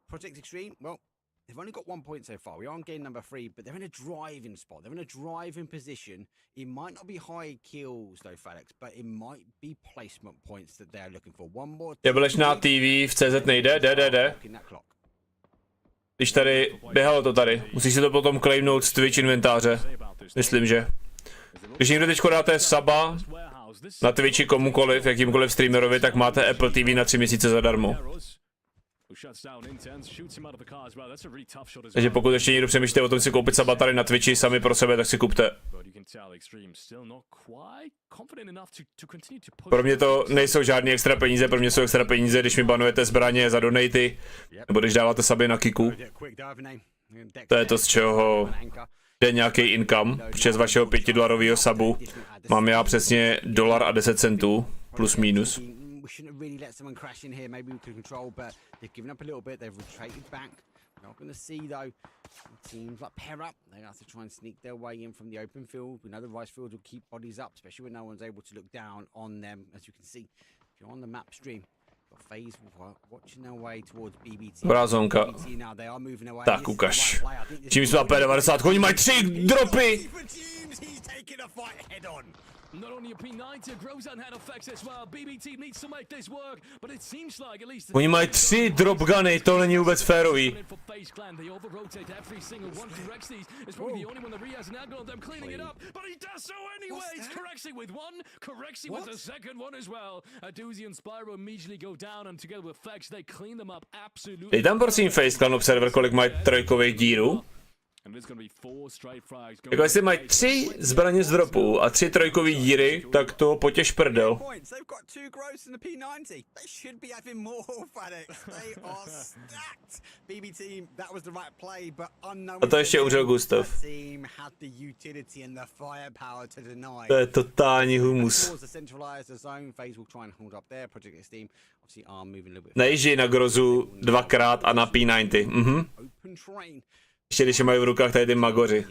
Project Extreme, well, they've only got 1 point so far. We are on game number 3, but they're in a driving spot. They're in a driving position. It might not be high kills though, Felix, but it might be placement points that they're looking for. One more. Jablečná TV v CZ nejde, jde. Když tady, běhalo to tady. Musíš si to potom claimnout z Twitch inventáře. Myslím, že. Když někdo teď dáte suba na Twitchi komukoliv, jakýmkoliv streamerovi, tak máte Apple TV na 3 měsíce zadarmo. Takže pokud ještě někdo přemýšlíte o tom si koupit suba tady na Twitchi sami pro sebe, tak si kupte. Pro mě to nejsou žádný extra peníze, pro mě jsou extra peníze, když mi banujete zbraně za donaty, nebo když dáváte suby na Kiku. To je to, z čeho jde nějaký income, protože z vašeho $5 subu mám já přesně $1.10 plus minus. We shouldn't have really let someone crash in here. Maybe we could control, but they've given up a little bit. They've retreated back. We're not going to see, though. Teams like pair up. They have to try and sneak their way in from the open field. We know the rice field will keep bodies up, especially when no one's able to look down on them. As you can see, if you're on the map stream, got FaZe watching their way towards BBT. Dobrá zónka. Tak ukaž. Čím jsme na P90, oni mají 3 dropy! Not only a P90, it grows on hand effects as well. BB team needs to make this work, but it seems like at least Oni mají 3 drop guny, to není vůbec férový. They over-rotate every single one. Corexy is probably the only one that really has an angle on them cleaning it up, but he does so anyways. Corexy with one, Corexy with the second one as well. Doozy and Spyro immediately go down, and together with Fex, they clean them up absolutely. Dej tam prosím Face Clan Observer, kolik mají trojkových dírů. Jako jestli mají 3 zbraně z dropu a 3 trojkový díry, tak to potěž prdel. A to ještě umřel Gustav. To je totální humus. Nejíždí na Grozu 2krát a na P90. Ještě když je mají v rukách tady ty magoři.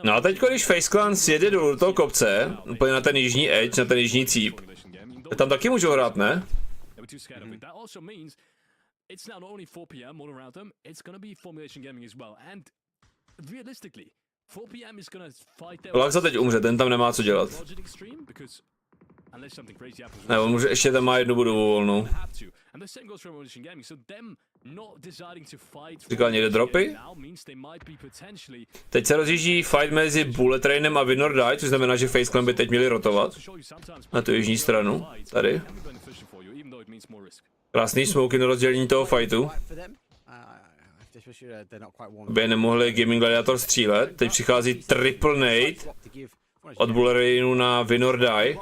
No a teď, když Face Clan sjede do toho kopce, úplně na ten jižní edge, na ten jižní cíp, tam taky můžou hrát, ne? It's now not only 4 PM all around them, it's going to be formulation gaming as well. And realistically, 4 PM is going to fight their Laxa teď umře, ten tam nemá co dělat. Ne, on může, ještě tam má jednu budovu volnou. Říkal někde dropy? Teď se rozjíždí fight mezi Bullet Trainem a Win or Die, což znamená, že Face Clan by teď měli rotovat. Na tu jižní stranu, tady. Krásný smoky na rozdělení toho fightu. By nemohli Gaming Gladiator střílet. Teď přichází triple nade od Bullerinu na Win or Die.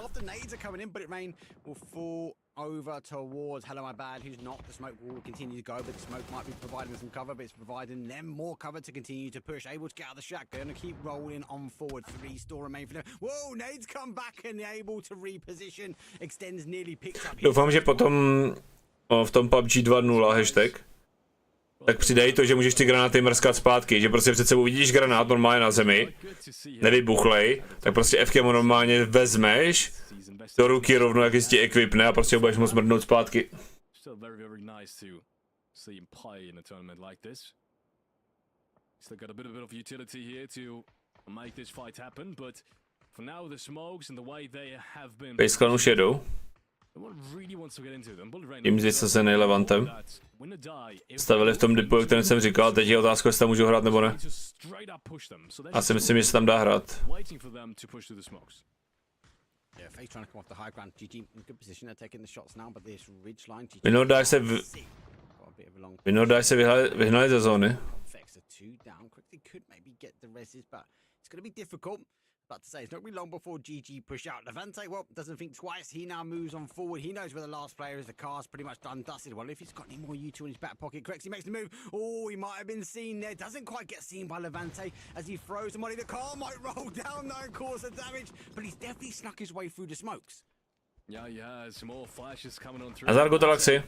Over towards Hello My Bad, who's not. The smoke will continue to go, but the smoke might be providing some cover, but it's providing them more cover to continue to push. Able to get out of the shack, they're going to keep rolling on forward. 3 still remain for them. Whoa, nades come back and they're able to reposition. Extends nearly picked up. Doufám, že potom v tom PUBG 2.0 hashtag tak přidej to, že můžeš ty granáty mrskat zpátky, že prostě před sebou vidíš granát normálně na zemi, nevybuchlej, tak prostě F-kem normálně vezmeš do ruky rovnou, jak jsi equipne a prostě ho budeš moct mrdnout zpátky. Faceclan už jedou. Tím vysazený Levantem. Stavili v tom dipu, o kterém jsem říkal, teď je otázka, jestli tam můžou hrát nebo ne. Já si myslím, že se tam dá hrát. Vinodaj se vyhnali ze zóny. But to say, it's not really long before GG push out. Levante, well, doesn't think twice. He now moves on forward. He knows where the last player is. The car's pretty much done, dusted. Well, if he's got any more U2 in his back pocket, corrects, he makes the move. Oh, he might have been seen there. Doesn't quite get seen by Levante as he throws the money. The car might roll down though and cause the damage, but he's definitely snuck his way through the smokes. A Zargo Galaxy.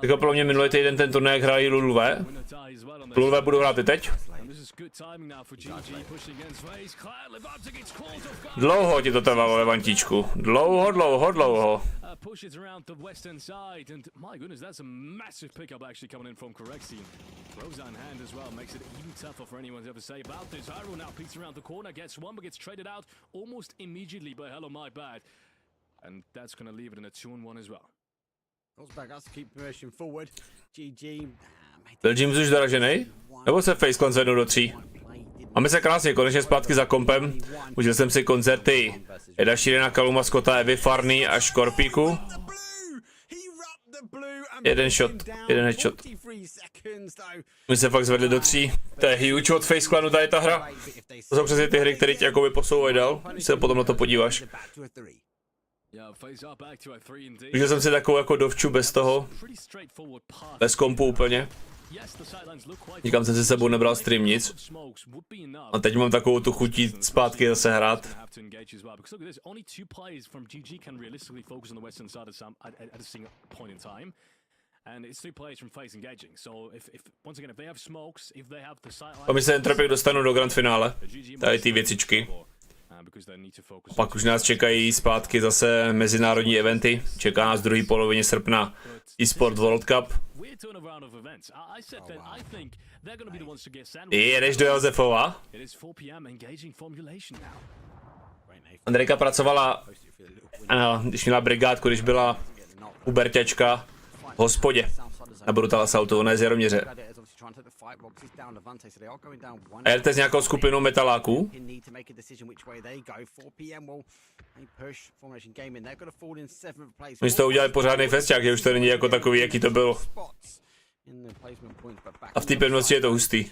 Jako pro mě minulý týden ten turnaj hráli Lulové. Lulové budou hrát i teď. Dlouho ti to trvalo, Levantíčku. Dlouho. Byl James už doražený? Nebo se Faceclan zvednou do 3? Máme se krásně, konečně zpátky za kompem. Užil jsem si koncerty Eda Sheerana, Kaluma, Scotta, Evy, Farny a Škorpíku. Jeden headshot. My se fakt zvedli do 3. To je huge od Faceclanu tady ta hra. To jsou přesně ty hry, které tě jakoby posouvají dál, když se potom na to podíváš. Užil jsem si takovou jako dovču bez toho, bez kompu úplně. Nikam jsem si sebou nebral stream nic. A teď mám takovou tu chutí zpátky zase hrát. A my se Entropy dostanou do grand finále. Tady ty věcičky. A pak už nás čekají zpátky zase mezinárodní eventy. Čeká nás v druhé polovině srpna eSport World Cup. Jedeš do Josefova? Andrejka pracovala, když měla brigádku, když byla uberťačka v hospodě na Brutal Assaultu, ne z Jaroměře. A jedete s nějakou skupinou metaláků? Oni z toho udělali pořádný festiák, že už to není jako takový, jaký to bylo. A v té pevnosti je to hustý.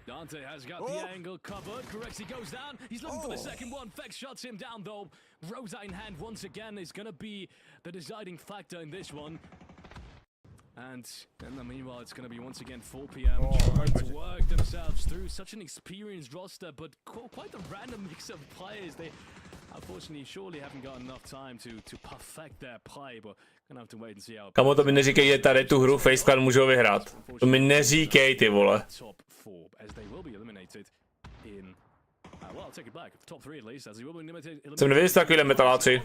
Dante has got the angle covered. Correxy goes down. He's looking for the second one. Fex shuts him down though. Rosa in hand once again is going to be the deciding factor in this one. And in the meanwhile, it's going to be once again 4 p.m. trying to work themselves through such an experienced roster, but quite a random mix of players. They unfortunately surely haven't got enough time to perfect their play, but gonna have to wait and see how. Kamo, to mi neříkej, že tady tu hru Faceclan můžou vyhrát. To mi neříkej, ty vole. Jsem nevěděl, takovýhle metaláci.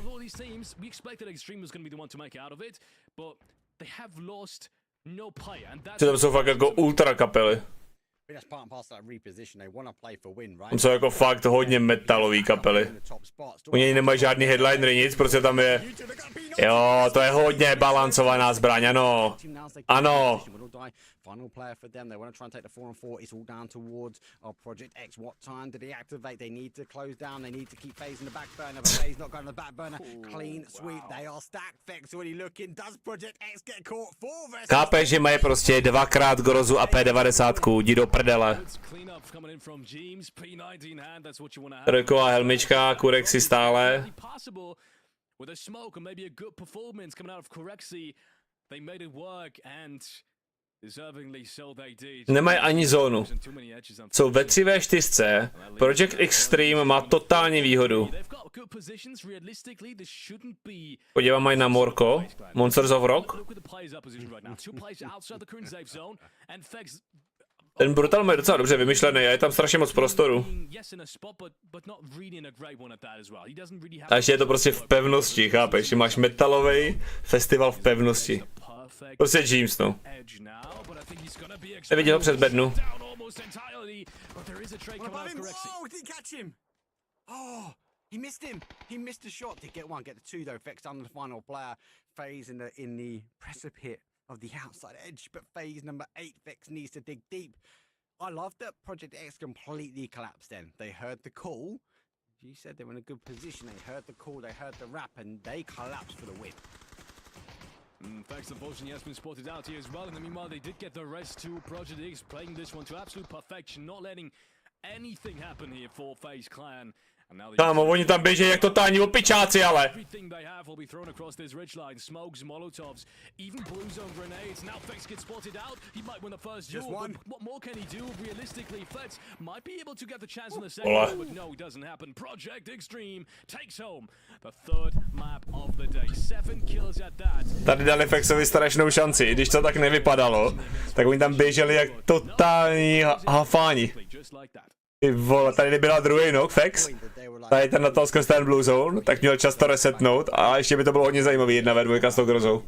Co tam jsou fakt jako ultra kapely. Tam jsou jako fakt hodně metalový kapely. Oni nemají žádný headlinery, nic, prostě tam je... Jo, to je hodně balancovaná zbraň, ano. Ano. Final player for them. They want to try and take the 4-on-4. It's all down towards our Project X. What time do they activate? They need to close down. They need to keep FaZe in the back burner. But FaZe not going to the back burner. Clean sweep. They are stacked. Fex already looking. Does Project X get caught? 4 versus... Chápeš, že mají prostě dvakrát Grozu a P90. Jdi do prdele. Trojková helmička, Kurexy stále. With a smoke and maybe a good performance coming out of Corexy, they made it work and Nemají ani zónu. Jsou ve 3v4. Project Extreme má totální výhodu. Podívám mají na Morko. Monsters of Rock. Ten Brutal je docela dobře vymyšlený a je tam strašně moc prostoru. A ještě je to prostě v pevnosti, chápeš? Máš metalový festival v pevnosti. Prostě James, no. Neviděl ho přes bednu. He missed him. He missed a shot. Did get one, get the two though. Fex down the final player. Phase in the precipice of the outside edge, but phase number 8, Fex needs to dig deep. I love that Project X completely collapsed then. They heard the call. You said they were in a good position. They heard the call, they heard the rap, and they collapsed for the win. Fax unfortunately has been spotted out here as well. In the meanwhile, they did get the rest to Project X, playing this one to absolute perfection, not letting anything happen here for FaZe Clan. Kámo, oni tam běží jak totální opičáci, ale. Tady dali Fexovi strašnou šanci, i když to tak nevypadalo, tak oni tam běželi jak totální hafáni. Ty vole, tady nebyla druhý nok, Fex. Tady ten natal skrz ten Blue Zone, tak měl čas to resetnout a ještě by to bylo hodně zajímavý 1v2 s tou grozou.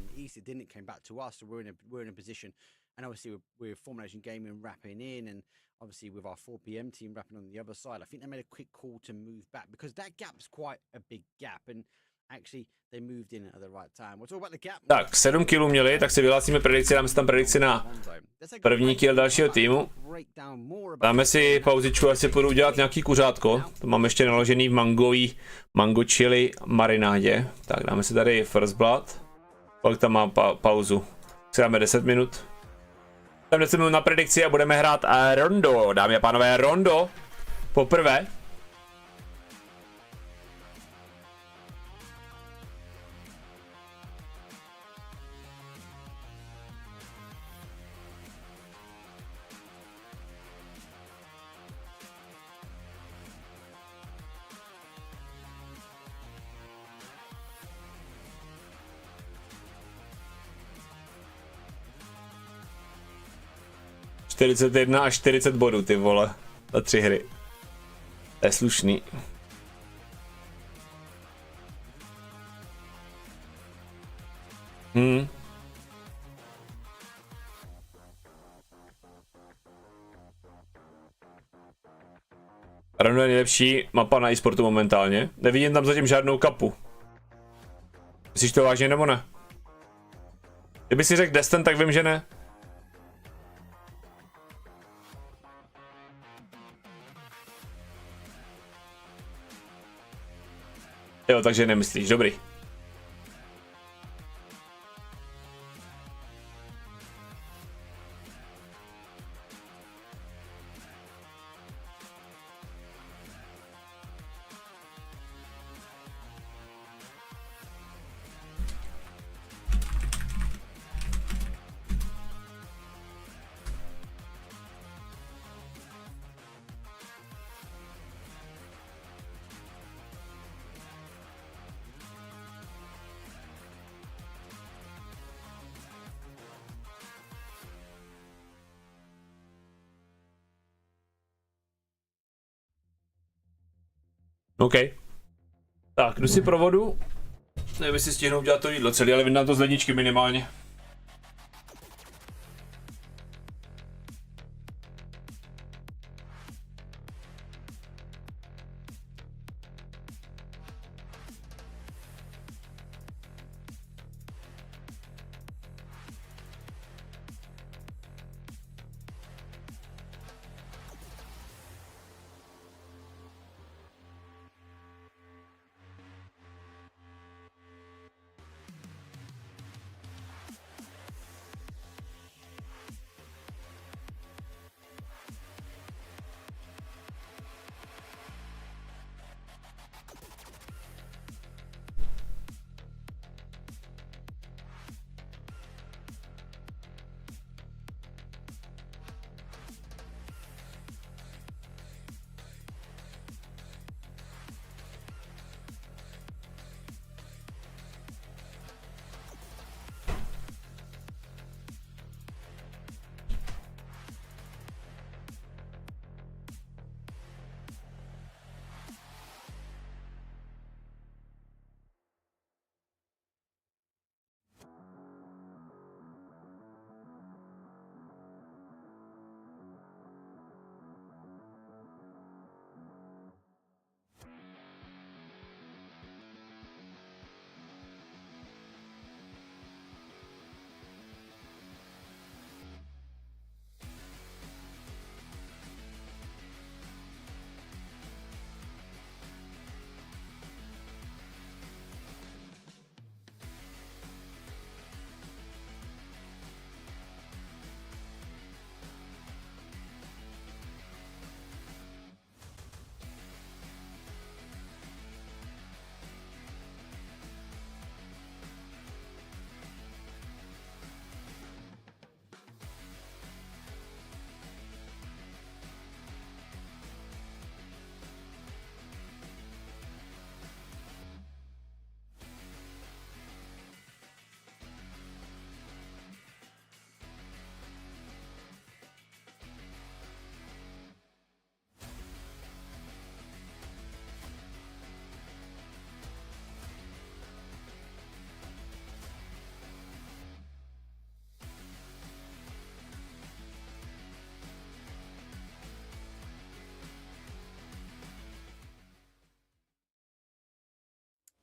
Obviously with our 4 PM team rapping on the other side, I think they made a quick call to move back because that gap's quite a big gap and actually they moved in at the right time. We'll talk about the gap. Tak, 7 killů měli, tak si vyhlásíme predikci, dáme si tam predikci na první kill dalšího týmu. Dáme si pauzičku, až si půjdu udělat nějaký kuřátko. To mám ještě naložený v mango chili marinádě. Tak dáme si tady First Blood. Kolik tam má pauzu? Si dáme 10 minut. Dáme 10 minut na predikci a budeme hrát rondo, dámy a pánové, rondo. Poprvé. ...41 až 40 bodů, ty vole, za 3 hry. To je slušný. Rondo je nejlepší mapa na e-sportu momentálně. Nevidím tam zatím žádnou kapu. Myslíš to vážně nebo ne? Kdyby si řekl Destin, tak vím, že ne. Jo, takže nemyslíš, dobrý. OK. Tak, jdu si pro vodu. Nevím, jestli stihnu udělat to jídlo celý, ale vyndám to z ledničky minimálně.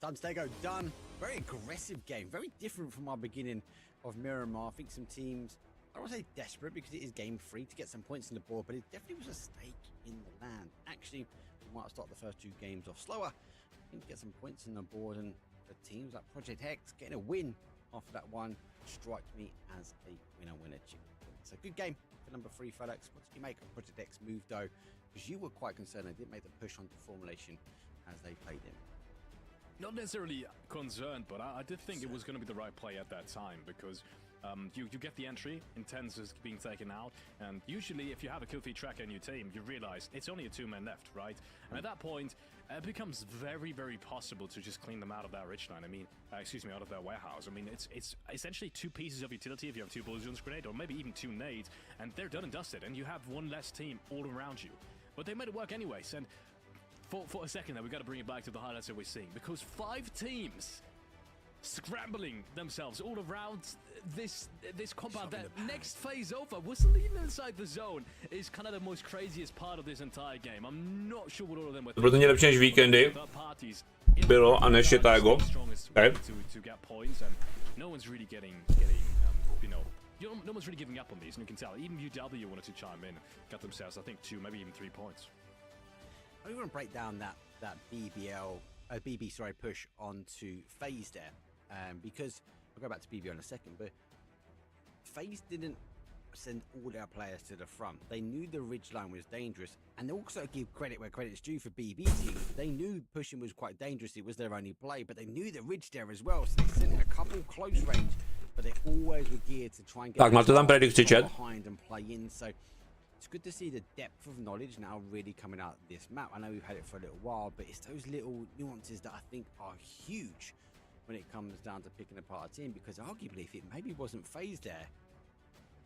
Done, Stego, done. Very aggressive game. Very different from our beginning of Miramar. I think some teams, I don't want to say desperate because it is game free to get some points on the board, but it definitely was a stake in the land. Actually, we might start the first 2 games off slower. I think get some points on the board, and the teams like Project X getting a win after that one strike me as a winner chicken. So good game for number 3, Felix. What did you make of Project X move though? Because you were quite concerned they didn't make the push onto formulation as they played in. Not necessarily concerned, but I did think it was going to be the right play at that time because you get the entry, Intense is being taken out, and usually if you have a kill feed tracker in your team, you realize it's only a 2-man left, right? And at that point, it becomes very, very possible to just clean them out of that ridgeline. I mean, out of their warehouse. I mean, it's essentially 2 pieces of utility if you have 2 balloons grenade, or maybe even 2 nades, and they're done and dusted, and you have 1 less team all around you. But they made it work anyways, and for a second there, we got to bring it back to the highlights that we're seeing, because 5 teams scrambling themselves all around this compound. That next phase over, whistling inside the zone is kind of the most craziest part of this entire game. I'm not sure what all of them were. To bylo lepší než víkendy. Bylo a než je Tago. Okay. To get points, and no one's really getting no one's really giving up on these, and you can tell even UW wanted to chime in, got themselves I think 2, maybe even 3 points. I want to break down that BB push onto FaZe there, because I'll go back to BBL in a second, but FaZe didn't send all their players to the front. They knew the ridgeline was dangerous, and they also give credit where credit's due for BB team. They knew pushing was quite dangerous, it was their only play, but they knew the ridge there as well, so they sent in a couple close range, but they always were geared to try and get behind and play in. So it's good to see the depth of knowledge now really coming out of this map. I know we've had it for a little while, but it's those little nuances that I think are huge when it comes down to picking apart a team, because arguably if it maybe wasn't FaZe there,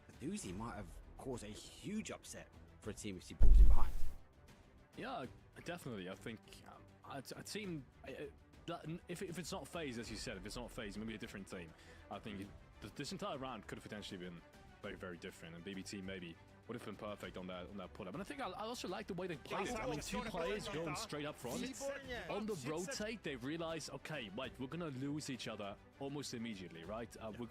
the doozy might have caused a huge upset for a team if he pulls in behind. Yeah, definitely. I think a team, if it's not FaZe, as you said, if it's not FaZe, maybe a different team, I think this entire round could have potentially been very, very different, and BBT maybe would have been perfect on that pull-up. And I think I also like the way they played it. I mean, 2 players going straight up front. On the rotate, they realize, okay, wait, we're going to lose each other almost immediately, right?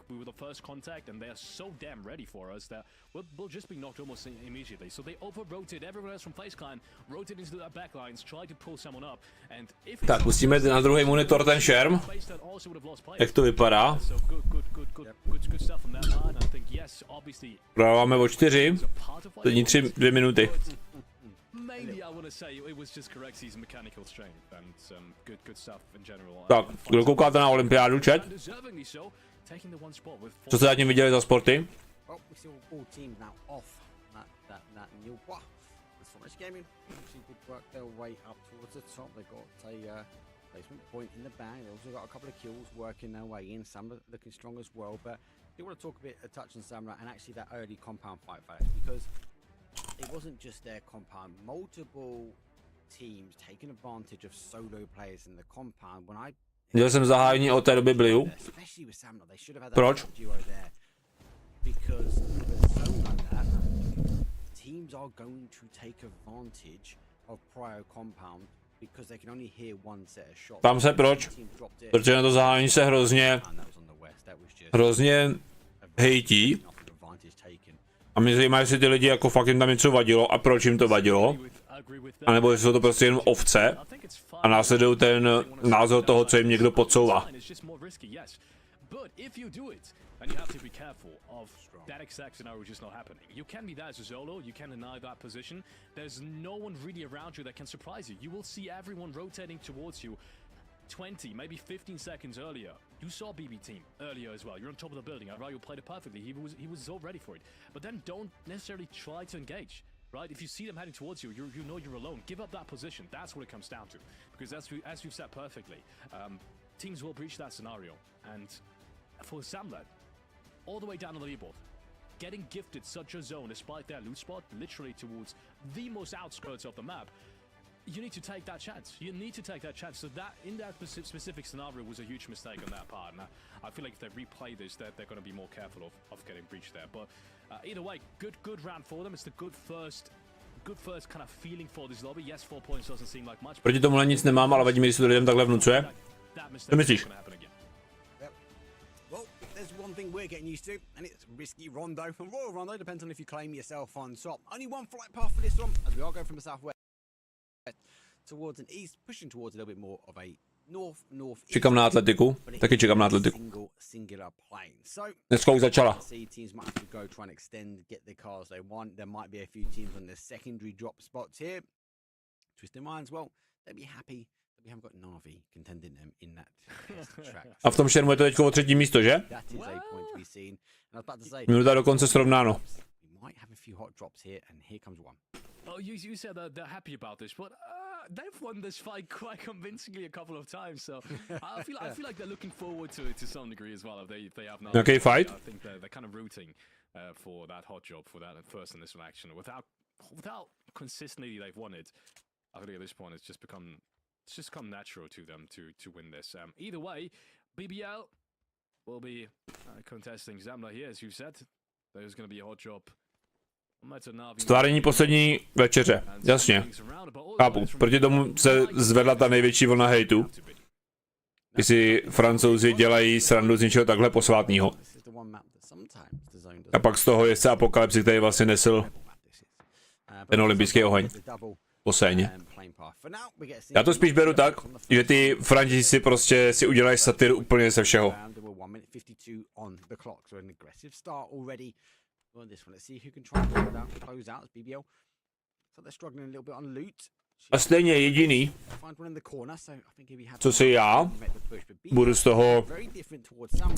We were the first contact, and they're so damn ready for us that we'll just be knocked almost immediately. So they over-rotate everyone else from FaZe Clan, rotate into their backlines, try to pull someone up. And if Tak, pustíme na druhý monitor ten šerm. Jak to vypadá? Prodáváme o 4. Teď 2 minuty. Tak, kdo koukáte na olympiádu, chat? Co jste zatím viděli za sporty? Placement point in the bag. They also got a couple of kills working their way in. Sam looking strong as well, but I do want to talk a bit of touch on Samurai and actually that early compound fight, because it wasn't just their compound. Multiple teams taking advantage of solo players in the compound. When I Viděl jsem zahájení od té doby Bliu. Proč? Because with a zone like that, teams are going to take advantage of prior compound because they can only hear 1 set of shots. Tam se proč? Protože na to zahájení se hrozně hejtí. A mě zajímá, jestli ty lidi jako fakt jim tam něco vadilo a proč jim to vadilo. A nebo jestli jsou to prostě jenom ovce a následují ten názor toho, co jim někdo podsouvá. And you have to be careful of that exact scenario just not happening. You can be that as a solo, you can deny that position. There's no one really around you that can surprise you. You will see everyone rotating towards you 20, maybe 15 seconds earlier. You saw BB team earlier as well. You're on top of the building. Rayo played it perfectly. He was all ready for it. But then don't necessarily try to engage. Right? If you see them heading towards you, you know you're alone. Give up that position. That's what it comes down to. Because as we've said perfectly, teams will breach that scenario. And for Samlet, all the way down on the leaderboard, getting gifted such a zone despite their loot spot, literally towards the most outskirts of the map, you need to take that chance. You need to take that chance. So that, in that specific scenario, was a huge mistake on that part. And I feel like if they replay this, they're going to be more careful of getting breached there. But either way, good round for them. It's the good first kind of feeling for this lobby. Yes, 4 points doesn't seem like much. Proti tomuhle nic nemám, ale vadí mi, když se to lidem takhle vnucuje. that mistake Nemyslíš? gonna happen again. Well, there's one thing we're getting used to, and it's risky rondo. And Royal Rondo depends on if you claim yourself on top. Only one flight path for this one, as we are going from the southwest towards an east, pushing towards a little bit more of a north. Čekám na atletiku. Taky čekám na atletiku. Singular plane. So dneska už začala. teams might have to go try and extend, get the cars they want. There might be a few teams on the secondary drop spots here. Twisted Minds, well, they'll be happy that we haven't got Navi contending them in that track. A v tom šermu je to teď o 3. místo, že? That is a point to be seen. And I was about to say, Minuta dokonce srovnáno. we might have a few hot drops here, and here comes one. Oh, you said that they're happy about this, but they've won this fight quite convincingly a couple of times. So I feel like they're looking forward to it to some degree as well. If they have now. Okay, fight. I think they're kind of rooting for that hot job, for that first initial action. Without consistently they've won it. I think at this point it's just come natural to them to win this. Either way, BBL will be contesting Zamla here, as you said. There's going to be a hot job. Stváření poslední večeře, jasně. Chápu, proti tomu se zvedla ta největší vlna hejtu. Když si Francouzi dělají srandu z něčeho takhle posvátného. A pak z toho je apokalypsy, který vlastně nesl ten olympijský oheň po scéně. Já to spíš beru tak, že ty Francouzi prostě si udělají satiru úplně ze všeho. A stejně jediný, co si já budu z toho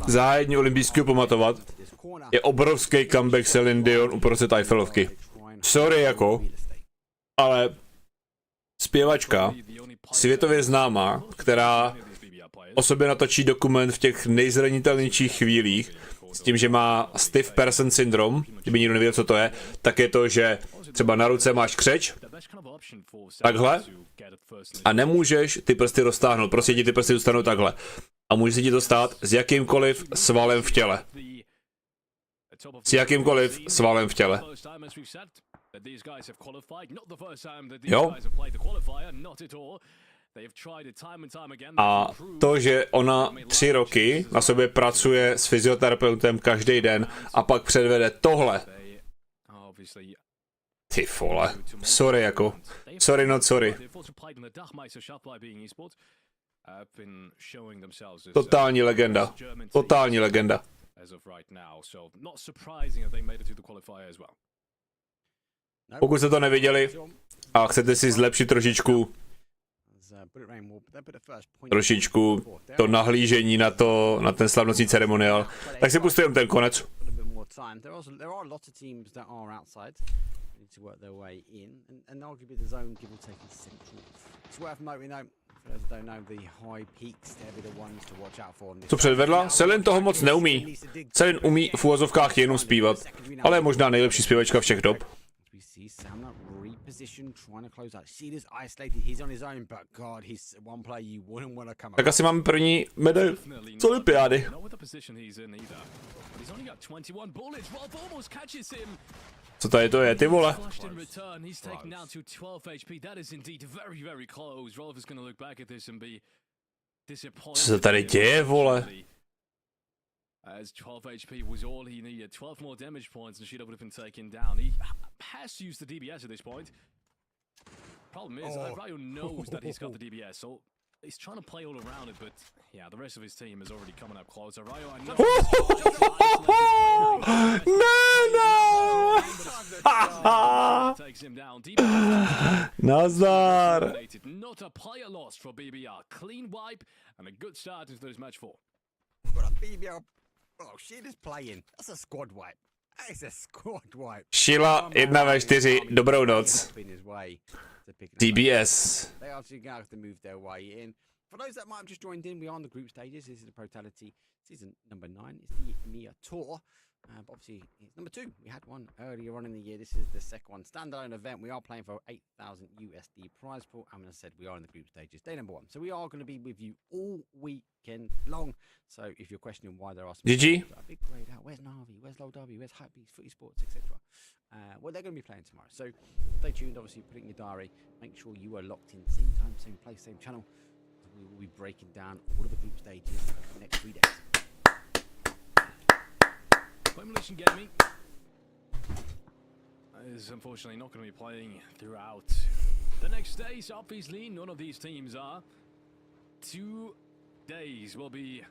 zájední olympijského pamatovat, je obrovský comeback Celine Dion uprostřed Eiffelovky. Sorry jako, ale zpěvačka, světově známá, která o sobě natočí dokument v těch nejzranitelnějších chvílích, s tím, že má stiff person syndrom, kdyby nikdo nevěděl, co to je, tak je to, že třeba na ruce máš křeč, takhle, a nemůžeš ty prsty roztáhnout, prostě ti ty prsty zůstanou takhle. A může se ti to stát s jakýmkoliv svalem v těle. S jakýmkoliv svalem v těle. Jo? A to, že ona 3 roky na sobě pracuje s fyzioterapeutem každý den a pak předvede tohle. Ty vole. Sorry jako. Sorry not sorry. Totální legenda. Totální legenda. Pokud jste to neviděli a chcete si zlepšit trošičku to nahlížení na ten slavnostní ceremoniál, tak si pustím ten konec. Co předvedla? Celine toho moc neumí. Celine umí v uvozovkách jenom zpívat, ale je možná nejlepší zpěvačka všech dob. Tak asi máme první medaili z olympiády. Co tady to je, ty vole? Co se tady děje, vole? As 12 HP was all he needed, 12 more damage points and Shido would have been taken down. He has to use the DBS at this point. Problem is, Ryo knows that he's got the DBS, so he's trying to play all around it, but yeah, the rest of his team is already coming up closer. Ryo, I know. No! Takes him down. Nazdar! Not a player loss for BBR. Clean wipe and a good start into this match 4. Oh, shit is playing. That's a squad wipe. That is a squad wipe. Sheila 1v4, dobrou noc. DBS. They are going to have to move their way in. For those that might have just joined in, we are on the group stages. This is the Protality season number 9. It's the EMEA tour. But obviously, it's number 2. We had one earlier on in the year. This is the second one. Standalone event. We are playing for 8,000 USD prize pool. And as I said, we are in the group stages. Day number 1. So we are going to be with you all weekend long. So if you're questioning why there are some GG. a big grade out, where's Navi, where's Low W, where's Hypebeast, Footy Sports, etc. Well, they're going to be playing tomorrow. So stay tuned. Obviously, put it in your diary. Make sure you are locked in. Same time, same place, same channel. we will be breaking down all of the group stages over the next 3 days. Formulation Gaming is unfortunately not going to be playing throughout the next days. Obviously, none of these teams are. 2 days will be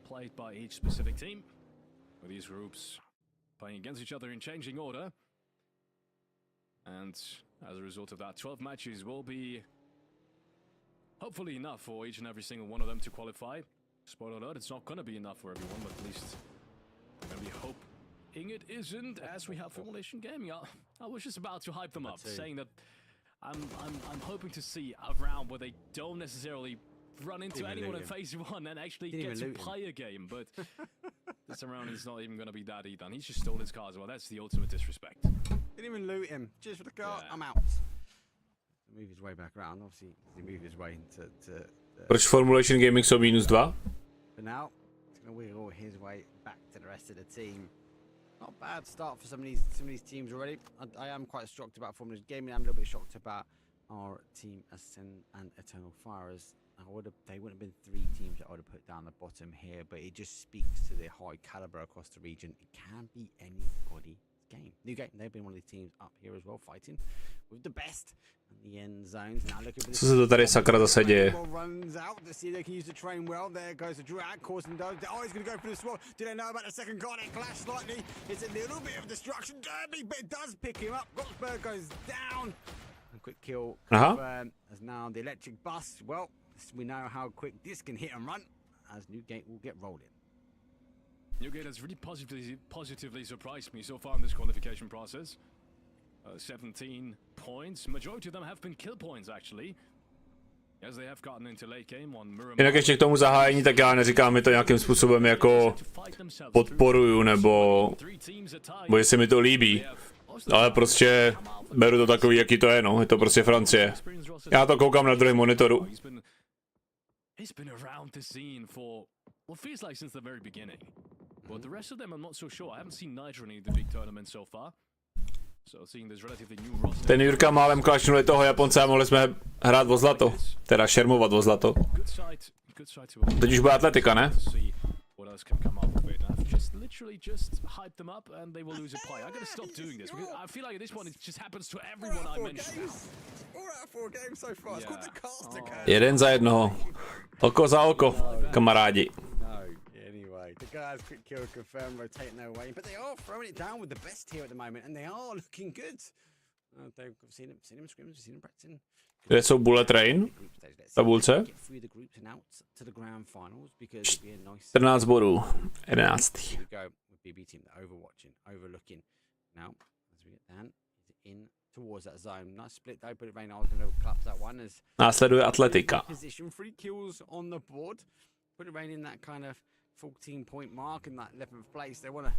played by each specific team, with these groups playing against each other in changing order. And as a result of that, 12 matches will be hopefully enough for each and every single one of them to qualify. Spoiler alert, it's not going to be enough for everyone, but at least I'm going to be hoping it isn't, as we have Formulation Gaming. I was just about to hype them up, saying that I'm hoping to see a round where they don't necessarily run into anyone in phase 1 and actually get to play a game, but this round is not even going to be that either, and he's just stole his car as well. That's the ultimate disrespect. Didn't even loot him. Cheers for the car. Yeah. I'm out. Move his way back around. Obviously, he moved his way into Proč Formulation Gaming jsou -2? But now, he's going to wiggle his way back to the rest of the team. Not a bad start for some of these teams already. I am quite shocked about Formula Gaming. I'm a little bit shocked about our team Ascend and Eternal Firers. They wouldn't have been 3 teams that I would have put down the bottom here, but it just speaks to the high caliber across the region. It can be anybody's game. New game. They've been one of the teams up here as well, fighting with the best in the end zones. Now looking for Co se to tady sakra zase děje? Runs out to see they can use the train well. There goes the drag, causing those. Oh, he's going to go for the swap. Do they know about the second car? They clash slightly. It's a little bit of destruction. Derby, but it does pick him up. Gotsberg goes down. A quick kill. As now the electric bus. Well, we know how quick this can hit and run, as Newgate will get rolling. Newgate has really positively surprised me so far in this qualification process. 17 points. Majority of them have been kill points, actually. As they have gotten into late game on Mirror. Jinak ještě k tomu zahájení, tak já neříkám mi to nějakým způsobem jako podporuju, nebo že se mi to líbí. Ale prostě beru to takový, jaký to je, no. Je to prostě Francie. Já to koukám na druhém monitoru. He's been around the scene for what feels like since the very beginning. But the rest of them I'm not so sure. I haven't seen Nitro in the big tournament so far. So seeing this relatively new roster. Ten Jurka málem klačnuli toho Japonce a mohli jsme hrát o zlato. Teda šermovat o zlato. Teď už bude atletika, ne? What else can come up with it? I've just literally hyped them up and they will lose a play. I gotta stop doing this because I feel like this one it just happens to everyone I mentioned. 4 games so far. It's called the caster curve. Jeden za jednoho. Oko za oko, kamarádi. No, anyway, the guys quick kill confirmed, rotating their way, but they are throwing it down with the best here at the moment, and they are looking good. They've seen him scrimmage, seen him practicing. Kde jsou bullet train? V tabulce? 14 bodů. 11. Následuje atletika. 14-point mark in that 11th place. They want to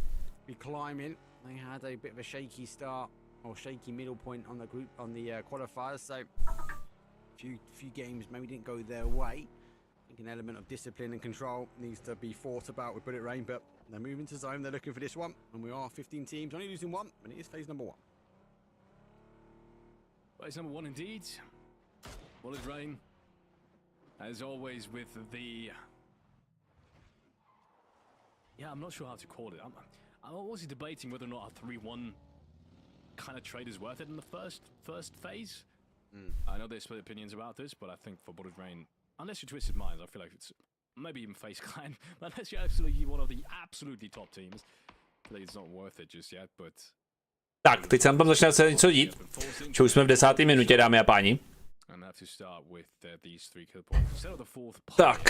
be climbing. They had a bit of a shaky start or shaky middle point on the group on the qualifiers. So few games maybe didn't go their way. I think an element of discipline and control needs to be thought about with Bullet Rain, but they're moving to zone. They're looking for this one, and we are 15 teams, only losing 1, and it is phase number 1. Phase number 1 indeed. Bullet Rain, as always, with the. Yeah, I'm not sure how to call it. I'm always debating whether or not a 3-1 kind of trade is worth it in the first phase. I know there's split opinions about this, but I think for Bullet Rain, unless you twisted minds, I feel like it's maybe even face clan, unless you're absolutely one of the absolutely top teams, I think it's not worth it just yet, but. Tak, teď se tam začne se něco dít. Čo už jsme v 10. minutě, dámy a páni. Tak,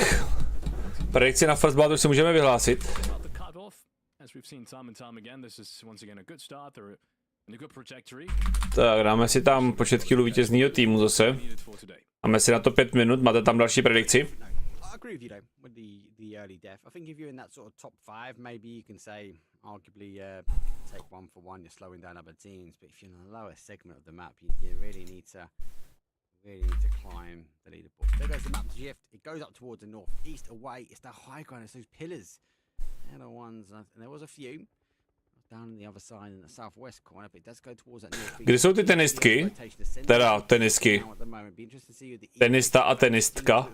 predikci na first blood už si můžeme vyhlásit. Tak, dáme si tam počet killů vítězného týmu zase. Máme si na to 5 minut, máte tam další predikci? I agree with you though with the early death. I think if you're in that sort of top 5, maybe you can say arguably take 1 for 1. You're slowing down other teams, but if you're in the lower segment of the map, you really need to climb the leaderboard. There goes the map shift. It goes up towards the north, east, away. It's the high ground. It's those pillars. They're the ones. And there was a few. Kde jsou ty tenistky? Teda tenistky. Tenista a tenistka.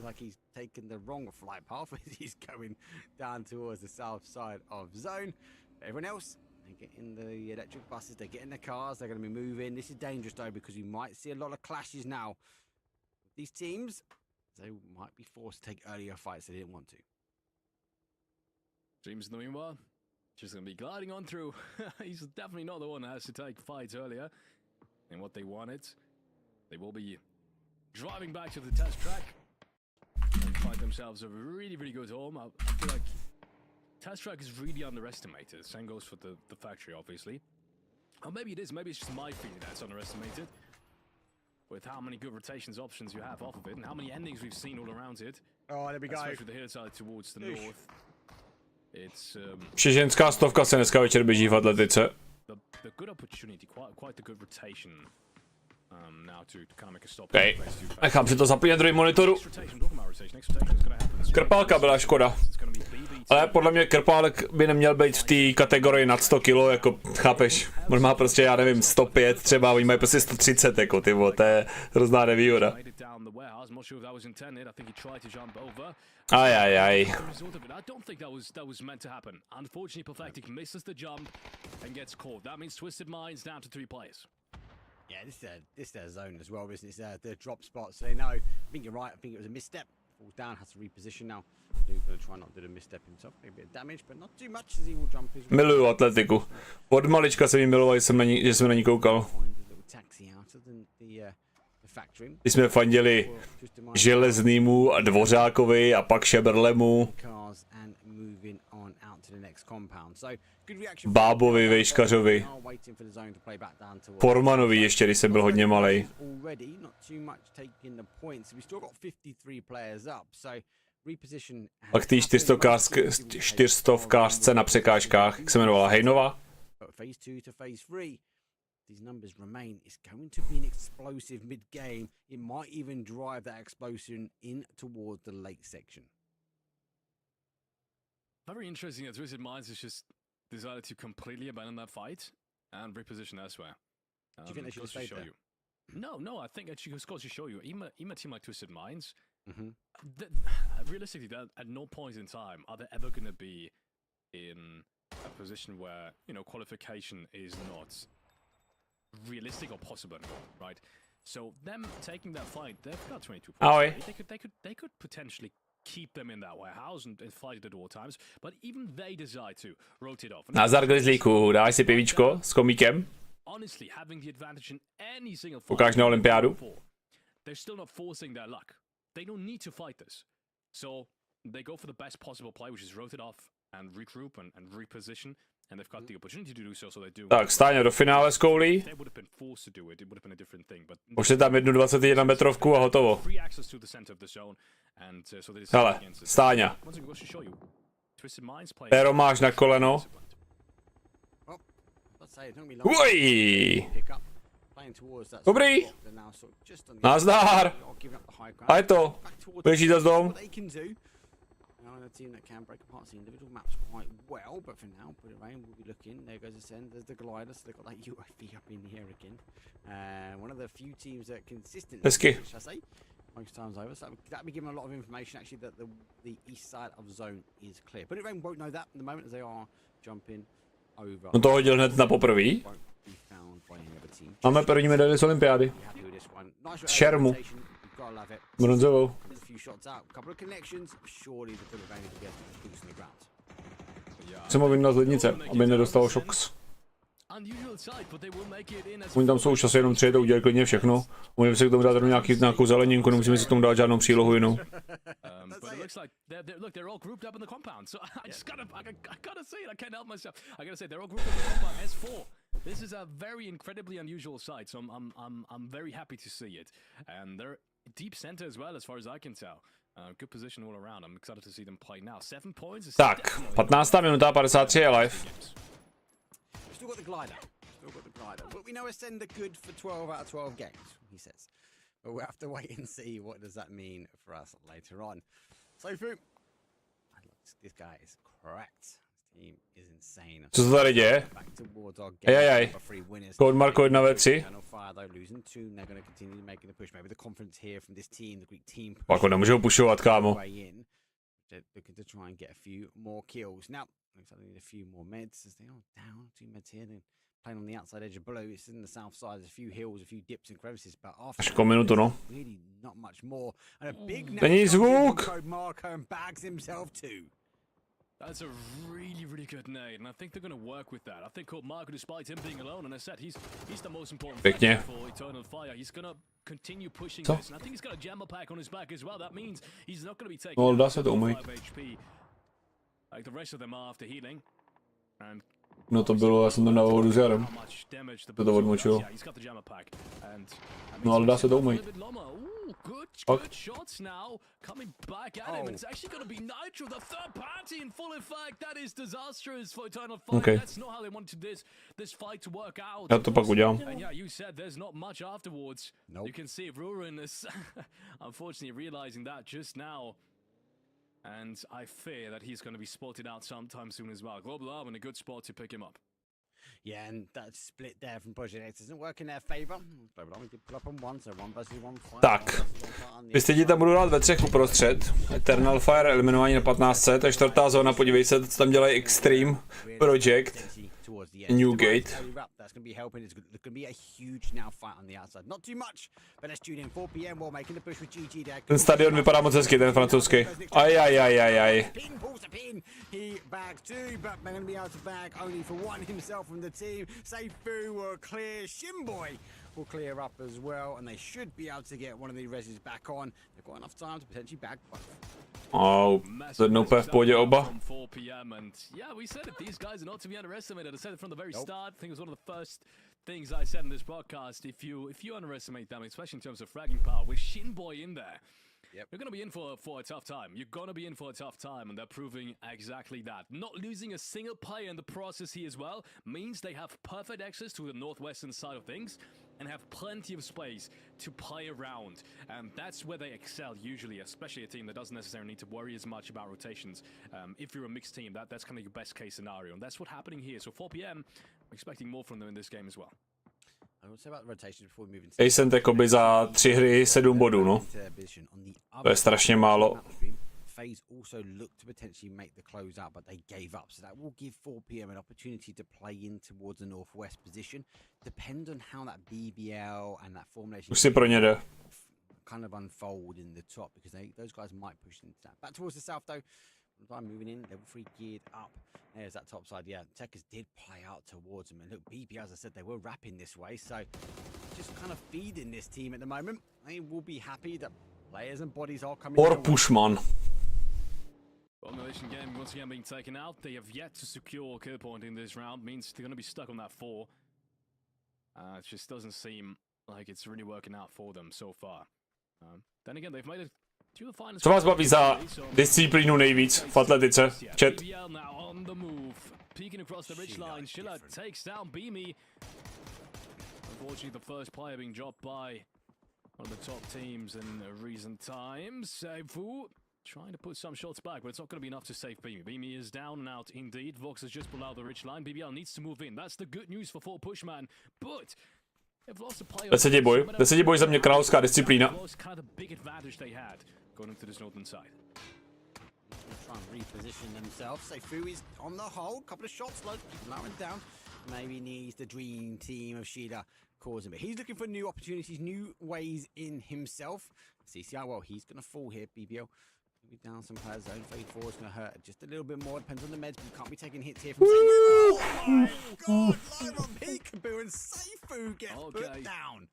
They get in the electric buses, they get in the cars, they're going to be moving. This is dangerous though because we might see a lot of clashes now. These teams, they might be forced to take earlier fights they didn't want to. Dreams in the meanwhile, just going to be gliding on through. He's definitely not the one that has to take fights earlier. And what they wanted, they will be driving back to the test track and find themselves a really, really good home. I feel like test track is really underestimated. Same goes for the factory, obviously. Or maybe it is. Maybe it's just my feeling that it's underestimated. With how many good rotations options you have off of it, and how many endings we've seen all around it. Oh, there we go. Especially the hillside towards the north. It's Ženská stovka se dneska večer běží v atletice. the good opportunity, quite the good rotation. Now to kind of make a stop. Okay. Nechám si to zapínat druhý monitoru. Krpálka byla škoda. Ale podle mě krpálek by neměl být v té kategorii nad 100 kg, jako chápeš. On má prostě, já nevím, 105 třeba, oni mají prostě 130, jako ty to je hrozná nevýhoda. Ajajaj. Yeah, this is their zone as well, isn't it? It's their drop spot. So no, I think you're right. I think it was a misstep. Falls down, has to reposition now. Dude's going to try not to do a misstep himself. Maybe a bit of damage, but not too much as he will jump his way. Miluju atletiku. Od malička jsem jí miloval, že jsem na ní koukal. Když jsme fandili Železnýmu a Dvořákovi a pak Šeberlemu. Bábovi, Vejškařovi. Formanovi ještě, když jsem byl hodně malej. Pak tý 400kářce na překážkách, jak se jmenovala, Hejnova? These numbers remain. It's going to be an explosive mid-game. It might even drive that explosion in towards the late section. Very interesting that Twisted Minds has just decided to completely abandon that fight and reposition elsewhere. Do you think they should have stayed there? No, I think actually goes to show you. Even a team like Twisted Minds, realistically, at no point in time are they ever going to be in a position where, you know, qualification is not realistic or possible anymore, right? So them taking that fight, they've got 22 points. They could potentially keep them in that warehouse and fight it at all times, but even they decide to rotate off. Nazar Grizzlíku, dáš si pivíčko s komíkem? Honestly, having the advantage in any single fight, Ukáž na olympiádu. they're still not forcing their luck. They don't need to fight this. So they go for the best possible play, which is rotate off and regroup and reposition. And they've got the opportunity to do so, so they do. Tak, Stáňa do finále s koulí. Už je tam 1,21 metrovku a hotovo. Hele, Stáňa. Pero máš na koleno. Uj! Dobrý. Nazdar. A je to. Běží do dom. A team that can break apart the individual maps quite well, but for now, put it around, we'll be looking. There goes Ascend, there's the glider, so they've got that UFV up in the air again. One of the few teams that consistently, should I say, most times over. So that'll be given a lot of information actually that the east side of the zone is clear. But it won't know that at the moment as they are jumping over. On to hodil hned na poprvý. Máme první medaili z olympiády. Z šermu. Bronzovou. Jsem ho vyndal z lednice, aby nedostal šoks. Oni tam jsou už asi jenom 3, to udělají klidně všechno. Můžeme si k tomu dát jenom nějakou zeleninku, nemusíme si k tomu dát žádnou přílohu jinou. This is a very incredibly unusual sight, so I'm very happy to see it. And they're deep center as well, as far as I can tell. Good position all around. I'm excited to see them play now. 7 points. Tak, 15. minuta, 53 je live. Still got the glider. But we know Ascend are good for 12 out of 12 games, he says. But we'll have to wait and see what does that mean for us later on. So through. This guy is correct. This team is insane. Co se tady děje? towards our Ajajaj. number 3 winners. Kód Marko 1 ve 3. Channel Fire though losing 2, and they're going to continue making the push. Maybe the confidence here from this team, the Greek team. Jako nemůžou pushovat, kámo. Way in. They're looking to try and get a few more kills. Now, looks like they need a few more meds as they are down. 2 meds here. They're playing on the outside edge of blue. It's in the south side. There's a few hills, a few dips and crevices, but after minutu, no. really not much more. And a big Není zvuk. code marker and bags himself too. That's a really, really good nade, and I think they're going to work with that. I think Colt Marco, despite him being alone, and I said he's the most important Pěkně. factor for Eternal Fire. He's going to continue pushing Co? this, and I think he's got a jammer pack on his back as well. That means he's not going to be taking No, dá se to umýt. 5 HP like the rest of them are after healing. And No to bylo, já jsem to dával vodu s jarem. To odmočil. No ale dá se to umýt. Good shots now coming back at him, and it's actually going to be Nitro, the third party in full effect. That is disastrous for Eternal Fire. Okay. That's not how they wanted this fight to work out. Já to pak udělám. And yeah, you said there's not much afterwards. Nope. You can see Rurin is unfortunately realizing that just now. And I fear that he's going to be spotted out sometime soon as well. Global Arm in a good spot to pick him up. Yeah, and that split there from Project X doesn't work in their favor. Global Army did pull up on 1, so 1 versus 1 fight. Tak. Vy jste tam budou dát ve 3 uprostřed. Eternal Fire eliminování na 15, to je 4. zóna, podívej se, co tam dělají Extreme, Project, Newgate. That's going to be helping. It's going to be a huge now fight on the outside. Not too much, but let's tune in. 4 PM while making the push with GG there. Ten stadion vypadá moc hezky, ten francouzský. Aj. Pin pulls a pin. He bags 2, but they're going to be able to bag only for 1 himself from the team. Seifu will clear. Shimboy will clear up as well, and they should be able to get one of the reses back on. They've got enough time to potentially bag both. Oh, zednou úplně v pohodě oba. 4 PM, and yeah, we said it. These guys are not to be underestimated. I said it from the very start. I think it was one of the first things I said in this podcast. If you underestimate them, especially in terms of fragging power, with Shinboy in there, you're going to be in for a tough time. You're going to be in for a tough time, and they're proving exactly that. Not losing a single player in the process here as well means they have perfect access to the northwestern side of things and have plenty of space to play around. And that's where they excel usually, especially a team that doesn't necessarily need to worry as much about rotations. If you're a mixed team, that's kind of your best case scenario. And that's what's happening here. So 4 PM, I'm expecting more from them in this game as well. Ascent jakoby za 3 hry 7 bodů, no. To je strašně málo. FaZe also looked to potentially make the close out, but they gave up. So that will give 4 PM an opportunity to play in towards the northwest position. Depend on how that BBL and that formulation Už si pro ně jde. kind of unfold in the top, because those guys might push into that. Back towards the south though. I'm moving in, level 3 geared up. There's that top side. Yeah, Tekkas did play out towards them. And look, BB, as I said, they were wrapping this way. So just kind of feeding this team at the moment. They will be happy that players and bodies are coming. Or pushman. Formulation game once again being taken out. They have yet to secure a kill point in this round. Means they're going to be stuck on that 4. It just doesn't seem like it's really working out for them so far. Then again, they've made it. Co vás baví za disciplínu nejvíc v atletice? Chat. Peeking across the ridge line, Schiller takes down Beamy. Unfortunately, the first player being dropped by one of the top teams in recent times. Seifu trying to put some shots back, but it's not going to be enough to save Beamy. Beamy is down and out indeed. Vox has just pulled out the ridge line. BBL needs to move in. That's the good news for 4 Pushman, but 10 boj za mě královská disciplína. Going into this northern side. Try and reposition themselves. Seifu is on the hold. Couple of shots, lowering down. Maybe needs the dream team of Shida causing, but he's looking for new opportunities, new ways in himself. CCI, well, he's going to fall here. BBL maybe down some players. Zone phase 4 is going to hurt just a little bit more. Depends on the meds, but you can't be taking hits here from Seifu. Oh my god! Live on Peekaboo, and Seifu gets put down.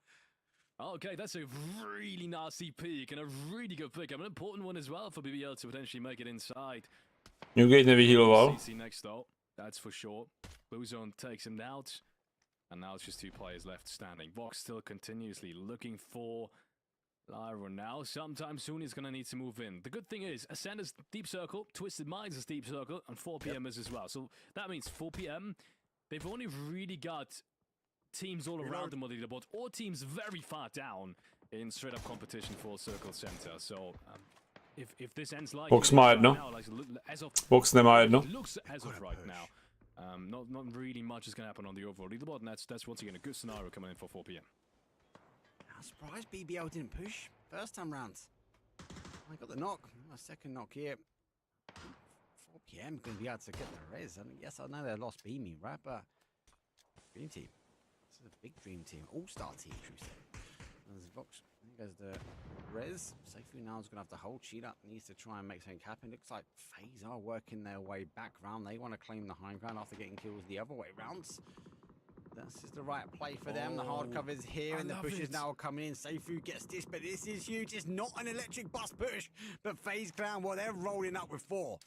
Okay, that's a really nasty peek and a really good pick. An important one as well for BBL to potentially make it inside. Newgate nevyhealoval. CC next though, that's for sure. Blue Zone takes him out. And now it's just 2 players left standing. Vox still continuously looking for Lyra now. Sometime soon he's going to need to move in. The good thing is, Ascend is deep circle, Twisted Minds is deep circle, and 4 PM is as well. So that means 4 PM, they've only really got teams all around them on the leaderboard, or teams very far down in straight up competition for Circle Center. So if this ends like Vox má jedno. Vox nemá jedno. Looks as of right now. Not really much is going to happen on the overall leaderboard, and that's once again a good scenario coming in for 4 p.m. I'm surprised BBL didn't push first time round. I got the knock, a second knock here. 4 p.m. going to be able to get the res. I mean, yes, I know they lost Beamy, right? But dream team. This is a big dream team, all-star team, true say. There's Vox. There goes the res. Seifu now is going to have to hold. Cheetah needs to try and make something happen. Looks like FaZe are working their way back round. They want to claim the high ground after getting kills the other way rounds. This is the right play for them. The hard cover is here, and the push is now coming in. Seifu gets this, but this is huge. It's not an electric bus push, but FaZe Clan, well, they're rolling up with 4.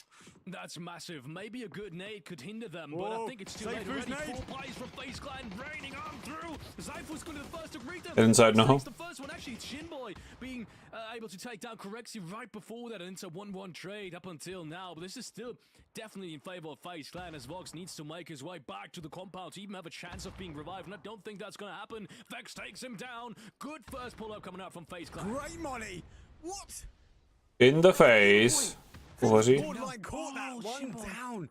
That's massive. Maybe a good nade could hinder them, but I think it's too late already. 4 plays from FaZe Clan raining on through. Seifu's going to be the first to greet them. Inside, no. The first one, actually, it's Shinboy being able to take down Correxi right before that, and it's a 1-1 trade up until now. But this is still definitely in favor of FaZe Clan, as Vox needs to make his way back to the compound to even have a chance of being revived, and I don't think that's going to happen. Vex takes him down. Good first pull-up coming out from FaZe Clan. Great money. What? In the face. Borderline caught that one down.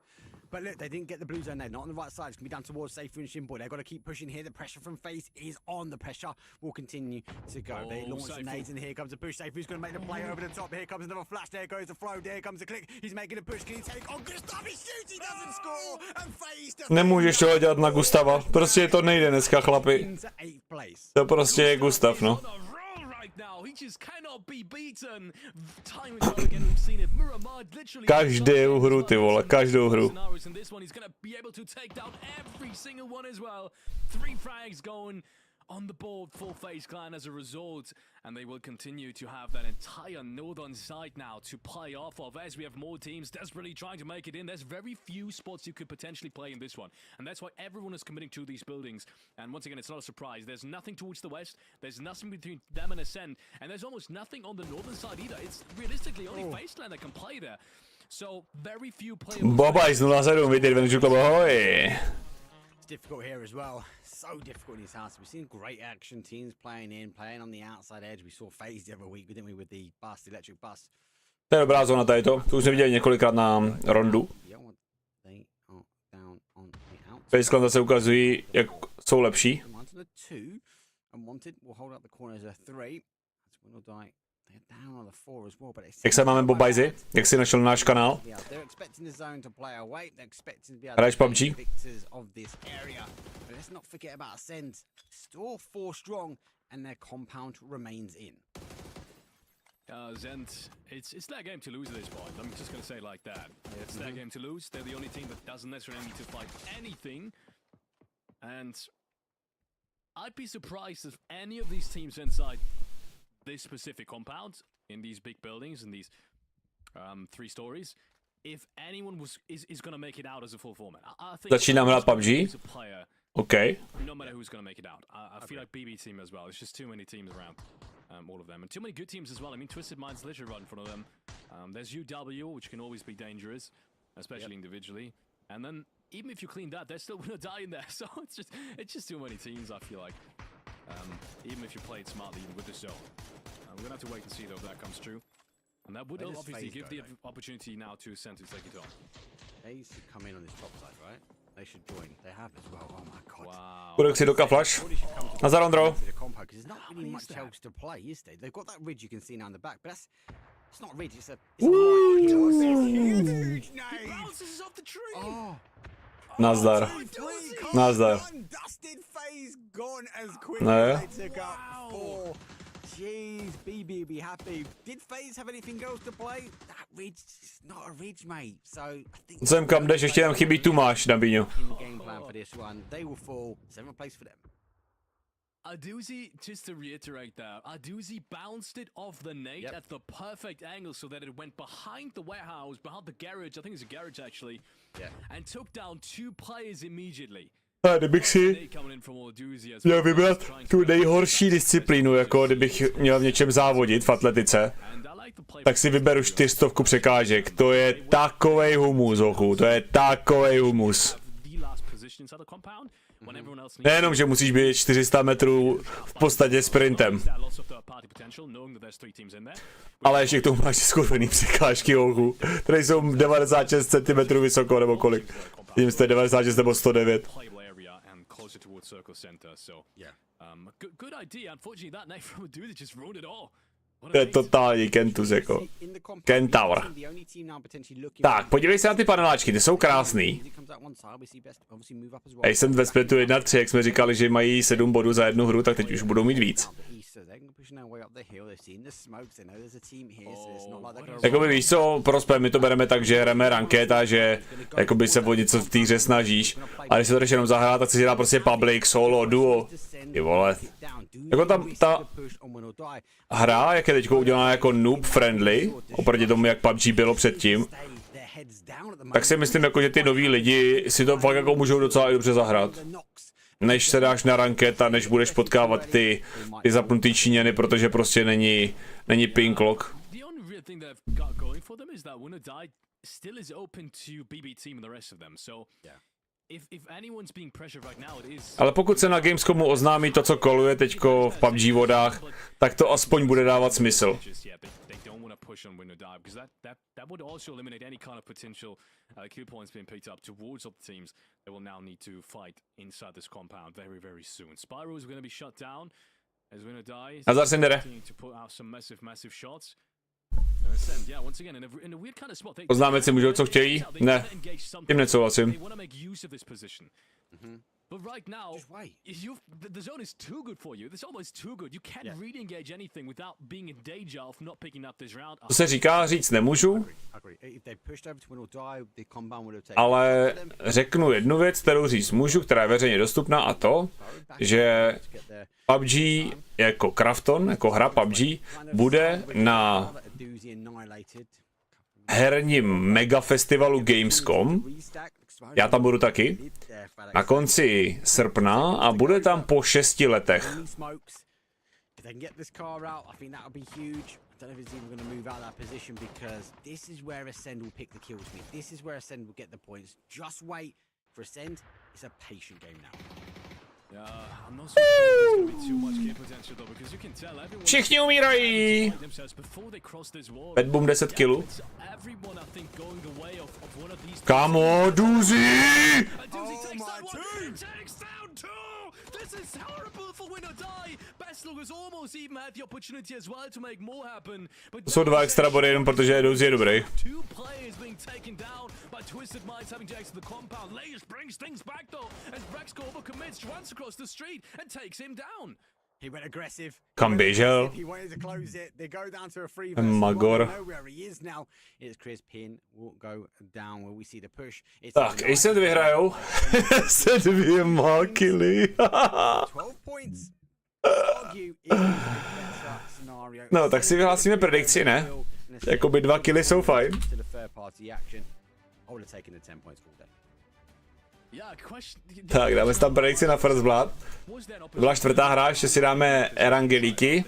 But look, they didn't get the blue zone there, not on the right side. It's going to be down towards Seifu and Shinboy. They've got to keep pushing here. The pressure from FaZe is on. The pressure will continue to go. They launch the nades, and here comes a push. Seifu's going to make the play over the top. Here comes another flash. There goes the flow. There comes the click. He's making a push. Can he take on Gustav? He shoots. He doesn't score. And FaZe doesn't. Nemůžeš to dělat na Gustava. Prostě to nejde dneska, chlapi. To prostě je Gustav, no. Now he just cannot be beaten. Time and time again we've seen it. Muhammad literally Každou hru, ty vole, každou hru. And this one he's going to be able to take down every single one as well. 3 frags going on the board for FaZe Clan as a result, and they will continue to have that entire northern side now to play off of as we have more teams desperately trying to make it in. There's very few spots you could potentially play in this one, and that's why everyone is committing to these buildings. And once again, it's not a surprise. There's nothing towards the west, there's nothing between them and Ascend, and there's almost nothing on the northern side either. It's realistically only FaZe Clan that can play there. So very few players. Bobaj z 0-7, vítej Adventure Club, ahoj. Difficult here as well. So difficult in his house. We've seen great action teams playing on the outside edge. We saw FaZe the other week, didn't we, with the bus, electric bus. To je dobrá zóna tady to. To už jsme viděli několikrát na rondu. FaZe Clan zase ukazují, jak jsou lepší. Jak se máme Bobajzy? Jak jsi našel náš kanál? Hraješ PUBG? Zend, it's their game to lose at this point. I'm just going to say it like that. It's their game to lose. They're the only team that doesn't necessarily need to fight anything. And I'd be surprised if any of these teams inside this specific compound, in these big buildings, in these 3 stories, if anyone is going to make it out as a full format. I think začínám hrát PUBG? Okay. No matter who's going to make it out. I feel like BB team as well. It's just too many teams around. All of them, and too many good teams as well. I mean, Twisted Minds literally right in front of them. There's UW, which can always be dangerous, especially individually. And then even if you clean that, there's still gonna die in there. So it's just too many teams. I feel like, even if you play it smartly with the zone, we're gonna have to wait and see though if that comes true. And that would obviously give the opportunity now to Ascend to take it on. They should come in on this top side, right? They should join. They have as well. Oh my god. Wow. Půjdu si do kaflaš. Nazdar, Ondro. There's not really much else to play, is there? They've got that ridge you can see now in the back, but it's not a ridge. It's a huge nade. Bounces off the tree. Oh. Nazdar. Nazdar. Dusted FaZe gone as quickly as they took up 4. Jeez, BB would be happy. Did FaZe have anything else to play? That ridge is not a ridge, mate. So I think Sem kam jdeš, ještě tam chybí Tomáš, Dabíňo. in the game plan for this one, they will fall 7th place for them. Aduzi, just to reiterate that, Aduzi bounced it off the nade at the perfect angle so that it went behind the warehouse, behind the garage, I think it's a garage actually, and took down 2 players immediately. A kdybych si měl vybrat tu nejhorší disciplínu, jako kdybych měl v něčem závodit v atletice, tak si vyberu 400 překážek. To je takovej humus, hochu, to je takovej humus. Nejenom, že musíš být 400 metrů v podstatě sprintem. Ale ještě k tomu máš skurvený překážky hochu, které jsou 96 cm vysoko nebo kolik. Tím jste 96 nebo 109. To je totální kentus jako. Kentaur. Tak, podívej se na ty paneláčky, ty jsou krásný. A jsem ve splitu 1-3, jak jsme říkali, že mají 7 bodů za jednu hru, tak teď už budou mít víc. Jakoby víš co, prospěch, my to bereme tak, že hrajeme ranket a že jakoby se o něco v té hře snažíš. A když se to jdeš jenom zahrát, tak si dá prostě public, solo, duo. Ty vole. Jako tam ta hra, jak je teď udělaná jako noob friendly, oproti tomu, jak PUBG bylo předtím, tak si myslím, jako, že ty noví lidi si to fakt jako můžou docela i dobře zahrát. Než se dáš na ranket a než budeš potkávat ty zapnutý Číňany, protože prostě není ping lock. Ale pokud se na Gamescomu oznámí to, co koluje teďko v PUBG vodách, tak to aspoň bude dávat smysl. Nazar Sendere. Oznámit si můžou, co chtějí? Ne, tím nesouhlasím. But right now, the zone is too good for you. It's almost too good. You can't really engage anything without being in danger of not picking up this round. To se říká, říct nemůžu, ale řeknu jednu věc, kterou říct můžu, která je veřejně dostupná, a to, že PUBG jako Krafton, jako hra PUBG, bude na herním megafestivalu Gamescom. Já tam budu taky. Na konci srpna a bude tam po 6 letech. Všichni umírají! Bad Boom 10 kg. Kámo, Doozy! To jsou 2 extra body jenom protože Doozy je dobrý. Kam běžel? Magor. Tak, Ace vyhrajou se 2 killy. No, tak si vyhlásíme predikci, ne? Jakoby 2 killy jsou fajn. Tak, dáme si tam predikci na First Blood. Byla 4. hra, ještě si dáme Erangelíky.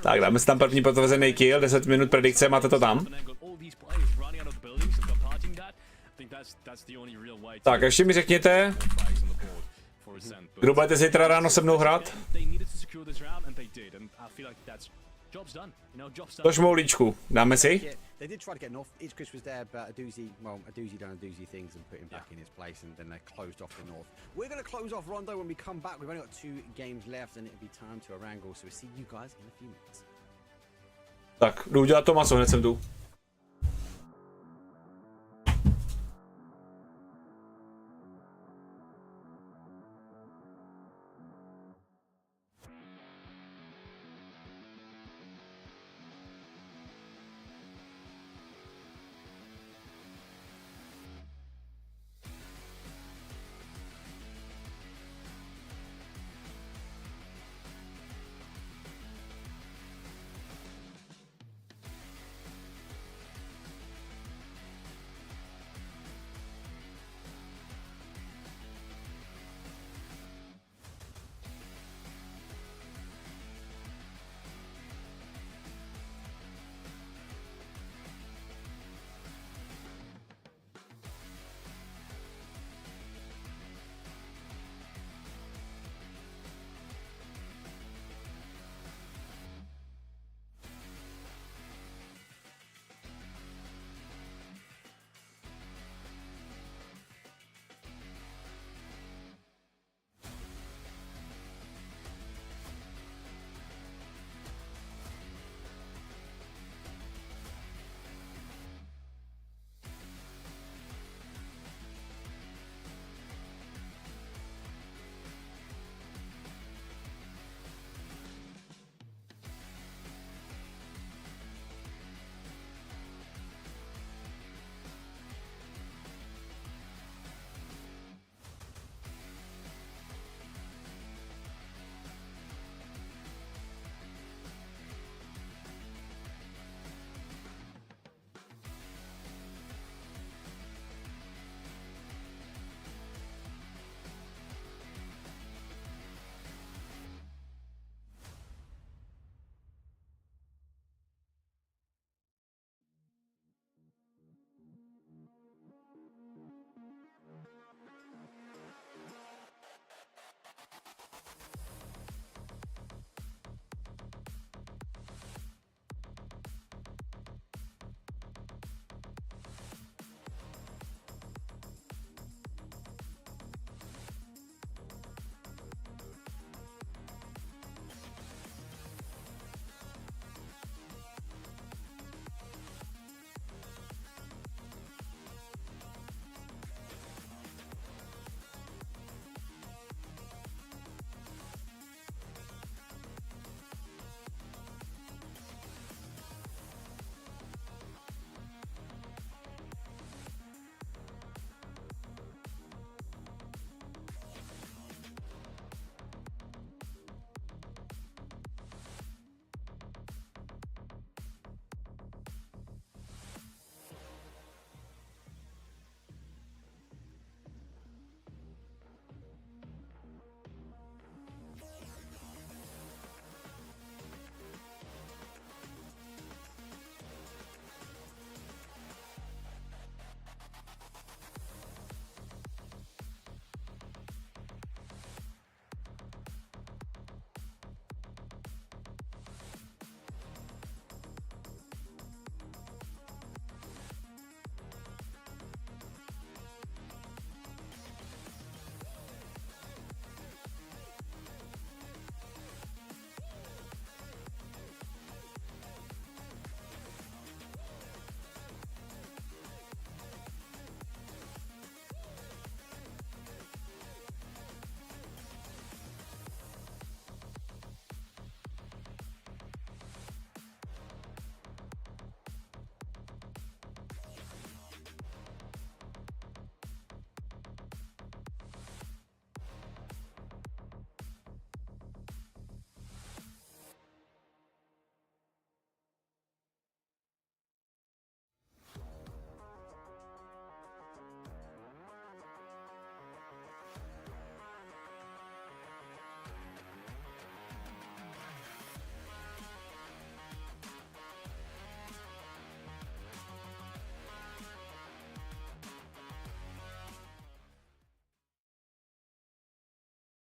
Tak, dáme si tam první potvrzený kill, 10 minut predikce, máte to tam. Tak, ještě mi řekněte, kdo budete zítra ráno se mnou hrát? To šmoulíčku, dáme si? They did try to get north. Each Chris was there, but a done a doozy things and put him back in his place, and then they closed off the north. We're going to close off Rondo when we come back. We've only got 2 games left, and it'll be time to Erangel. So we'll see you guys in a few minutes. Tak, jdu udělat to maso, hned jsem tu.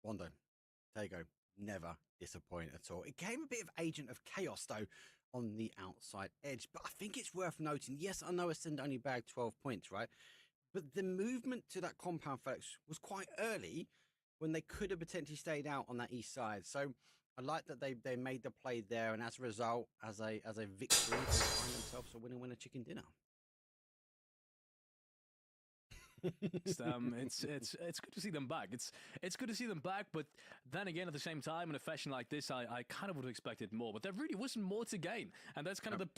Rondo, Tego, never disappoint at all. It came a bit of Agent of Chaos, though, on the outside edge. But I think it's worth noting, yes, I know Ascend only bagged 12 points, right? But the movement to that compound, Felix, was quite early when they could have potentially stayed out on that east side. So I like that they made the play there, and as a result, as a victory, they find themselves a winner chicken dinner. It's good to see them back. It's good to see them back, but then again, at the same time, in a fashion like this, I kind of would have expected more. But there really wasn't more to gain, and that's kind of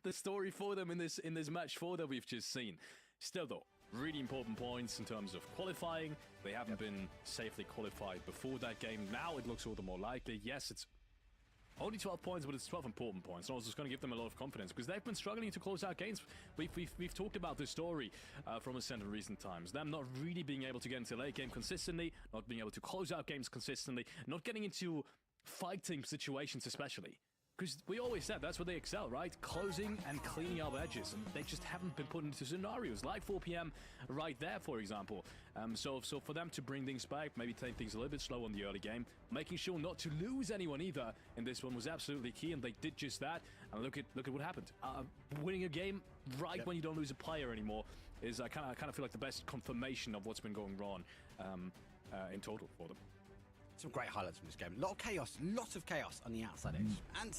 the story for them in this match 4 that we've just seen. Still, though, really important points in terms of qualifying. They haven't been safely qualified before that game. Now it looks all the more likely. Yes, it's only 12 points, but it's 12 important points. And also, it's going to give them a lot of confidence because they've been struggling to close out games. We've talked about this story from Ascent in recent times. Them not really being able to get into late game consistently, not being able to close out games consistently, not getting into fighting situations especially. Because we always said that's where they excel, right? Closing and cleaning up edges, and they just haven't been put into scenarios like 4 p.m. right there, for example. So for them to bring things back, maybe take things a little bit slow on the early game, making sure not to lose anyone either in this one was absolutely key, and they did just that. And look at what happened. Winning a game right when you don't lose a player anymore is I kind of feel like the best confirmation of what's been going wrong in total for them. Some great highlights from this game. A lot of chaos on the outside edge. And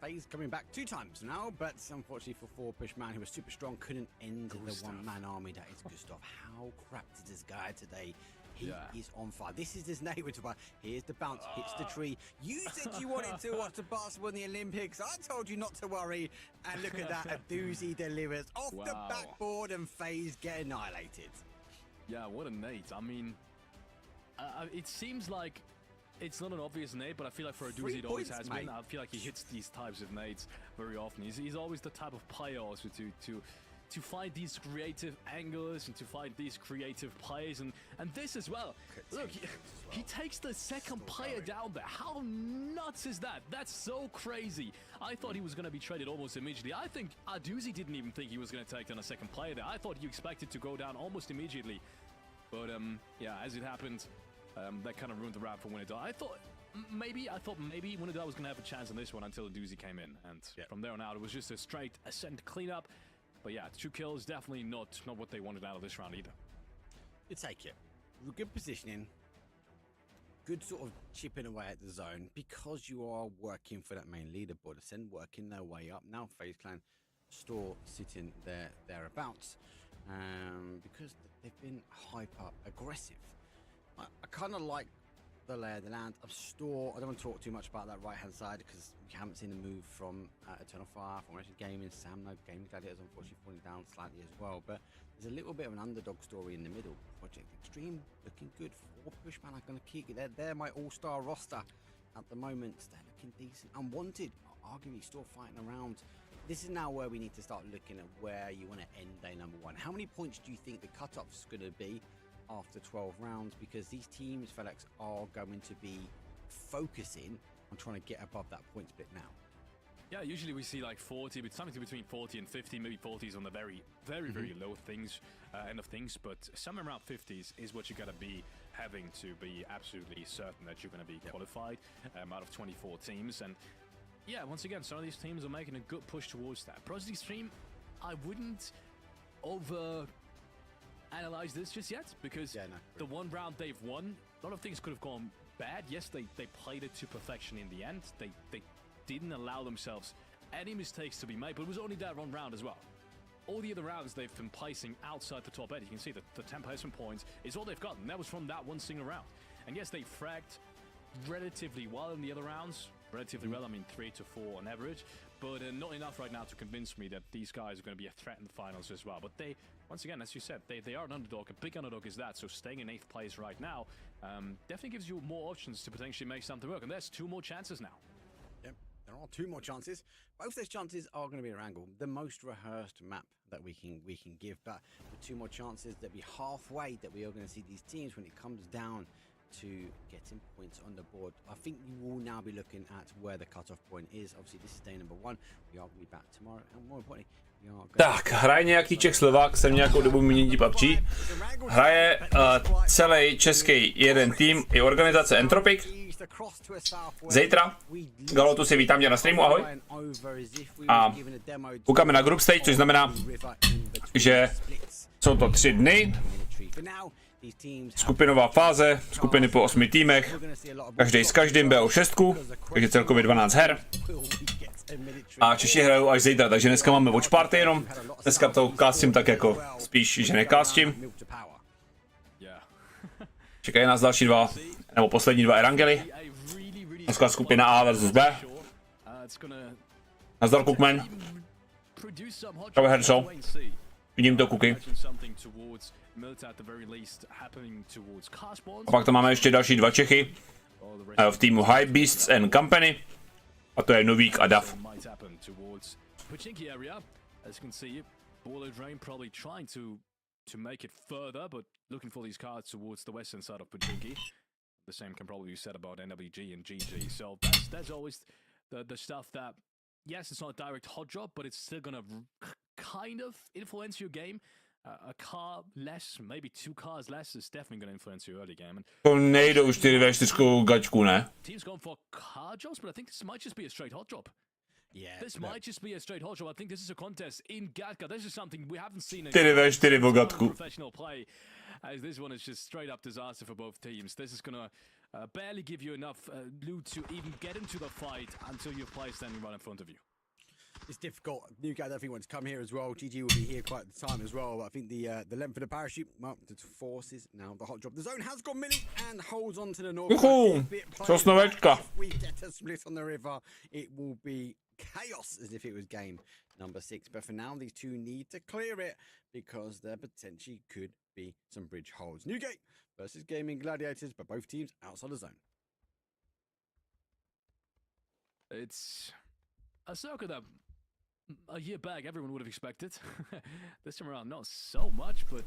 FaZe coming back 2 times now, but unfortunately for 4Pushman, who was super strong, couldn't end the one-man army that is Gustav. How crap is this guy today? He is on fire. This is his name. Here's the bounce, hits the tree. You said you wanted to watch the basketball in the Olympics. I told you not to worry. And look at that. A doozy delivers off the backboard, and FaZe get annihilated. Yeah, what a nade. I mean, it seems like it's not an obvious nade, but I feel like for a doozy it always has been. I feel like he hits these types of nades very often. He's always the type of player also to find these creative angles and to find these creative plays, and this as well. Look, he takes the second player down there. How nuts is that? That's so crazy. I thought he was going to be traded almost immediately. I think Aduzi didn't even think he was going to take down a second player there. I thought he expected to go down almost immediately. But yeah, as it happened, that kind of ruined the wrap for Winnerdal. I thought maybe Winnerdal was going to have a chance on this one until Aduzi came in, and from there on out, it was just a straight Ascent cleanup. But yeah, 2 kills, definitely not what they wanted out of this round either. You take it. Good positioning. Good sort of chipping away at the zone because you are working for that main leaderboard. Ascend working their way up. Now FaZe Clan Store sitting thereabouts because they've been hyper aggressive. I kind of like the lay of the land of Store. I don't want to talk too much about that right hand side because we haven't seen a move from Eternal Fire, from Racing Gaming, Samno, Gaming Gladiators unfortunately falling down slightly as well. But there's a little bit of an underdog story in the middle. Project Extreme looking good. 4Pushman are going to keep it. They're my all-star roster at the moment. They're looking decent. Unwanted, arguably still fighting around. This is now where we need to start looking at where you want to end day number 1. How many points do you think the cutoff's going to be after 12 rounds? Because these teams, Felix, are going to be focusing on trying to get above that point split now. Yeah, usually we see like 40, but something between 40 and 50, maybe 40s on the very low things, end of things, but somewhere around 50s is what you gotta be having to be absolutely certain that you're gonna be qualified out of 24 teams. And yeah, once again, some of these teams are making a good push towards that. Project Extreme, I wouldn't analyze this just yet because the one round they've won, a lot of things could have gone bad. Yes, they played it to perfection in the end. They didn't allow themselves any mistakes to be made, but it was only that one round as well. All the other rounds they've been placing outside the top 8. You can see that the 10 placement points is all they've gotten. That was from that one single round. And yes, they fragged relatively well in the other rounds. Relatively well, I mean 3 to 4 on average, but not enough right now to convince me that these guys are going to be a threat in the finals as well. But they, once again, as you said, they are an underdog. A big underdog is that, so staying in 8th place right now definitely gives you more options to potentially make something work. And there's 2 more chances now. Yep, there are 2 more chances. Both those chances are going to be a wrangle. The most rehearsed map that we can give, but the 2 more chances that be halfway that we are going to see these teams when it comes down to getting points on the board. I think you will now be looking at where the cutoff point is. Obviously, this is day number 1. We are going to be back tomorrow, and more importantly, Tak, hraje nějaký Čech Slovák, jsem nějakou dobu mění PUBG. Hraje celý český jeden tým i organizace Entropic. Zítra. Galotu si vítám tě na streamu, ahoj. A koukáme na group stage, což znamená, že jsou to 3 dny. Skupinová fáze, skupiny po 8 týmech, každý s každým BO6, takže celkově 12 her. A Češi hrajou až zítra, takže dneska máme Watchparty jenom. Dneska to castím tak jako spíš, že necastím. Čekají nás další 2, nebo poslední 2 erangely. Dneska skupina A versus B. Nazdar Cookman. Čau Herco. Vidím to Cooky. A pak tam máme ještě další 2 Čechy. V týmu High Beasts and Company. A to je Novík a Dav. To make it further, but looking for these cards towards the western side of Pochinki. The same can probably be said about NWG and GG. So that's always the stuff that, yes, it's not a direct hot drop, but it's still gonna kind of influence your game. A car less, maybe 2 cars less is definitely gonna influence your early game. To nejde už 4v4 gačku, ne? Team's going for car drops, but I think this might just be a straight hot drop. Yeah, this might just be a straight hot drop. I think this is a contest in Gatka. This is something we haven't seen in 4v4 v gatku. Professional play, as this one is just straight up disaster for both teams. This is gonna barely give you enough loot to even get into the fight until your player standing right in front of you. It's difficult. Newgate, I don't think wants to come here as well. GG will be here quite at the time as well. But I think the length of the parachute, well, the forces now the hot drop. The zone has gone milli and holds on to the north. Sosnovečka. If we get a split on the river, it will be chaos as if it was game number 6. But for now, these two need to clear it because there potentially could be some bridge holds. Newgate versus Gaming Gladiators, but both teams outside the zone. It's a circle that a year back everyone would have expected. This time around, not so much, but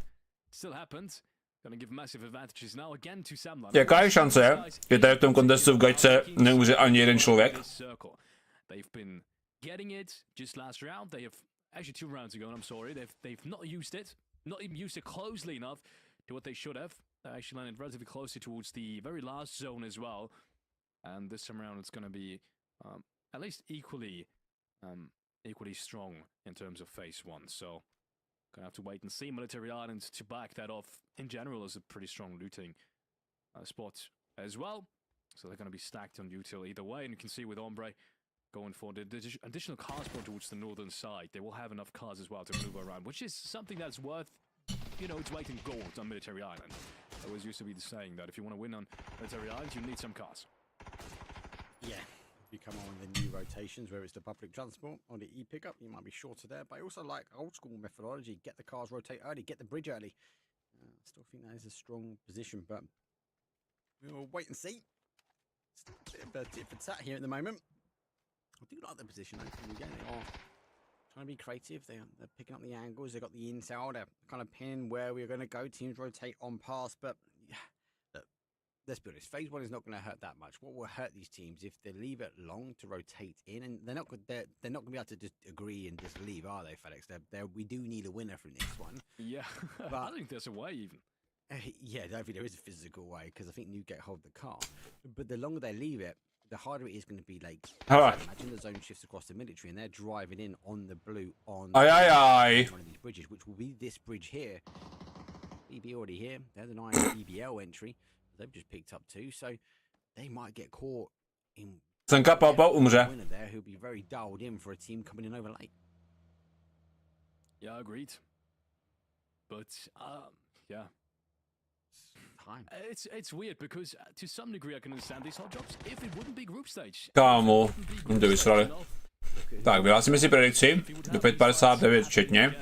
still happened. Gonna give massive advantages now again to Samlan. Jaká je šance, že tady v tom kontestu v gačce neumře ani jeden člověk? They've been getting it just last round. They have actually 2 rounds ago, and I'm sorry, they've not used it, not even used it closely enough to what they should have. They actually landed relatively closely towards the very last zone as well. And this time around, it's gonna be at least equally strong in terms of phase 1. So gonna have to wait and see. Military Island to back that off in general is a pretty strong looting spot as well. So they're gonna be stacked on util either way, and you can see with Ombre going for the additional car spot towards the northern side. They will have enough cars as well to maneuver around, which is something that's worth, you know, its weight in gold on Military Island. It always used to be the saying that if you want to win on Military Island, you need some cars. Yeah. You come on the new rotations where it's the public transport or the e-pickup, you might be shorter there, but I also like old school methodology. Get the cars rotate early, get the bridge early. I still think that is a strong position, but we'll wait and see. Still a bit of a tit for tat here at the moment. I do like the position though from again. They are trying to be creative. They're picking up the angles. They've got the intel. They're kind of pinning where we're going to go. Teams rotate on pass, but yeah, look, let's be honest. Phase 1 is not going to hurt that much. What will hurt these teams if they leave it long to rotate in, and they're not going to be able to just agree and just leave, are they, Felix? We do need a winner from this one. Yeah, but I think there's a way even. Yeah, I think there is a physical way because I think Newgate hold the car, but the longer they leave it, the harder it is going to be. Like, imagine the zone shifts across the military and they're driving in on the blue on one of these bridges, which will be this bridge here. BB already here. There's a nice BBL entry. They've just picked up 2, so they might get caught in. Winner there who'll be very dialed in for a team coming in over late. Yeah, agreed. But yeah. It's weird because to some degree I can understand these hot drops if it wouldn't be group stage. Kámo, to vysrali. Tak, vyhlásíme si predikci do 5.59 včetně.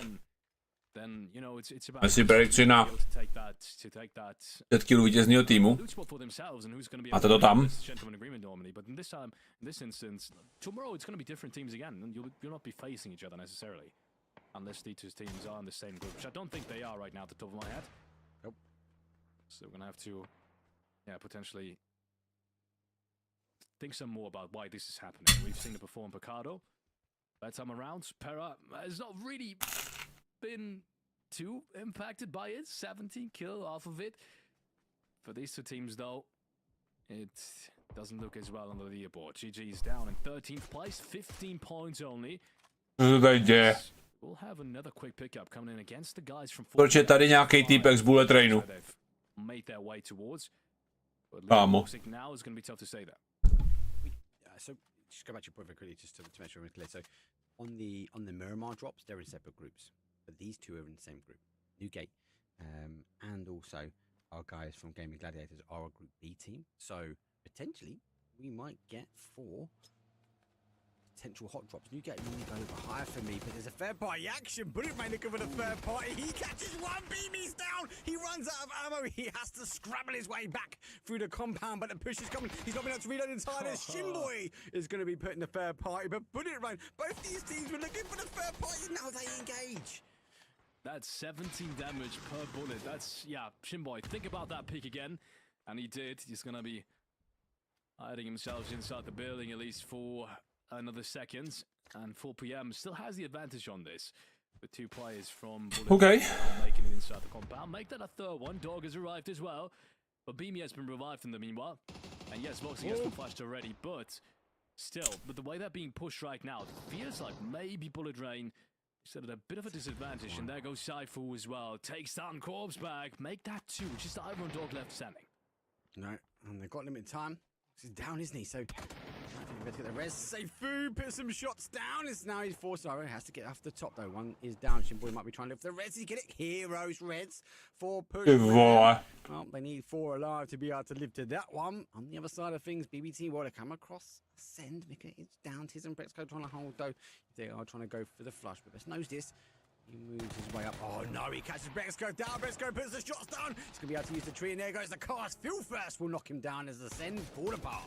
Máme si predikci na 5 kilů vítězného týmu. Máte to tam? Unless these two teams are in the same group, which I don't think they are right now at the top of my head. Nope. So we're gonna have to, yeah, potentially think some more about why this is happening. We've seen it before in Picado. that time around, Pera has not really been too impacted by it. 17 kill off of it. For these two teams, though, it doesn't look as well on the leaderboard. GG is down in 13th place, 15 points only. Co se tady děje? We'll have another quick pickup coming in against the guys from. Proč je tady nějaký týpek z bullet trainu? Made their way towards. Kámo. Now is going to be tough to say that. So just go back to your point very quickly, just to make sure we're clear. So on the Miramar drops, they're in separate groups, but these two are in the same group. Newgate, and also our guys from Gaming Gladiators are a Group B team. So potentially we might get 4 potential hot drops. Newgate normally go a little higher for me, but there's a third party action. Bullet Man looking for the third party. He catches one. Beamy's down. He runs out of ammo. He has to scrabble his way back through the compound, but the push is coming. He's not been able to reload in time. Shinboy is going to be putting the third party, but Bullet Man, both these teams were looking for the third party. Now they engage. That's 17 damage per bullet. That's, yeah, Shinboy, think about that pick again. And he did. He's going to be hiding himself inside the building at least for another seconds. And 4 PM still has the advantage on this. With 2 players from bullet making it inside the compound. Make that a third one. Dog has arrived as well. But Beamy has been revived in the meanwhile. And yes, Voxy has been flashed already. But still, with the way they're being pushed right now, it feels like maybe Bullet Rain still at a bit of a disadvantage, and there goes Saifu as well. Takes down Corpse Bag. Make that 2, just the Iron Dog left standing. No, and they've got limited time. He's down, isn't he? So, better get the res. Saifu put some shots down. It's now he's forced. He has to get off the top, though. One is down. Shinboy might be trying to lift the res. Did he get it? Heroes, reds. 4 push. Well, they need 4 alive to be able to live to that one. On the other side of things, BBT will come across. Send. Mika is down. Tiz and Brexco trying to hold, though. They are trying to go for the flush, but best knows this. He moves his way up. Oh no, he catches Brexco down. Brexco puts the shots down. He's going to be able to use the tree, and there goes the cast. Phil first will knock him down as the send fall apart.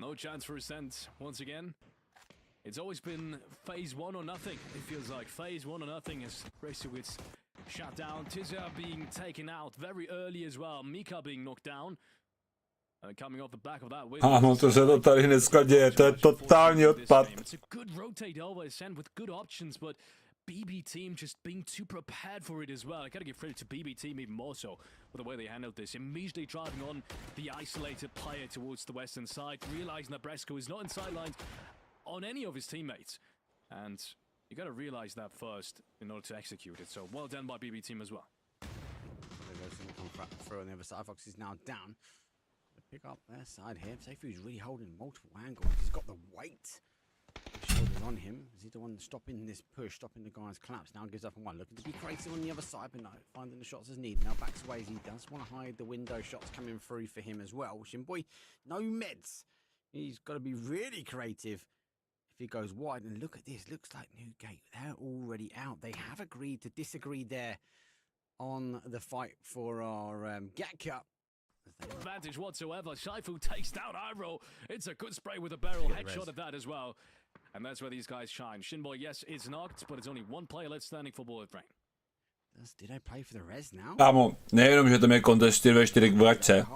No chance for Ascent once again. It's always been phase 1 or nothing. It feels like phase 1 or nothing as Racewitz shut down. Tizza being taken out very early as well. Mika being knocked down. Coming off the back of that win. Ano, to se to tady dneska děje, to je totální odpad. It's a good rotate over Ascent with good options, but BB team just being too prepared for it as well. I gotta give credit to BB team even more so with the way they handled this. Immediately driving on the isolated player towards the western side, realizing that Bresco is not in sidelines on any of his teammates. And you gotta realize that first in order to execute it. So well done by BB team as well. Through on the other side, Fox is now down. Pick up their side here. Seifu's really holding multiple angles. He's got the weight. His shoulders on him. Is he the one stopping this push, stopping the guy's collapse? Now gives up on one. Looking to be crazy on the other side, but no, finding the shots as needed. Now backs away as he does want to hide the window shots coming through for him as well. Shinboy, no meds. He's got to be really creative if he goes wide. And look at this. Looks like Newgate. They're already out. They have agreed to disagree there on the fight for our Gat Cup. Advantage whatsoever. Shaifu takes down Iroh. It's a good spray with a barrel. Headshot at that as well. And that's where these guys shine. Shinboy, yes, is knocked, but it's only 1 player left standing for Bullet Rain. Did I play for the res now? Kámo, nejenom, že tam je contest 4v4 k vlečce,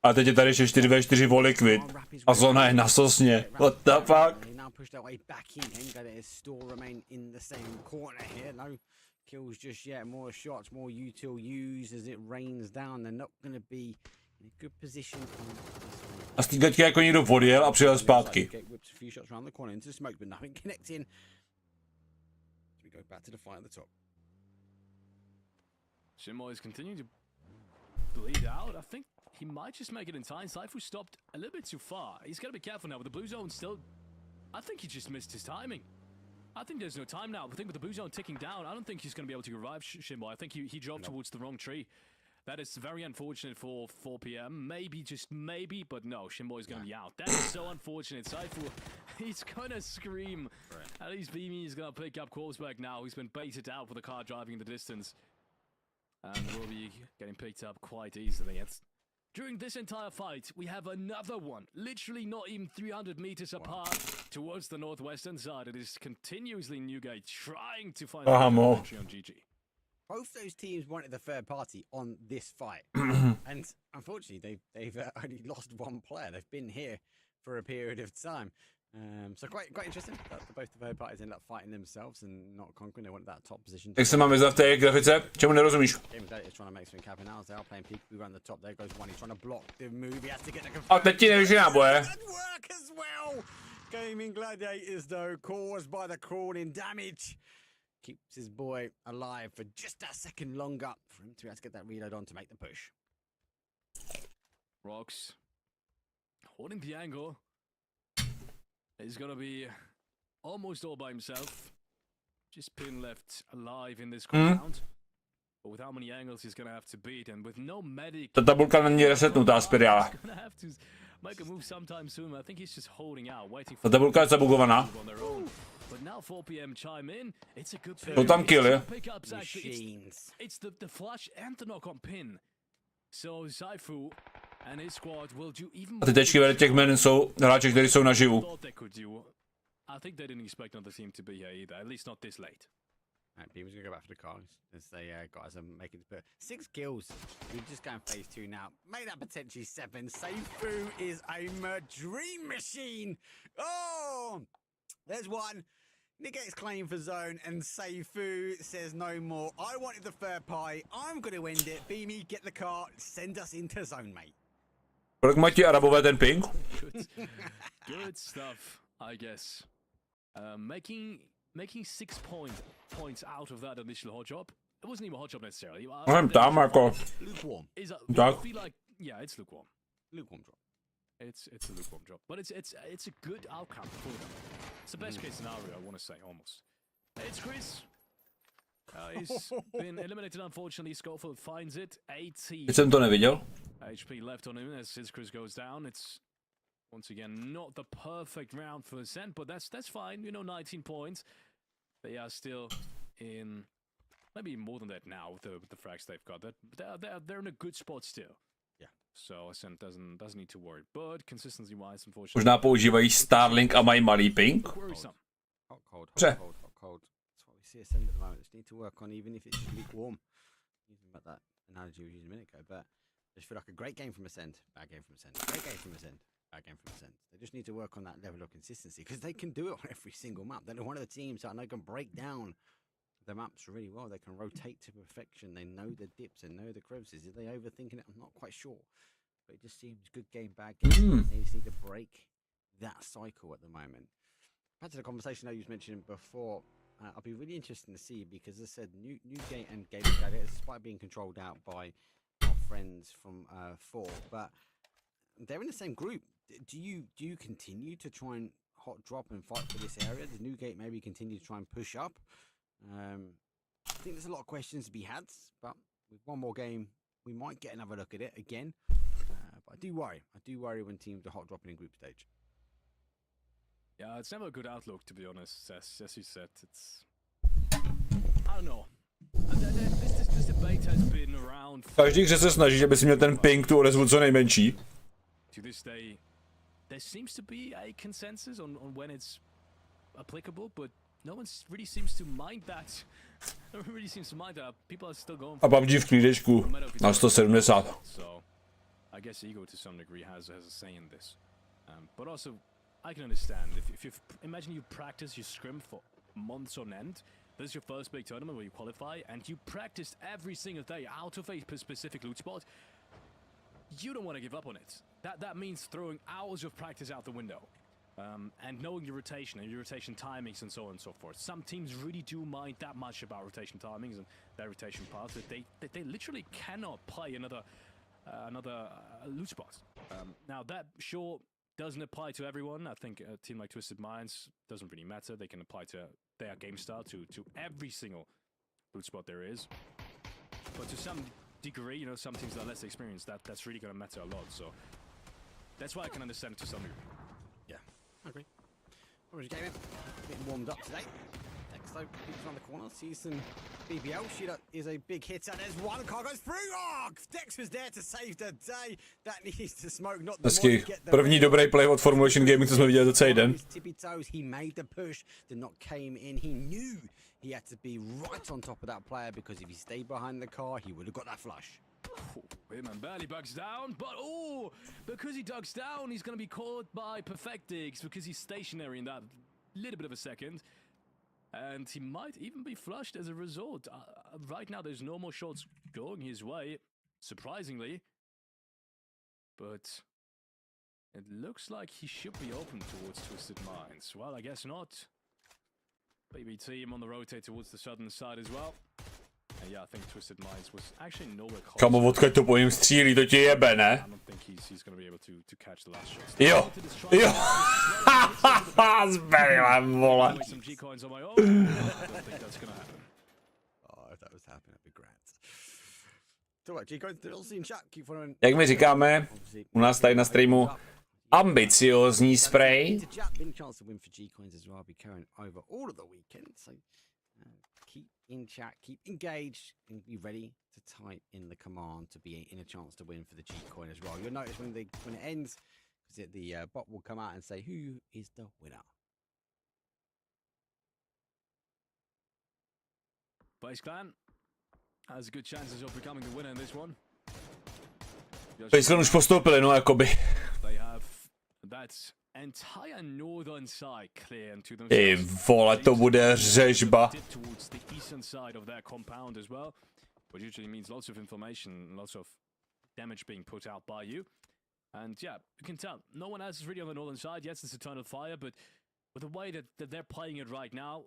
a teď je tady ještě 4v4 o liquid. A zóna je na sosně. What the fuck? Now pushed their way back in. Henga is still remain in the same corner here. No kills just yet. More shots, more util use as it rains down. They're not going to be in a good position. A z teďka jako někdo odjel a přijel zpátky. Whips a few shots around the corner into the smoke, but nothing connecting. We go back to the fight at the top. Shinboy is continuing to bleed out. I think he might just make it in time. Saifu stopped a little bit too far. He's got to be careful now with the blue zone still. I think he just missed his timing. I think there's no time now. I think with the blue zone ticking down, I don't think he's going to be able to revive Shinboy. I think he drove towards the wrong tree. That is very unfortunate for 4 PM. Maybe, just maybe, but no, Shinboy's going to be out. That is so unfortunate. Saifu, he's going to scream. At least Beamy is going to pick up Korsberg now. He's been baited out with a car driving in the distance. And will be getting picked up quite easily. During this entire fight, we have another one, literally not even 300 meters apart towards the northwestern side. It is continuously Newgate trying to find an entry on GG. Both those teams wanted the third party on this fight. And unfortunately, they've only lost 1 player. They've been here for a period of time. So quite interesting that both the third parties end up fighting themselves and not conquering. They want that top position. Jak se máme za v té grafice? Čemu nerozumíš? Game Day is trying to make something happen now. They are playing peek. We run the top. There goes one. He's trying to block the move. He has to get the A teď ti nevíš náboje. good work as well. Gaming Gladiators though, caused by the crawling damage, keeps his boy alive for just a second longer for him to have to get that reload on to make the push. Rocks holding the angle. He's gonna be almost all by himself. Just Pin left alive in this compound. But with how many angles he's gonna have to beat, and with no medic, Ta tabulka není resetnutá, spirála. he's gonna have to make a move sometime soon. I think he's just holding out, waiting Ta for tabulka je zabugovaná. on their own. But now 4 p.m. chime in. It's a good Jsou tam killy. pickups actually. Machines. It's the flash and the knock on Pin. So Zaifu and his squad will do even A ty tečky vedle těch men jsou hráči, kteří jsou naživu. thought they could do. I think they didn't expect another team to be here either, at least not this late. Right, Beamer's gonna go back for the cars as they guys are making this. 6 kills. We're just going phase 2 now. Made that potentially 7. Seifu is a dream machine. Oh, there's one. Negates claim for zone, and Seifu says no more. I wanted the third pie. I'm going to end it. Beamy, get the car. Send us into zone, mate. Kolik mají ti Arabové ten ping? Good stuff, I guess. Making 6 points out of that initial hot job. It wasn't even a hot job necessarily. Nevím, tam jako... Lukewarm. Tak. I feel like, yeah, it's lukewarm. Lukewarm drop. It's a lukewarm drop, but it's a good outcome for them. It's the best case scenario, I want to say, almost. It's Chris. He's been eliminated, unfortunately. Schofield finds it. 80 Teď jsem to neviděl. HP left on him as his Chris goes down. It's once again not the perfect round for Ascent, but that's fine. You know, 19 points. They are still in, maybe more than that now with the frags they've got. They're in a good spot still. So Ascent doesn't need to worry. But consistency-wise, unfortunately, Možná používají Starlink a mají malý ping. worrisome. Hot, cold, Dobře. hot, cold, hot, cold. That's what we see Ascend at the moment. Just need to work on, even if it's just lukewarm. Even about that analogy we used a minute ago, but I just feel like a great game from Ascend, bad game from Ascend, great game from Ascend, bad game from Ascend. They just need to work on that level of consistency because they can do it on every single map. They're one of the teams that I know can break down the maps really well. They can rotate to perfection. They know the dips and know the crevices. Are they overthinking it? I'm not quite sure. But it just seems good game, bad game. They just need to break that cycle at the moment. Back to the conversation I was mentioning before, I'll be really interested to see because as I said, Newgate and Gaming Gladiators, despite being controlled out by our friends from 4, but they're in the same group. Do you continue to try and hot drop and fight for this area? Does Newgate maybe continue to try and push up? I think there's a lot of questions to be had, but with one more game, we might get another look at it again. But I do worry when teams are hot dropping in group stage. Yeah, it's never a good outlook, to be honest. As you said, it's, I don't know. This debate has been around. Každý hře se snaží, aby si měl ten ping, tu odezvu co nejmenší. To this day, there seems to be a consensus on when it's applicable, but no one really seems to mind that. No one really seems to mind that. People are still going A PUBG v klídečku na 170. So, I guess ego to some degree has a say in this. But also, I can understand if you imagine you practice your scrim for months on end. This is your first big tournament where you qualify, and you practiced every single day out of a specific loot spot. You don't want to give up on it. That means throwing hours of practice out the window. And knowing your rotation and your rotation timings and so on and so forth. Some teams really do mind that much about rotation timings and their rotation paths that they literally cannot play another loot spot. Now that sure doesn't apply to everyone. I think a team like Twisted Minds doesn't really matter. They can apply to their game style to every single loot spot there is. But to some degree, you know, some teams that are less experienced, that's really going to matter a lot. So that's why I can understand it to some degree. Yeah, I agree. Orange Gaming, getting warmed up today. Next though, peeks around the corner, sees some BBL. Sheila is a big hitter. There's one car goes through. Oh, Dex was there to save the day. That needs to smoke, not the Hezky. První dobrý play od Formulation Gaming, co jsme viděli za celý den. Tippy toes, he made the push. The knock came in. He knew he had to be right on top of that player because if he stayed behind the car, he would have got that flush. Him and barely bugs down, but the because he ducks down, he's going to be caught by Perfectix because he's stationary in that little bit of a second. And he might even be flushed as a result. Right now, there's no more shots going his way, surprisingly. But it looks like he should be open towards Twisted Minds. Well, I guess not. BB team on the rotate towards the southern side as well. And yeah, I think Twisted Minds was actually nowhere close. Kamo, odkud to po něm střílí, to tě jebe, ne? I don't think he's going to be able to catch the last shot. Jo, jo. Zberilem, vole. Some G coins on my own. I don't think that's going to happen. Oh, if that was happening, that'd be great. So what, G-Coins, they're all seeing chat. Keep following. Jak my říkáme, u nás tady na streamu, ambiciózní spray. Been a chance to win for G-Coins as well. I'll be carrying over all of the weekend. So keep in chat, keep engaged, and be ready to type in the command to be in a chance to win for the G-Coin as well. You'll notice when it ends, because the bot will come out and say who is the winner. Base Clan has good chances of becoming the winner in this one. Pejslen už postoupili, no jakoby. They have that entire northern side clear to themselves. Ty vole, to bude řežba. Towards the eastern side of their compound as well, which usually means lots of information, lots of damage being put out by you. And yeah, you can tell no one else is really on the northern side. Yes, it's Eternal Fire, but with the way that they're playing it right now,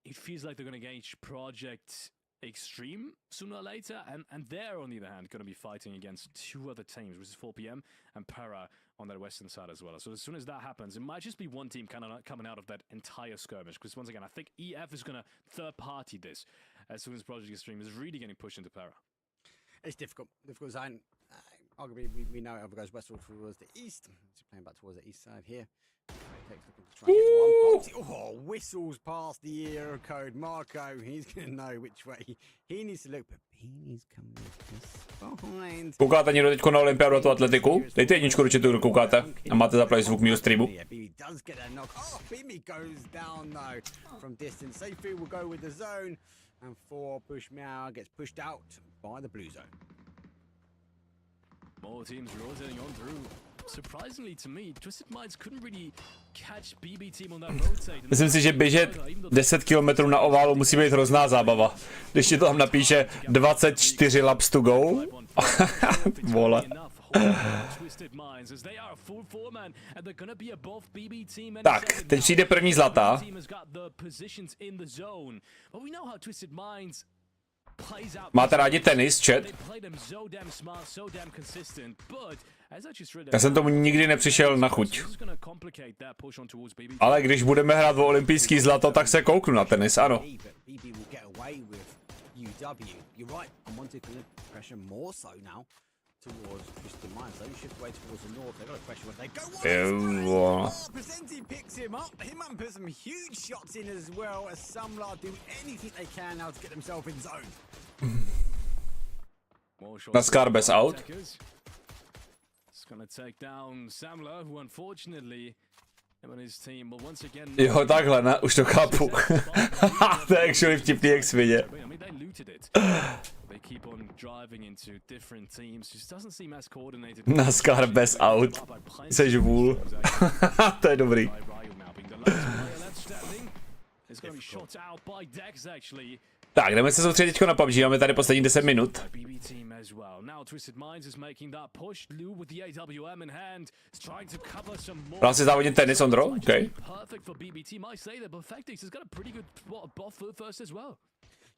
it feels like they're going to engage Project Extreme sooner or later, and they're on the other hand going to be fighting against two other teams, which is 4 PM and Para on their western side as well. So as soon as that happens, it might just be one team kind of coming out of that entire skirmish, because once again, I think EF is going to third party this as soon as Project Extreme is really getting pushed into Para. It's difficult zone. Arguably, we know it goes westward towards the east. So playing back towards the east side here. Looking to try and get one. Oh, whistles past the ear code. Marco, he's going to know which way he needs to look. But Beanie's coming behind. Koukáte někdo teďko na olympiádu a tu atletiku? Dejte jedničku do chatu, kdo koukáte. A máte zaplať zvuk mýho streamu. Yeah, Beanie does get a knock. Oh, Beanie goes down though from distance. Safety will go with the zone. And 4 push Meow gets pushed out by the blue zone. More teams rotating on through. Surprisingly to me, Twisted Minds couldn't really catch BB team on that rotate. Myslím si, že běžet 10 km na oválu musí být hrozná zábava. Když ti to tam napíše 24 laps to go. Vole. Tak, teď přijde první zlatá. Máte rádi tenis, chat? Já jsem tomu nikdy nepřišel na chuť. Ale když budeme hrát o olympijský zlato, tak se kouknu na tenis, ano. Presenti picks him up. Hitman puts some huge shots in as well as Samla do anything they can now to get themselves in zone. Na Skarbes out. Jo, takhle, ne? Už to chápu. To je actually vtipný jak svině. Na Skarbes out. Seš vůl. To je dobrý. Tak, jdeme se soustředit teďko na PUBG, máme tady poslední 10 minut. Dál si závodit tenis, Ondro? OK.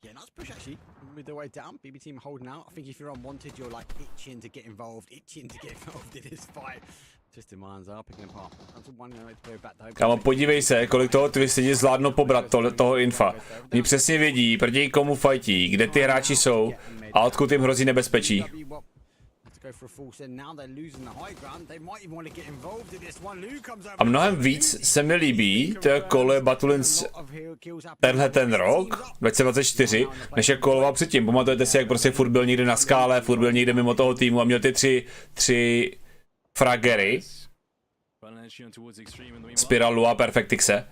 Yeah, nice push actually, with the way down. BB team holding out. I think if you're unwanted, you're like itching to get involved in this fight. Twisted Minds are picking apart. Kámo, podívej se, kolik toho Twistedi zvládnou pobrat toho infa. Oni přesně vědí, proti komu fightí, kde ty hráči jsou a odkud jim hrozí nebezpečí. A mnohem víc se mi líbí to je kolo Battlins tenhle ten rok, 2024, než jak koloval předtím. Pamatujete si, jak prostě furt byl někde na skále, furt byl někde mimo toho týmu a měl ty tři fragery. Spiralu a Perfectixe.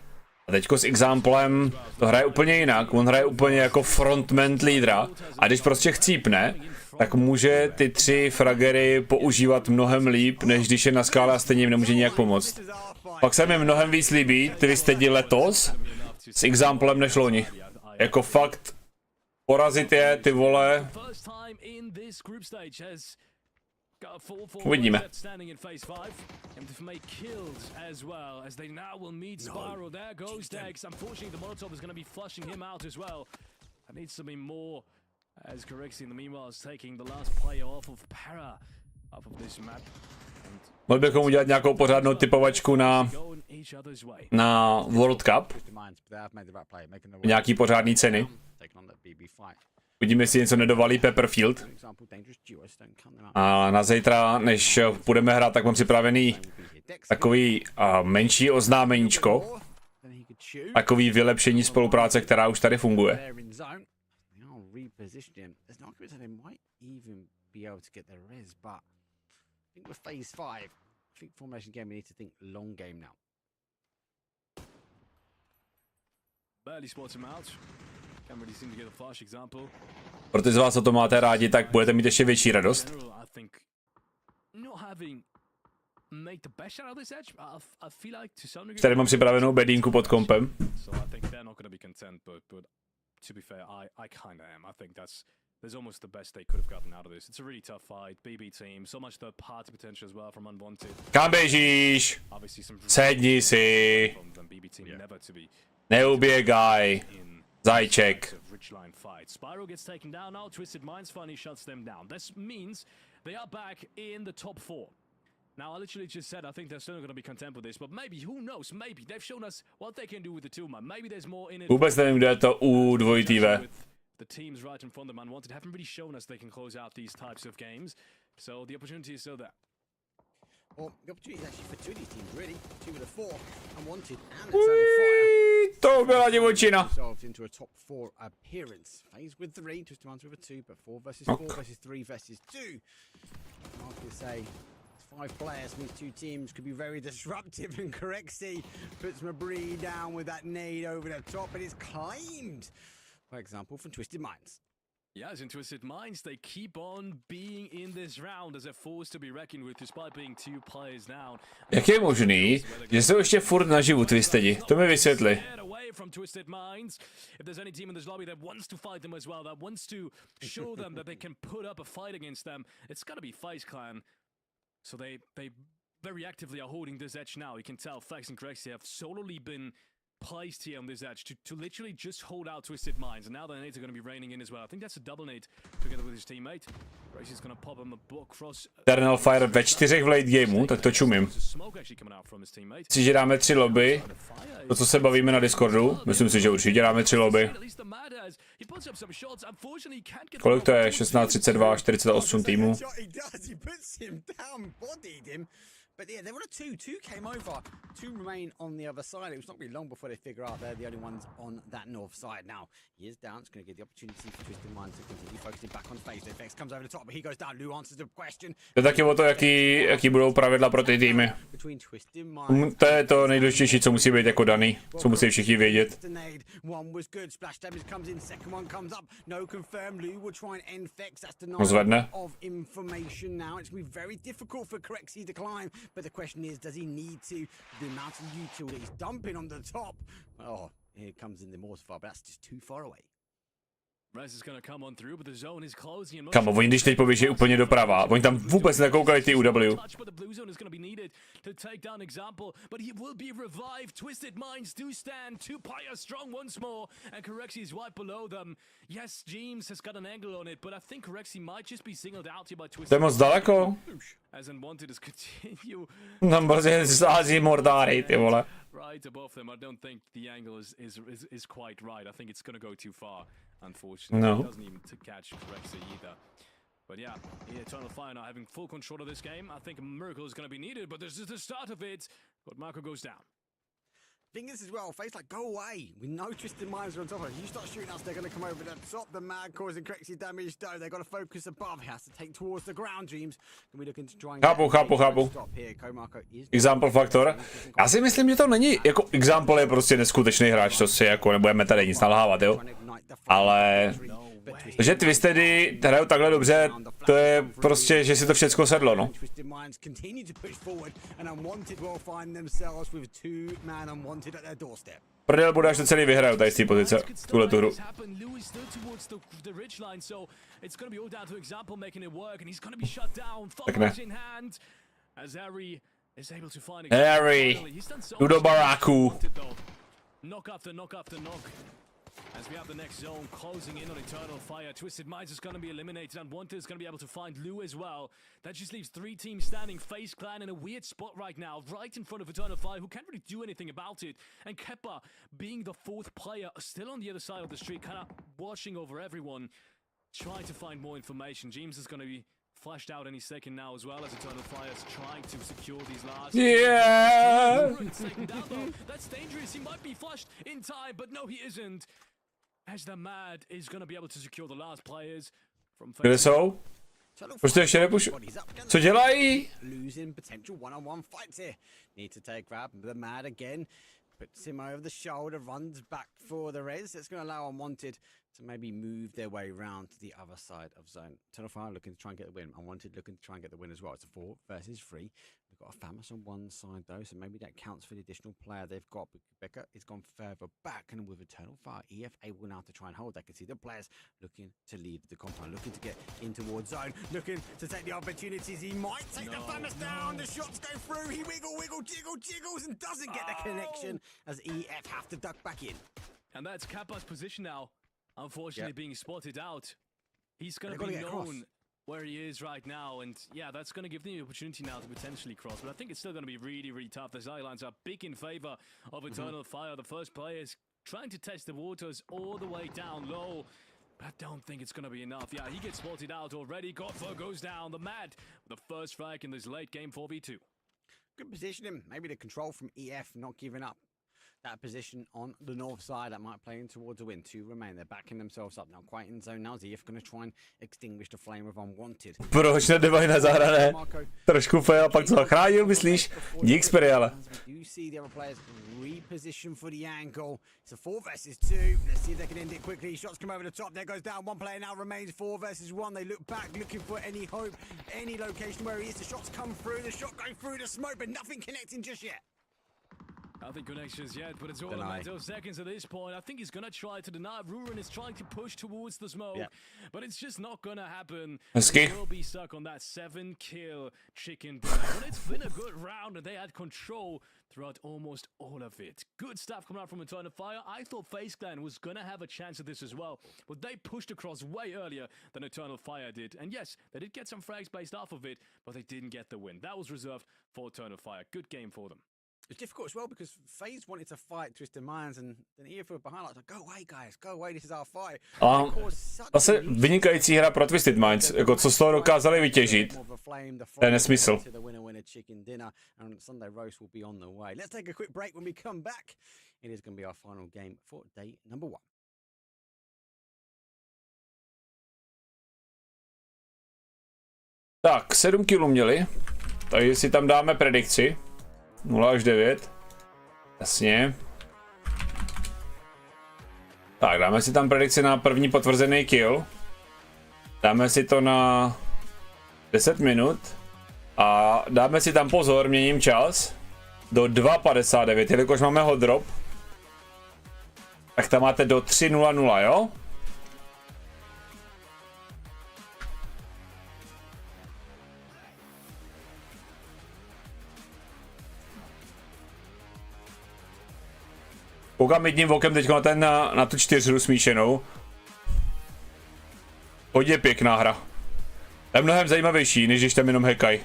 A teďko s Examplem to hraje úplně jinak. On hraje úplně jako frontman lídra. A když prostě chcípne, tak může ty 3 fragery používat mnohem líp, než když je na skále a stejně jim nemůže nijak pomoct. Pak se mi mnohem víc líbí Twistedi letos s examplem než loni. Jako fakt porazit je, ty vole. Uvidíme. As Corexi in the meanwhile is taking the last player off of Para off of this map. Mohli bychom udělat nějakou pořádnou typovačku na World Cup. Nějaký pořádný ceny. Uvidíme, jestli něco nedovalí Pepperfield. A na zítra, než budeme hrát, tak mám připravený takový menší oznámeníčko. Takový vylepšení spolupráce, která už tady funguje. Reposition him. There's no argument that they might even be able to get their res, but I think with phase 5, I think formation game we need to think long game now. Barely spots him out. Can't really seem to get a flash example. Pro ty z vás, co to máte rádi, tak budete mít ještě větší radost. Tady mám připravenou bedínku pod kompem. To be fair, I kind of am. I think there's almost the best they could have gotten out of this. It's a really tough fight. BB team, so much third party potential as well from Unwanted. Kam běžíš? Sedni si. Neuběgaj. Zajček. Spyro gets taken down now. Twisted Minds finally shuts them down. This means they are back in the top 4. Now, I literally just said I think they're still not going to be content with this, but maybe, who knows, maybe. They've shown us what they can do with the 2-man. Maybe there's more in it. Vůbec nevím, kde je to u dvojitýve. The teams right in front of them Unwanted haven't really shown us they can close out these types of games, so the opportunity is still there. Well, the opportunity is actually for two of these teams, really. 2 with a 4, Unwanted and Eternal Fire. To byla divočina. Resolved into a top 4 appearance. Phase with 3, Twisted Minds with a 2, but 4 versus 4 versus 3 versus 2. I could say 5 players from these 2 teams could be very disruptive, and Corexi puts Mabry down with that nade over the top, and it's claimed, for example, from Twisted Minds. Yeah, as in Twisted Minds, they keep on being in this round as a force to be reckoned with, despite being 2 players down. Jak je možný, že jsou ještě furt naživu Twistedi? To mi vysvětli. From Twisted Minds, if there's any team in this lobby that wants to fight them as well, that wants to show them that they can put up a fight against them, it's gotta be FaZe Clan. So they very actively are holding this edge now. You can tell Fax and Corexi have solely been placed here on this edge to literally just hold out Twisted Minds, and now the nades are going to be raining in as well. I think that's a double nade together with his teammate. Corexi's going to pop him a block cross. Eternal Fire ve 4 v late gameu, tak to čumím. Chci, že dáme 3 lobby. To, co se bavíme na Discordu, myslím si, že určitě dáme 3 lobby. Kolik to je? 16, 32, 48 týmů. But yeah, there were 2. 2 came over. 2 remain on the other side. It was not really long before they figure out they're the only ones on that north side. Now, he is down. It's going to give the opportunity for Twisted Minds to continue focusing back on FaZe. FX comes over the top, but he goes down. Lou answers the question. To je taky o to, jaký budou pravidla pro ty týmy. To je to nejdůležitější, co musí být jako daný. Co musí všichni vědět. No zvedne. But the question is, does he need to? The amount of util that he's dumping on the top. Oh, here comes in the mortar, but that's just too far away. Kamo, oni když teď poběží úplně doprava, oni tam vůbec nekoukají ty UW. To je moc daleko. Tam prostě zází mortáry, ty vole. Right above them, I don't think the angle is quite right. I think it's gonna go too far, unfortunately. No. It doesn't even to catch Corexi either. But yeah, Eternal Fire now having full control of this game. I think a miracle is gonna be needed, but this is the start of it. But Marco goes down. Fingers as well, FaZe like, go away. We know Twisted Minds are on top of it. You start shooting us, they're going to come over the top. The Mad causing Corexi damage though. They've got to focus above. He has to take towards the ground, Dreams. Can we look into trying Chápu. Example Factor. Já si myslím, že to není, jako Example je prostě neskutečný hráč, to si jako nebudeme tady nic nalhávat, jo. Ale Takže Twistedy hrajou takhle dobře, to je prostě, že si to všecko sedlo, no. Twisted Minds continue to push forward and Unwanted will find themselves with 2-man Unwanted at their doorstep. Prdel bude, až to celý vyhrajou tady z té pozice, tuhle tu hru. Tak ne. Harry, jdu do baráku. Knock after knock after knock. As we have the next zone closing in on Eternal Fire, Twisted Minds is going to be eliminated, and Wanted is going to be able to find Lou as well. That just leaves 3 teams standing, FaZe Clan in a weird spot right now, right in front of Eternal Fire, who can't really do anything about it. And Keppa, being the 4th player, still on the other side of the street, kind of watching over everyone, trying to find more information. James is going to be flashed out any second now as well, as Eternal Fire is trying to secure these last. Yeah! That's dangerous. He might be flashed in time, but no, he isn't. As the Mad is going to be able to secure the last players from. Kde jsou? Proč to ještě nepušu? Co dělají? Losing potential one-on-one fights here. Need to take grab. The Mad again puts him over the shoulder, runs back for the res. It's going to allow Unwanted to maybe move their way round to the other side of zone. Eternal Fire looking to try and get the win. Unwanted looking to try and get the win as well. It's a 4 versus 3. We've got a Famous on one side though, so maybe that counts for the additional player they've got. Becca has gone further back, and with Eternal Fire, EF able now to try and hold. They can see the players looking to leave the compound, looking to get in towards zone, looking to take the opportunities. He might take the Famous down. The shots go through. He jiggles, and doesn't get the connection as EF have to duck back in. And that's Kappa's position now. Unfortunately, being spotted out. He's going to be known where he is right now, and yeah, that's going to give them the opportunity now to potentially cross, but I think it's still going to be really, really tough. The sidelines are big in favor of Eternal Fire. The first player is trying to test the waters all the way down low, but I don't think it's going to be enough. Yeah, he gets spotted out already. Godfo goes down. The Mad, the first frag in this late game 4v2. Good positioning. Maybe the control from EF not giving up that position on the north side. That might play in towards a win. 2 remain. They're backing themselves up now, quite in zone now. ZF going to try and extinguish the flame of Unwanted. Proč nedávají na zahrané? Trošku fail, pak to zachránil, myslíš? Dík, Speriale. You see the other players reposition for the angle. It's a 4 versus 2. Let's see if they can end it quickly. Shots come over the top. There goes down. One player now remains. 4 versus 1. They look back, looking for any hope, any location where he is. The shots come through. The shot going through the smoke, but nothing connecting just yet. Nothing connections yet, but it's all a matter of seconds at this point. I think he's going to try to deny. Ruren is trying to push towards the smoke, but it's just not going to happen. He will be stuck on that 7-kill chicken dinner. But it's been a good round, and they had control throughout almost all of it. Good stuff coming out from Eternal Fire. I thought FaZe Clan was going to have a chance at this as well, but they pushed across way earlier than Eternal Fire did. And yes, they did get some frags based off of it, but they didn't get the win. That was reserved for Eternal Fire. Good game for them. It's difficult as well because FaZe wanted to fight Twisted Minds, and then EF were behind, like, go away, guys, go away, this is our fight. Zase vynikající hra pro Twisted Minds, jako co z toho dokázali vytěžit. To je nesmysl. And Sunday roast will be on the way. Let's take a quick break. When we come back, it is going to be our final game for day number 1. Tak, 7 kilů měli, takže si tam dáme predikci. 0 až 9. Jasně. Tak, dáme si tam predikci na první potvrzený kill. Dáme si to na 10 minut. A dáme si tam pozor, měním čas. Do 2.59, jelikož máme hot drop. Tak tam máte do 3.00, jo? Koukám jedním okem teď na tu 4 smíšenou. Hodně pěkná hra. Je mnohem zajímavější, než když tam jenom hekaj.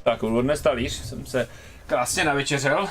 Tak, odnes talíř, jsem se krásně navečeřel.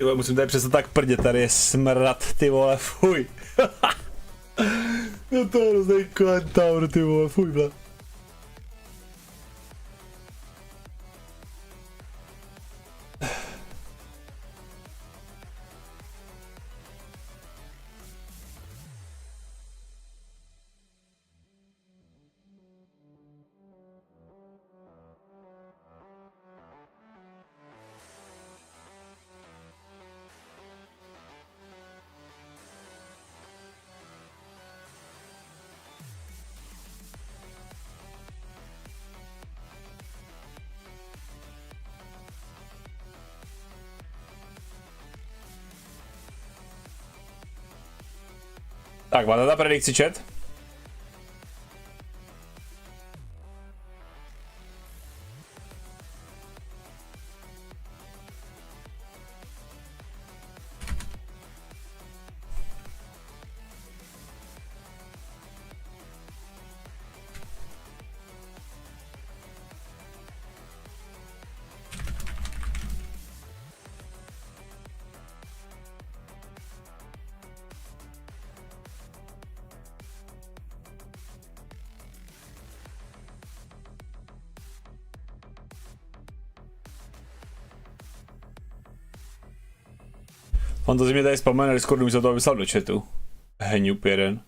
Ty vole, musím tady přestat tak prdět, tady je smrad, ty vole, fuj. No to je hrozný kentaur, ty vole, fuj, ble. Tak, máte ta predikci, chat? Fantasy mě tady spamuje na Discordu, už jsem to vyslal do chatu. Hňup jeden.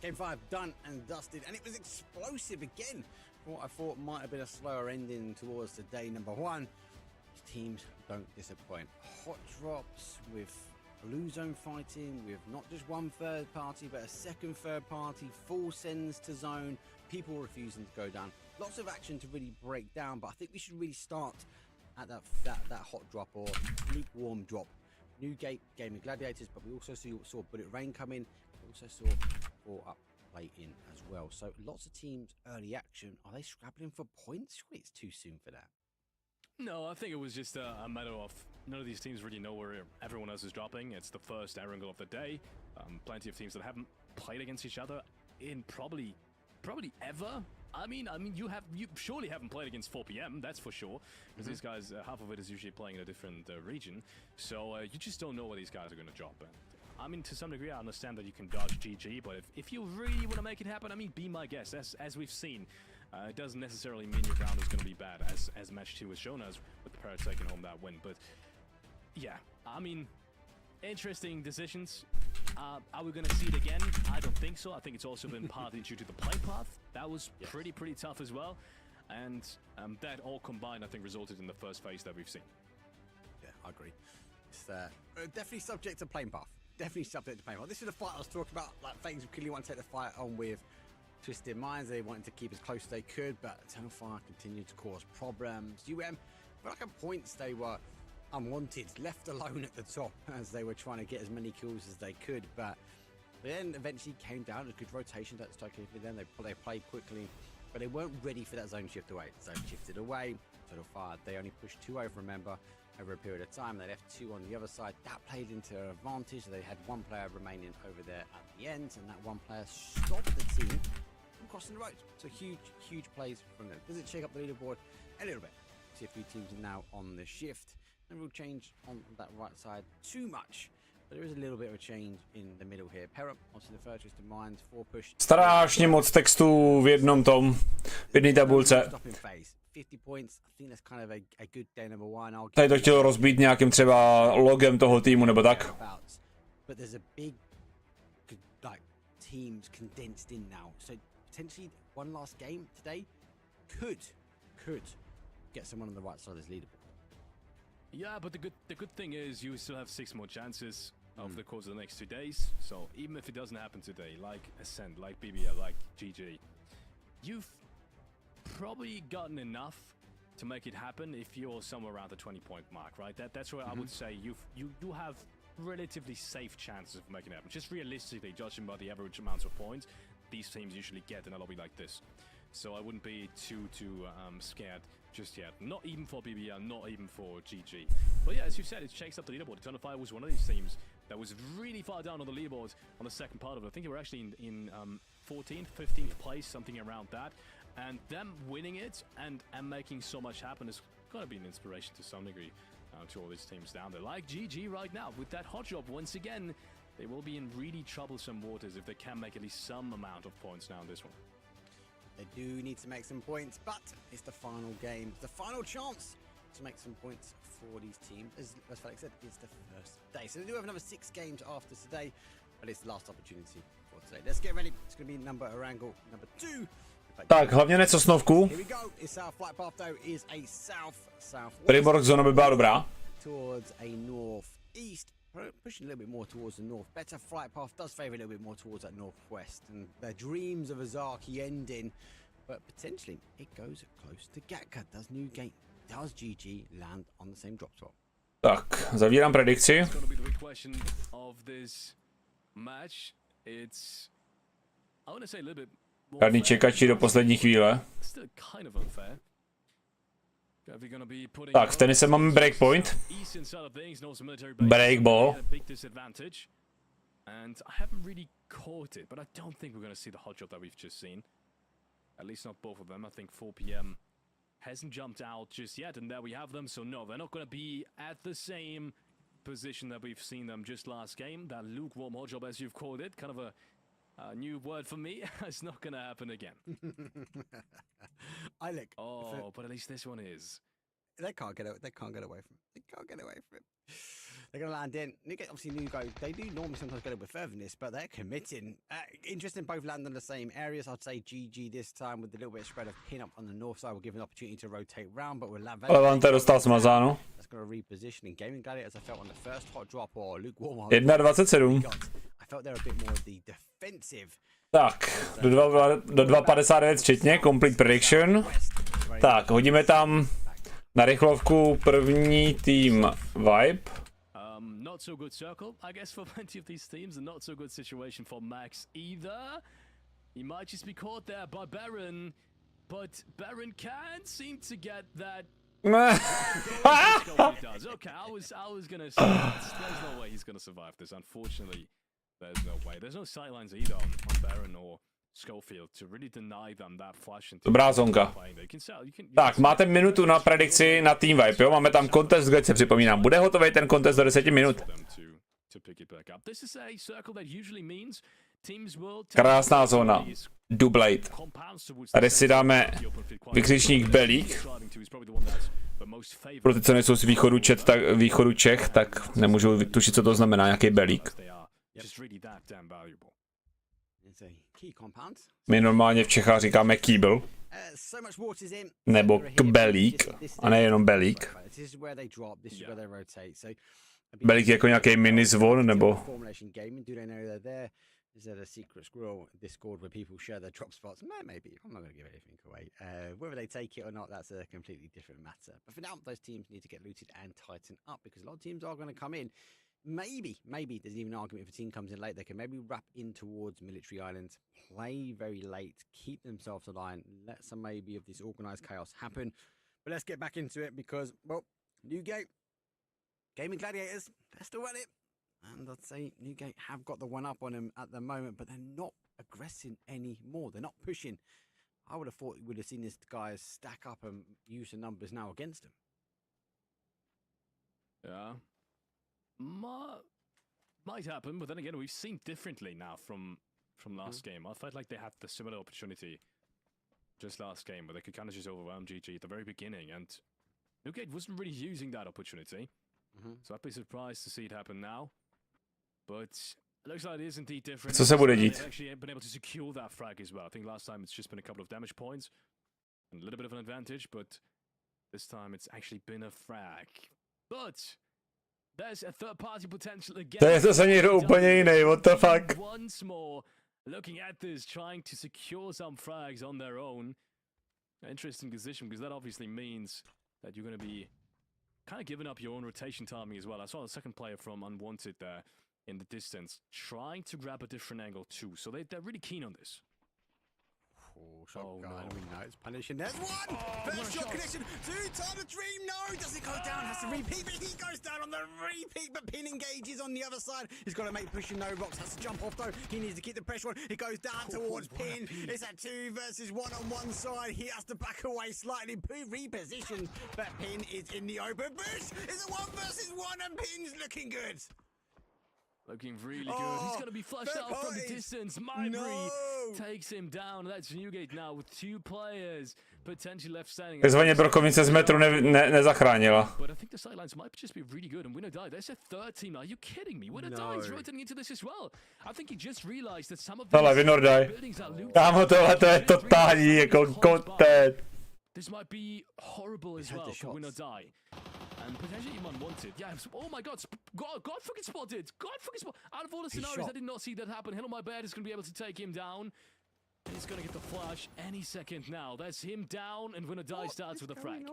Game 5 done and dusted, and it was explosive again. What I thought might have been a slower ending towards the day number 1. These teams don't disappoint. Hot drops with blue zone fighting, with not just one third party, but a second third party, full sends to zone, people refusing to go down. Lots of action to really break down, but I think we should really start at that hot drop or lukewarm drop. New game of Gladiators, but we also saw Bullet Rain come in. We also saw 4 up play in as well. So lots of teams early action. Are they scrabbling for points? Surely it's too soon for that. No, I think it was just a matter of none of these teams really know where everyone else is dropping. It's the first Erangel of the day. Plenty of teams that haven't played against each other in probably ever. I mean, you surely haven't played against 4 PM, that's for sure. Because these guys, half of it is usually playing in a different region. So you just don't know where these guys are going to drop. And, I mean, to some degree, I understand that you can dodge GG, but if you really want to make it happen, I mean, be my guest. As we've seen, it doesn't necessarily mean your round is going to be bad, as match 2 has shown us with the Parrots taking home that win. But yeah, I mean, interesting decisions. Are we going to see it again? I don't think so. I think it's also been partly due to the play path. That was pretty tough as well. And that all combined, I think, resulted in the first phase that we've seen. Yeah, I agree. It's definitely subject to playing path. Definitely subject to playing path. This is the fight I was talking about. Like, FaZe clearly want to take the fight on with Twisted Minds. They wanted to keep as close as they could, but Eternalfire continued to cause problems. But like at points, they were unwanted, left alone at the top as they were trying to get as many kills as they could. But then eventually came down a good rotation. That's totally for them. They played quickly, but they weren't ready for that zone shift away. Zone shifted away. Eternalfire, they only pushed 2 over, remember, over a period of time. They left 2 on the other side. That played into their advantage. They had 1 player remaining over there at the end, and that 1 player stopped the team from crossing the road. So huge plays from them. Does it shake up the leaderboard a little bit? See a few teams are now on the shift. No real change on that right side too much, but there is a little bit of a change in the middle here. Perra, obviously the first Twisted Minds, 4 push. Strašně moc textů v jednom v jedné tabulce. 50 points. I think that's kind of a good day number 1. Tady to chtěl rozbít nějakým třeba logem toho týmu nebo tak. But there's a big like teams condensed in now. So potentially one last game today could get someone on the right side of this leaderboard. Yeah, but the good thing is you still have 6 more chances over the course of the next 2 days. So even if it doesn't happen today, like Ascent, like BBL, like GG, you've probably gotten enough to make it happen if you're somewhere around the 20-point mark, right? That's where I would say you have relatively safe chances of making it happen. Just realistically, judging by the average amounts of points these teams usually get in a lobby like this. So I wouldn't be too scared just yet. Not even for BBL, not even for GG. But yeah, as you said, it shakes up the leaderboard. Eternal Fire was one of these teams that was really far down on the leaderboard on the second part of it. I think they were actually in 14th, 15th place, something around that. And them winning it and making so much happen is going to be an inspiration to some degree to all these teams down there. Like GG right now, with that hot job, once again, they will be in really troublesome waters if they can make at least some amount of points now in this one. They do need to make some points, but it's the final game, the final chance to make some points for these teams. As Felix said, it's the first day. So they do have another 6 games after today, but it's the last opportunity for today. Let's get ready. It's going to be number Orangle, number 2. Tak, hlavně něco snovku. Here we go. It's our flight path though is a south. Priborg zóna by byla dobrá. Towards a northeast, pushing a little bit more towards the north. Better flight path does favour a little bit more towards that northwest, and their dreams of Azaki ending, but potentially it goes close to Gatka. Does Newgate, does GG land on the same drop spot? Tak, zavírám predikci. It's going to be the big question of this match. It's, I want to say a little bit. Žádný čekači do poslední chvíle. Tak, v tenise máme breakpoint. Breakball. And I haven't really caught it, but I don't think we're going to see the hot job that we've just seen. At least not both of them. I think 4 PM hasn't jumped out just yet, and there we have them. So no, they're not going to be at the same position that we've seen them just last game. That lukewarm hot job, as you've called it, kind of a new word for me. It's not gonna happen again. I look. Oh, but at least this one is. They can't get away from it. They can't get away from it. They're gonna land in. Obviously, Nugo. They do normally sometimes go a little bit further than this, but they're committing. Interesting, both land in the same areas. I'd say GG this time with a little bit of spread of pin up on the north side. We'll give an opportunity to rotate round, but we'll land. Levante dostal smazáno. That's gonna reposition in Gaming Gladiators. I felt on the first hot drop or lukewarm. 1:27. I felt they're a bit more of the defensive. Tak, do 2:59 včetně, complete prediction. Tak, hodíme tam na rychlovku první tým Vibe. Not so good circle, I guess, for plenty of these teams, and not so good situation for Max either. He might just be caught there by Baron, but Baron can't seem to get that. Okay, I was gonna say there's no way he's gonna survive this. Unfortunately, there's no way. There's no sidelines either on Baron or Schofield to really deny them that flash. Dobrá zonka. Tak, máte minutu na predikci na Team Vibe, jo? Máme tam contest, kde se připomínám. Bude hotový ten contest do 10 minut. Krásná zóna. Dublate. Tady si dáme vykřičník Belík. Pro ty, co nejsou z východu Čech, tak nemůžu tušit, co to znamená, nějaký Belík. My normálně v Čechách říkáme kýbl. Nebo kbelík. A nejenom belík. Belík jako nějaký mini zvon, nebo... Is that a secret squirrel Discord where people share their drop spots? Maybe. I'm not going to give anything away. Whether they take it or not, that's a completely different matter. But for now, those teams need to get looted and tighten up because a lot of teams are going to come in. Maybe there's even an argument if a team comes in late, they can maybe wrap in towards Military Islands, play very late, keep themselves aligned, let some maybe of this organized chaos happen. But let's get back into it because, well, Newgate, Gaming Gladiators, they're still at it. And I'd say Newgate have got the one up on them at the moment, but they're not aggressing anymore. They're not pushing. I would have thought we would have seen these guys stack up and use the numbers now against them. Yeah. Might happen, but then again, we've seen differently now from last game. I felt like they had the similar opportunity just last game, where they could kind of just overwhelm GG at the very beginning, and Newgate wasn't really using that opportunity. So I'd be surprised to see it happen now. But it looks like it is indeed different. Co se bude dít? They've actually been able to secure that frag as well. I think last time it's just been a couple of damage points and a little bit of an advantage, but this time it's actually been a frag. But there's a third party potential again. To je zase někdo úplně jiný, what the fuck? Once more, looking at this, trying to secure some frags on their own. Interesting decision, because that obviously means that you're going to be kind of giving up your own rotation timing as well. I saw the second player from Unwanted there in the distance, trying to grab a different angle too. So they're really keen on this. Oh, shotgun. No, it's punishing. There's one! First shot connection. Two-time the dream. No, doesn't go down. Has to repeat, but he goes down on the repeat. But Pin engages on the other side. He's got to make pushing. No rocks. Has to jump off though. He needs to keep the pressure on. He goes down towards Pin. It's at 2 versus 1 on one side. He has to back away slightly. Reposition. But Pin is in the open bush. It's a 1 versus 1, and Pin's looking good. Looking really good. He's going to be flushed out from the distance. Mybri takes him down. That's Newgate now with 2 players potentially left standing. Takzvaně brokovnice z metru nezachránila. But I think the sidelines might just be really good. And Winner Die, there's a third team. Are you kidding me? Winner Die is rotating into this as well. I think he just realized that some of the buildings are looted. Kámo, tohle to je totální jako content. This might be horrible as well for Winner Die. And potentially even Unwanted. Yeah, oh my god, God fucking spotted! God fucking spotted! Out of all the scenarios, I did not see that happen. Hill on my bed is going to be able to take him down. He's going to get the flash any second now. That's him down, and Winner Die starts with a frag.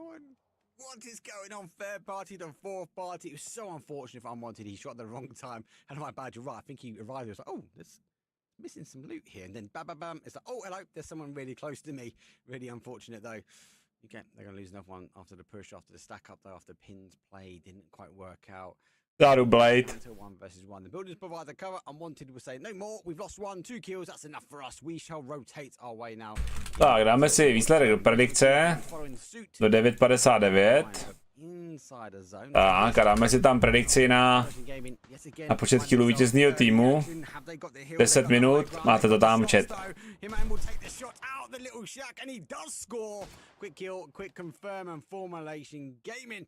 What is going on? Third party, the fourth party. It was so unfortunate for Unwanted. He shot at the wrong time. And my bad, you're right. I think he arrived. He was like, oh, there's missing some loot here. And then bam, bam, bam. It's like, oh, hello. There's someone really close to me. Really unfortunate, though. Okay, they're going to lose another one after the push, after the stack up, though, after Pin's play didn't quite work out. Daru Blade. Until 1 versus 1. The builders provide the cover. Unwanted will say, no more. We've lost 1, 2 kills. That's enough for us. We shall rotate our way now. Tak, dáme si výsledek do predikce. Do 9:59. Tak, a dáme si tam predikci na počet killů vítězného týmu. 10 minut, máte to tam chat. Quick kill, quick confirm and formulation gaming.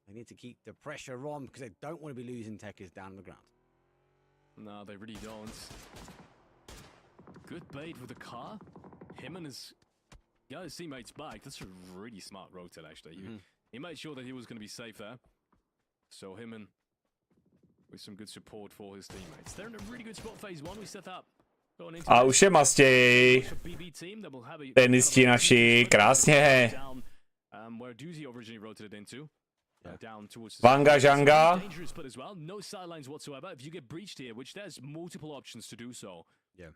They need to keep the pressure on because they don't want to be losing techers down the ground. No, they really don't. Good bait with the car. Him and his teammates back. That's a really smart rotate, actually. He made sure that he was going to be safe there. So him and with some good support for his teammates. They're in a really good spot. Phase 1, we set up. A už je mastěj. Tenisti naši, krásně. Vanga Janga. No sidelines whatsoever. If you get breached here, which there's multiple options to do so. Yeah.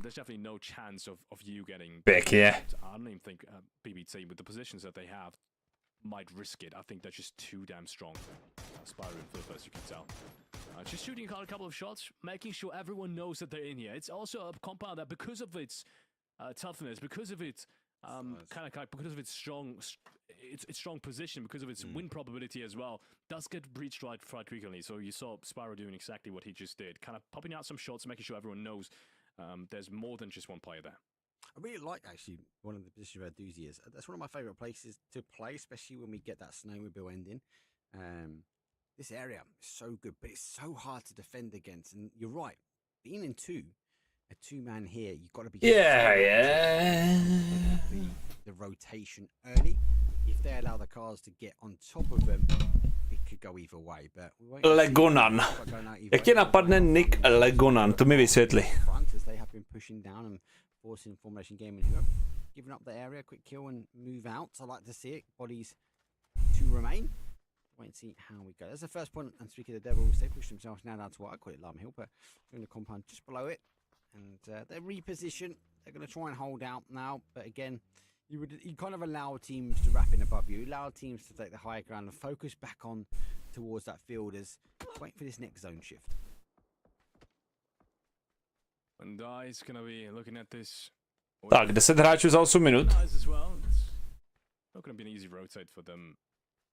There's definitely no chance of you getting. Pěkně. I don't even think BBT with the positions that they have might risk it. I think they're just too damn strong. Spyro for the first, you can tell. Just shooting a couple of shots, making sure everyone knows that they're in here. It's also a compound that, because of its toughness, because of its because of its strong position, because of its win probability as well, does get breached right frequently. So you saw Spyro doing exactly what he just did, kind of popping out some shots, making sure everyone knows there's more than just one player there. I really like, actually, one of the positions where Doozy is. That's one of my favourite places to play, especially when we get that snowmobile ending. This area is so good, but it's so hard to defend against. And you're right, being in a two-man here, you've got to be... Yeah. The rotation early. If they allow the cars to get on top of them, it could go either way. But Legonan. Jak tě napadne Nick Legonan? To mi vysvětli. They have been pushing down and forcing formation gaming who have given up the area, quick kill and move out. I like to see it. Bodies to remain. Wait and see how we go. That's the first point. And speaking of the Devils, they push themselves now down to what I call it Lime Hill, but they're in the compound just below it. And they reposition. They're going to try and hold out now. But again, you kind of allow teams to wrap in above you. You allow teams to take the higher ground and focus back on towards that field as wait for this next zone shift. And Dai's going to be looking at this. Tak, 10 hráčů za 8 minut. Not going to be an easy rotate for them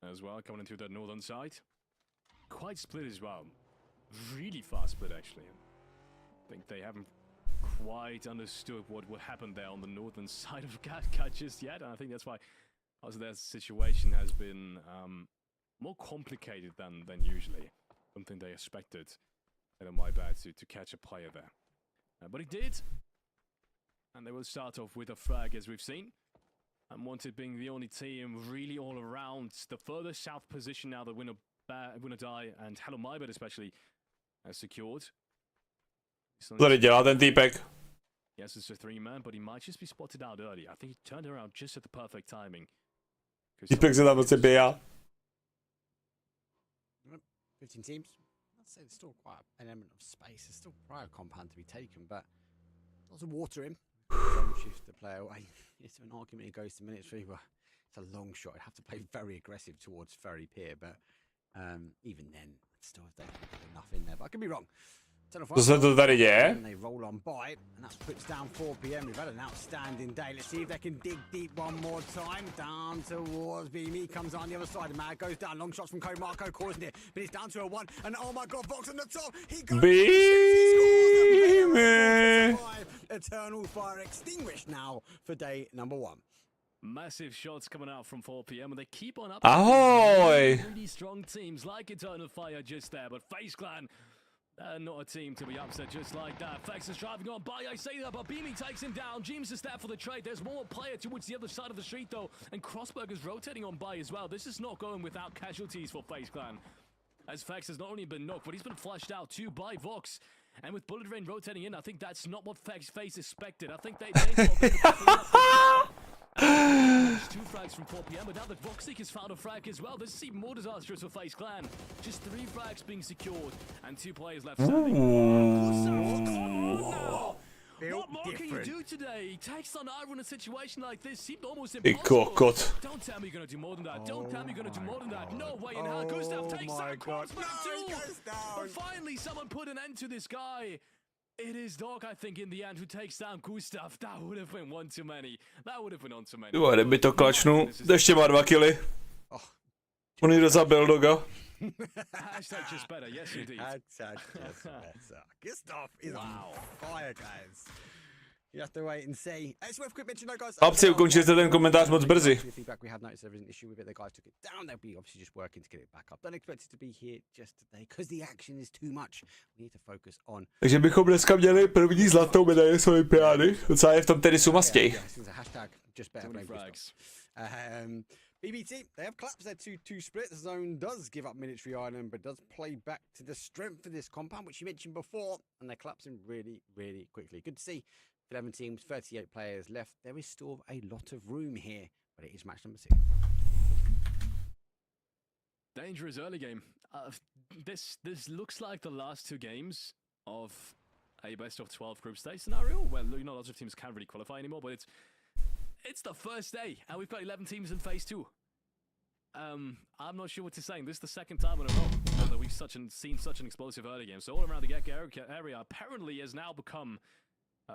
as well, coming into that northern side. Quite split as well. Really fast split, actually. I think they haven't quite understood what would happen there on the northern side of Gatka just yet. And I think that's why also their situation has been more complicated than usually. Something they expected. And on my bad to catch a player there. But he did. And they will start off with a frag, as we've seen. Unwanted being the only team really all around. The further south position now that Winner Die and Hello MyBet especially has secured. Co tady dělá ten týpek? Yes, it's a 3-man, but he might just be spotted out early. I think he turned around just at the perfect timing. Týpek se tam moc běhá. 15 teams. I'd say there's still quite an element of space. There's still quite a compound to be taken, but lots of water in. Don't shift the player away. It's an argument. It goes to minutes 3. Well, it's a long shot. I'd have to play very aggressive towards Ferry Pier, but even then, still they put enough in there. But I could be wrong. Co se to tady děje? They roll on by, and that puts down 4 PM. We've had an outstanding day. Let's see if they can dig deep one more time. Down towards BME, comes on the other side. The man goes down. Long shots from Code Marco, causing it, but it's down to a 1. And oh my God, Vox on the top. He goes. BME. Eternal fire extinguished now for day number 1. Massive shots coming out from 4 PM, and they keep on up. Ahoj. Really strong teams like Eternal Fire just there, but FaZe Clan. Not a team to be upset just like that. Fex is driving on by, I say that, but Beanie takes him down. James is there for the trade. There's one more player towards the other side of the street, though. And Crossberg is rotating on by as well. This is not going without casualties for FaZe Clan. As Fex has not only been knocked, but he's been flushed out too by Vox. And with Bullet Rain rotating in, I think that's not what FaZe expected. I think they thought 2 frags from 4 PM, but now that Voxic has found a frag as well, this is even more disastrous for FaZe Clan. Just 3 frags being secured, and 2 players left standing. What more can you do today? He takes on Iron in a situation like this seemed almost impossible. Don't tell me you're gonna do more than that. Don't tell me you're gonna do more than that. No way in hell. Gustav takes out Crossberg too. But finally, someone put an end to this guy. It is Dog, I think, in the end, who takes down Gustav. That would have been one too many. That would have been on too many. Jo, kdyby to klačnu, ještě má 2 killy. On jí zabil Doga. Hashtag just better, yes indeed. Hashtag just better. Gustav is on fire, guys. You have to wait and see. It's worth quick mention, though, guys. Chlapci, ukončili ten komentář moc brzy. Feedback, we have noticed there was an issue with it. The guys took it down. They'll be obviously just working to get it back up. Don't expect it to be here just today because the action is too much. We need to focus on. Takže bychom dneska měli první zlatou medaili z olympiády. Docela je v tom tenisu mastěj. Hashtag just better blame Gustav. BBT, they have collapsed their 2-2 split. The zone does give up Military Island, but does play back to the strength of this compound, which you mentioned before, and they're collapsing really, really quickly. Good to see. 11 teams, 38 players left. There is still a lot of room here, but it is match number 6. Dangerous early game. This looks like the last 2 games of a best of 12 group stage scenario. Well, lots of teams can't really qualify anymore, but it's the first day, and we've got 11 teams in phase 2. I'm not sure what to say. This is the second time in a row that we've seen such an explosive early game. So all around the area apparently has now become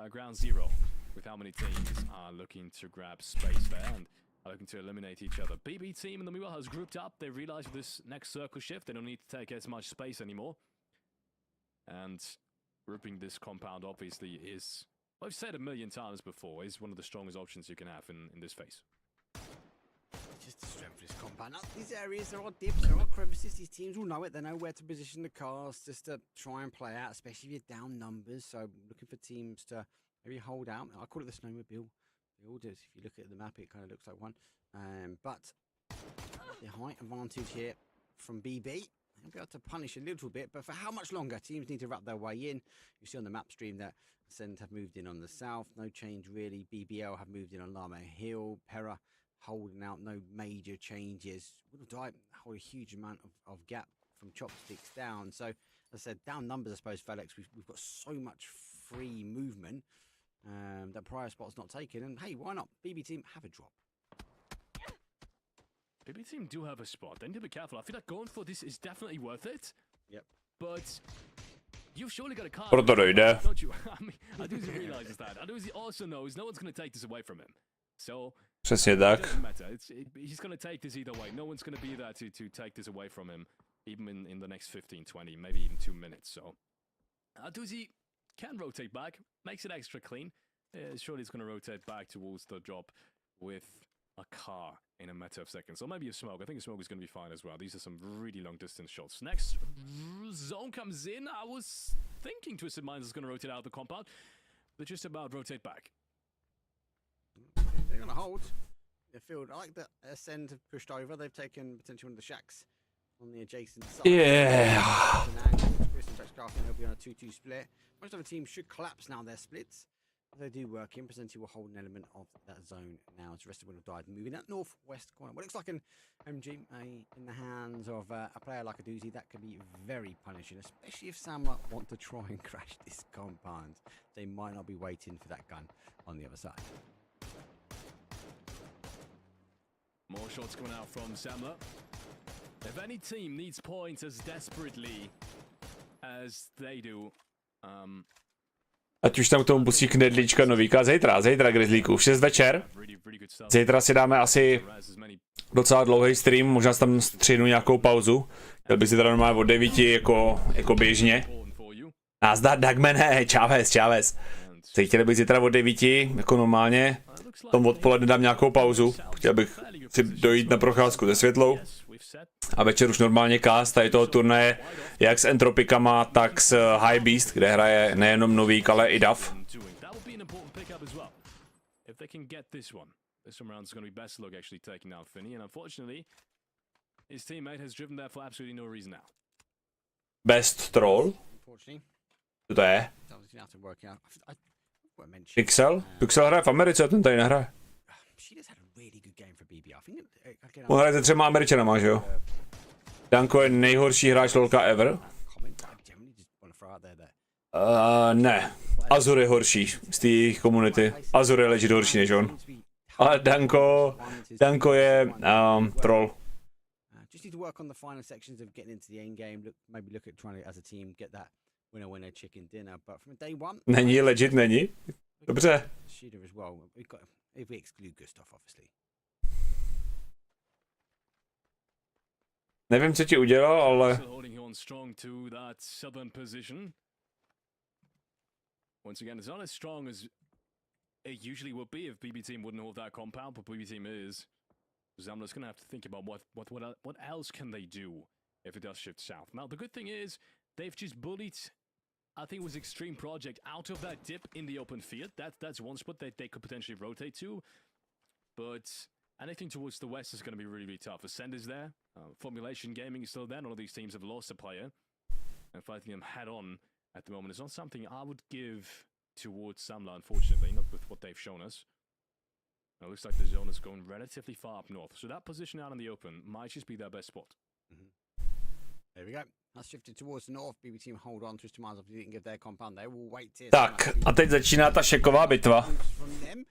ground zero, with how many teams are looking to grab space there and are looking to eliminate each other. BB team in the meanwhile has grouped up. They realize with this next circle shift, they don't need to take as much space anymore. And grouping this compound obviously is, I've said a million times before, is one of the strongest options you can have in this phase. Just the strength of this compound. These areas, there are dips, there are crevices. These teams will know it. They know where to position the cars just to try and play out, especially if you're down numbers. So looking for teams to maybe hold out. I call it the snowmobile builders. If you look at the map, it kind of looks like one. But the height advantage here from BB. They'll be able to punish a little bit, but for how much longer? Teams need to wrap their way in. You see on the map stream that Ascend have moved in on the south. No change really. BBL have moved in on Lama Hill. Pera holding out, no major changes. Would have hold a huge amount of gap from chopsticks down. So as I said, down numbers, I suppose, Felix, we've got so much free movement that prior spot's not taken. And hey, why not? BB team have a drop. BB team do have a spot. They need to be careful. I feel like going for this is definitely worth it. Yep. But you've surely got a card. Proto dojde. Don't you? I mean, Aduzi realizes that. Aduzi also knows no one's going to take this away from him. So Přesně tak. It doesn't matter. He's going to take this either way. No one's going to be there to take this away from him, even in the next 15, 20, maybe even 2 minutes. So Aduzi can rotate back, makes it extra clean. Surely it's going to rotate back towards the drop with a car in a matter of seconds. Or maybe a smoke. I think a smoke is going to be fine as well. These are some really long distance shots. Next zone comes in. I was thinking Twisted Minds is going to rotate out of the compound. They're just about rotate back. They're going to hold the field. I like that Ascend have pushed over. They've taken potentially one of the shacks on the adjacent side. Yeah. He'll be on a 2-2 split. Most other teams should collapse now their splits. They do work in, presenting a whole element of that zone now as the rest of the window died. Moving that northwest corner. What looks like an MGA in the hands of a player like a doozy, that could be very punishing, especially if Sam want to try and crash this compound. They might not be waiting for that gun on the other side. More shots coming out from Samler. If any team needs points as desperately as they do, Ať už tam k tomu pustí knedlíčka novíka. Zítra Grizzlíku, v 6 večer. Zítra si dáme asi docela dlouhý stream, možná si tam střihnu nějakou pauzu. Chtěl bych si teda normálně od 9 jako běžně. Nazdar Dagmane, čáves. Chtěli bych zítra od 9 jako normálně. V tom odpoledne dám nějakou pauzu. Chtěl bych si dojít na procházku se světlou. A večer už normálně cast tady toho turnaje jak s Entropikama, tak s High Beast, kde hraje nejenom Novík, ale i Dav. Best Troll? Co to je? Pixel? Pixel hraje v Americe, ten tady nehraje. On hraje se 3 Američanama, že jo? Danko je nejhorší hráč LoLka ever. Ne. Azur je horší z té komunity. Azur je legit horší než on. Ale Danko je troll. Just need to work on the final sections of getting into the end game. Maybe look at trying to, as a team, get that winner chicken dinner. But from day one, Není legit, není. Dobře. shooter as well. We've got, if we exclude Gustav, obviously. Nevím, co ti udělal, ale... Once again, it's not as strong as it usually would be if BB team wouldn't hold that compound, but BB team is. Zamla's gonna have to think about what else can they do if it does shift south. Now, the good thing is they've just bullied, I think it was Extreme Project, out of that dip in the open field. That's one spot that they could potentially rotate to, but anything towards the west is going to be really, really tough. Ascend is there, Formulation Gaming is still there. None of these teams have lost a player, and fighting them head on at the moment is not something I would give towards Samla, unfortunately, not with what they've shown us. It looks like the zone is going relatively far up north, so that position out in the open might just be their best spot. There we go. That's shifted towards the north. BB team hold on, twist demands obviously didn't give their compound. They will wait here. Tak, a teď začíná ta šeková bitva. From them,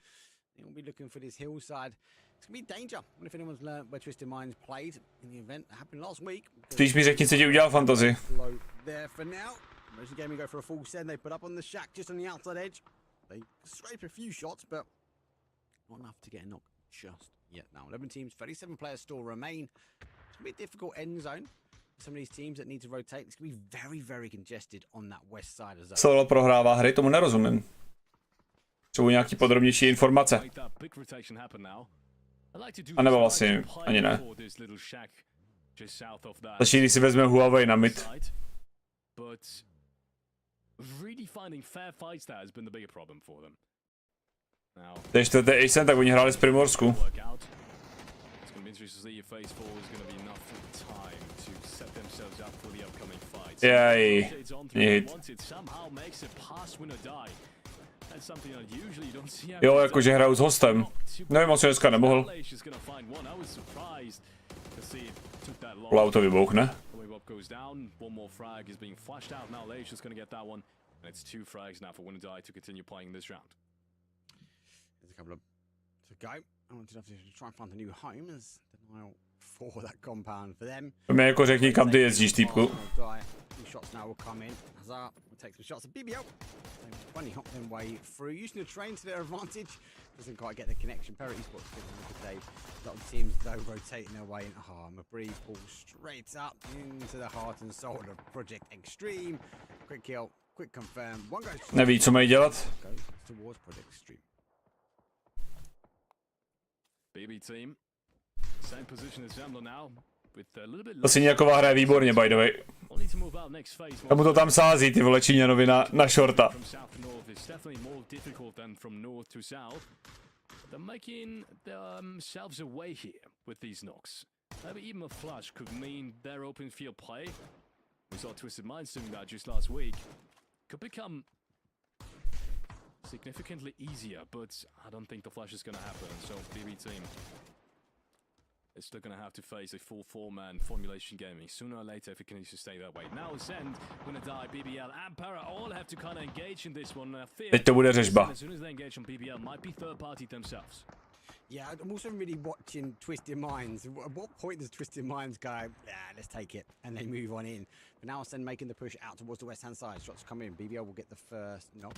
they will be looking for this hillside. It's gonna be danger. What if anyone's learned where Twisted Minds played in the event that happened last week? Spíš mi řekni, co ti udělal Fantasy. There for now. Most Gaming go for a full send. They put up on the shack just on the outside edge. They scrape a few shots, but not enough to get a knock just yet. Now 11 teams, 37 players still remain. It's gonna be a difficult end zone. Some of these teams that need to rotate. It's gonna be very, very congested on that west side of zone. Solo prohrává hry, tomu nerozumím. Jsou nějaký podrobnější informace. A nebo vlastně ani ne. Stačí, když si vezme Huawei na mid. Ten čtvrtý Ace, tak oni hráli z Primorsku. Jej, hit. Jo, jakože hraju s hostem. Nevím, asi dneska nemohl. Auto vybouchne. There's a couple of to go. I wanted to try and find a new home as denial for that compound for them. Mi jako řekni, kam ty jezdíš, týpku. Shots now will come in. Hazard will take some shots at BBL. Funny hop their way through, using the train to their advantage. Doesn't quite get the connection. Parity spot's good today. A lot of teams though rotating their way in. Mabri falls straight up into the heart and soul of Project Extreme. Quick kill, quick confirm. One goes. Neví, co mají dělat. Goes towards Project Extreme. BB team, same position as Zamla now. To si nějaková hraje výborně, by the way. A mu to tam sází, ty vole Číňanovi na shorta. significantly easier, but I don't think the flash is going to happen. So BB team is still going to have to face a full four-man formulation gaming sooner or later if it continues to stay that way. Now Send, gonna die, BBL and Para all have to kind of engage in this one. Teď to bude řežba. As soon as they engage on BBL, might be third party themselves. Yeah, I'm also really watching Twisted Minds. At what point does Twisted Minds go, let's take it, and they move on in? But now Sen making the push out towards the west-hand side. Shots come in. BBL will get the first knock.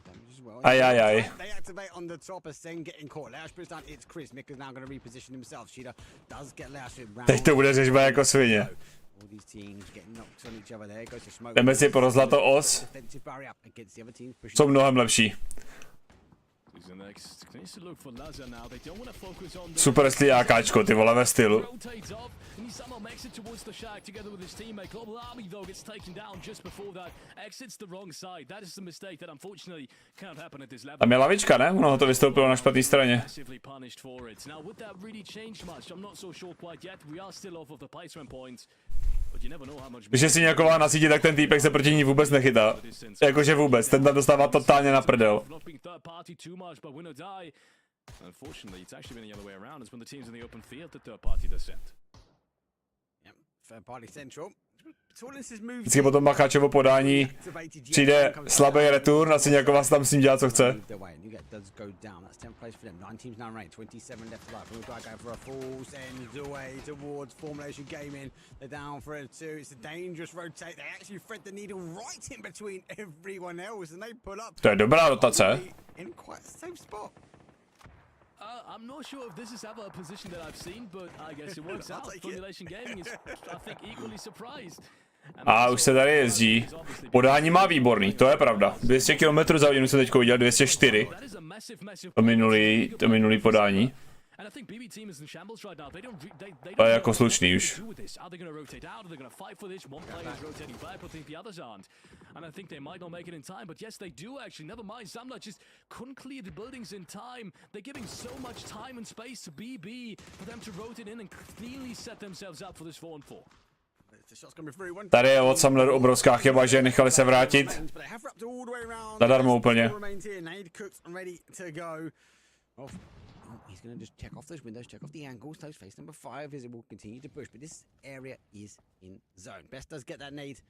Damage as well. Aye. They activate on the top of Sen getting caught. Leash puts down. It's Chris. Mick is now going to reposition himself. Sheeta does get Leash round. Teď to bude řežba jako svině. All these teams getting knocked on each other. There goes the smoke. Jdeme si pro zlato os. Defensive barrier up against the other teams. Jsou mnohem lepší. Super jestli AKčko, ty vole, ve stylu. Tam je lavička, ne? Ono to vystoupilo na špatné straně. Když je si nějaková na síti, tak ten týpek se proti ní vůbec nechytá. Jakože vůbec, ten tam dostává totálně na prdel. Unfortunately, it's actually been the other way around. It's when the teams in the open field that third party does send. Yep, third party central. Vždycky po tom Macháčovo podání přijde slabý return a Siňáková si tam s ním dělá, co chce. To je dobrá rotace. I'm not sure if this is ever a position that I've seen, but I guess it works out. Formulation gaming is, I think, equally surprised. A už se tady jezdí. Podání má výborný, to je pravda. 200 km za hodinu jsem teď viděl, 204. To minulý podání. To je jako slušný už. And I think they might not make it in time, but yes, they do actually. Never mind, Samla just couldn't clear the buildings in time. They're giving so much time and space to BB for them to rotate in and cleanly set themselves up for this 4-on-4. Tady je od Samler obrovská chyba, že nechali se vrátit. Zadarmo úplně. He's going to just check off those windows, check off the angles. Those face number 5 is it will continue to push, but this area is in zone. Best does get that nade.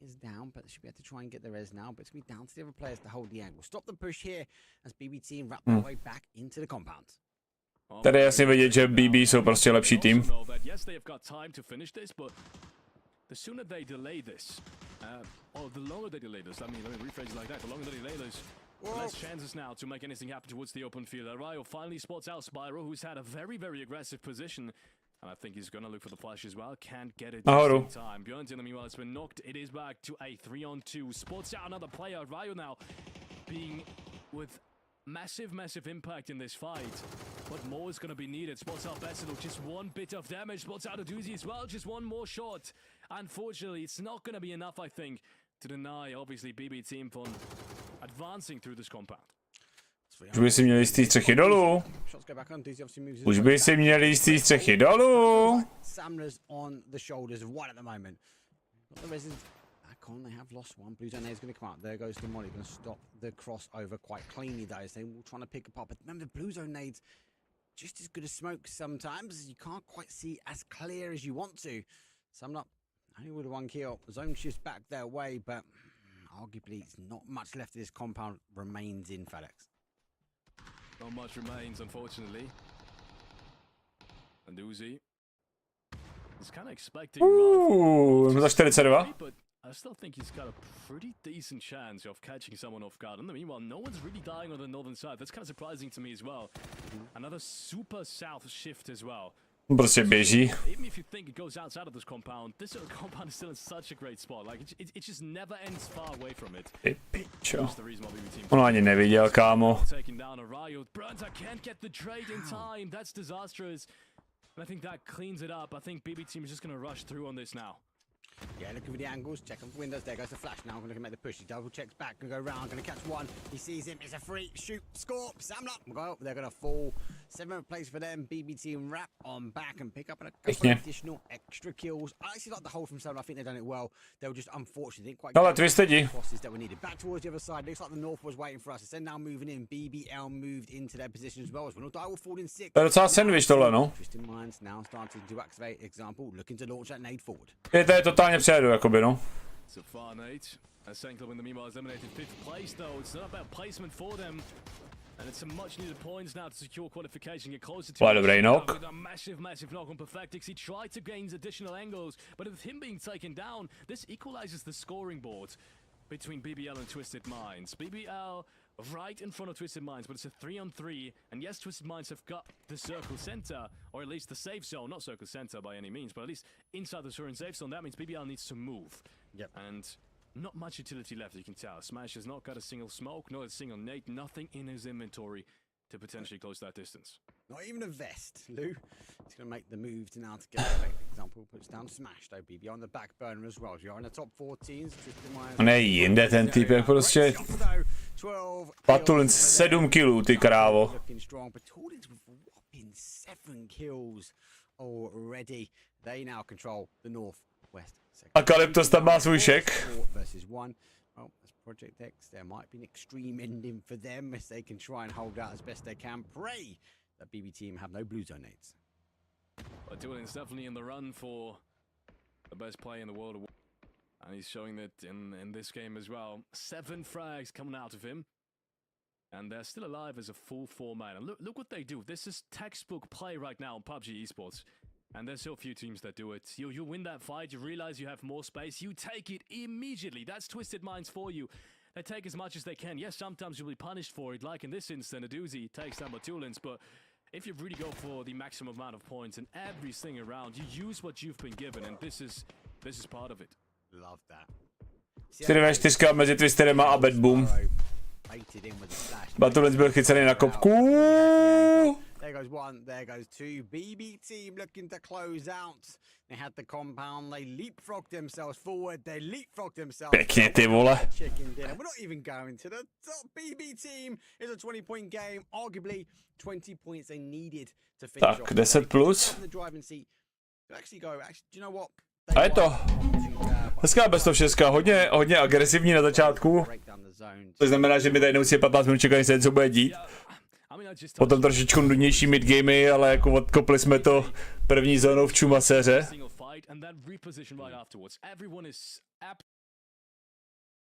Is down, but they should be able to try and get the res now. But it's going to be down to the other players to hold the angle. Stop the push here as BB team wrap their way back into the compound. Tady je jasně vidět, že BB jsou prostě lepší tým. Yes, they have got time to finish this, but the sooner they delay this, or the longer they delay this, let me rephrase it like that, the longer they delay this, less chances now to make anything happen towards the open field. Arayo finally spots out Spyro, who's had a very, very aggressive position. And I think he's gonna look for the flash as well. Can't get it this time. Bjorn's in the meanwhile, it's been knocked. It is back to a 3-on-2. Spots out another player. Arayo now being with massive impact in this fight. But more is gonna be needed. Spots out Bessel, just one bit of damage. Spots out a doozy as well, just one more shot. Unfortunately, it's not gonna be enough, I think, to deny, obviously, BB team from advancing through this compound. Už by si měli jistý střechy dolů. Už by si měli jistý střechy dolů. Samler's on the shoulders right at the moment. The residents back on. They have lost one. Blue Zone is going to come out. There goes the Molly. Going to stop the crossover quite cleanly though. They will try to pick apart. But remember, the Blue Zone nades just as good as smoke sometimes. You can't quite see as clear as you want to. Samler only with one kill. The zone shifts back their way, but arguably it's not much left of this compound remains in FedEx. Not much remains, unfortunately. And Uzi is kind of expecting za 42. but I still think he's got a pretty decent chance of catching someone off guard. In the meanwhile, no one's really dying on the northern side. That's kind of surprising to me as well. Another super south shift as well. Prostě běží. Even if you think it goes outside of this compound is still in such a great spot. Like it just never ends far away from it. Ty pičo. Ono ani neviděl, kámo. Taking down a Riot. Brunta can't get the trade in time. That's disastrous. And I think that cleans it up. I think BB team is just going to rush through on this now. Yeah, looking for the angles, check on the windows. There goes the flash now. Going to make the push. He double checks back, going to go round, going to catch one. He sees him. It's a free shoot, score. Samler. Well, they're going to fall 7th place for them. BB team wrap on back and pick up a couple Pěkně. of additional extra kills. I actually like the hold from 7. I think they've done it well. They were just unfortunate. Didn't quite Ale get Twistedi. the crosses that were needed. Back towards the other side. Looks like the North was waiting for us. It's then now moving in. BBL moved into their position as well. As Winnow Die will fall in 6. To je docela sandwich tohle, no. Twisted Minds now starting to activate. Example, looking to launch that nade forward. Je to totálně přejedu, jakoby, no. So far, Nate. St. Club in the meanwhile has eliminated 5th place, though. It's not about placement for them. And it's some much needed points now to secure qualification, get closer to dobrý knock. with a massive knock on Perfectix. He tried to gain additional angles, but with him being taken down, this equalizes the scoring board between BBL and Twisted Minds. BBL right in front of Twisted Minds, but it's a 3-on-3, and yes, Twisted Minds have got the circle center, or at least the safe zone, not circle center by any means, but at least inside the current safe zone. That means BBL needs to move. Yep. And not much utility left, you can tell. Smash has not got a single smoke, not a single nade, nothing in his inventory to potentially close that distance. Not even a vest, Lou. He's going to make the move to now to get the example. Puts down Smash, though, BB on the back burner as well. You're in the top 14s. Ne, jinde ten typek prostě. Patulin 7 killů, ty krávo. Looking strong, but Patulins with whopping 7 kills already. They now control the northwest. A Kalyptos tam má svůj šek. Versus 1. Well, as Project X, there might be an extreme ending for them as they can try and hold out as best they can. Pray that BB team have no blue zone nades. But Dylan's definitely in the run for the best player in the world. And he's showing that in this game as well. 7 frags coming out of him. And they're still alive as a full 4-man. And look what they do. This is textbook play right now on PUBG Esports. And there's so few teams that do it. You win that fight, you realize you have more space, you take it immediately. That's Twisted Minds for you. They take as much as they can. Yes, sometimes you'll be punished for it, like in this instance, a doozy takes down Batulins, but if you really go for the maximum amount of points and everything around, you use what you've been given, and this is part of it. Love that. 4v4 mezi Twisterem a Bad Boom. Batulins byl chycený na kopku. There goes 1, there goes 2. BB team looking to close out. They had the compound, they leapfrogged themselves forward, they leapfrogged themselves. Pěkně, ty vole. Chicken dinner. We're not even going to the top. BB team is a 20-point game. Arguably 20 points they needed to finish Tak, off. 10 plus. In the driving seat. Actually go. Actually, do you know what? A je to. Hezká best of 6, hodně agresivní na začátku. To znamená, že mi tady nemusí 15 minut čekat, než co bude dít. Potom trošičku nudnější midgamey, ale jako odkopli jsme to první zónou v čumaséře.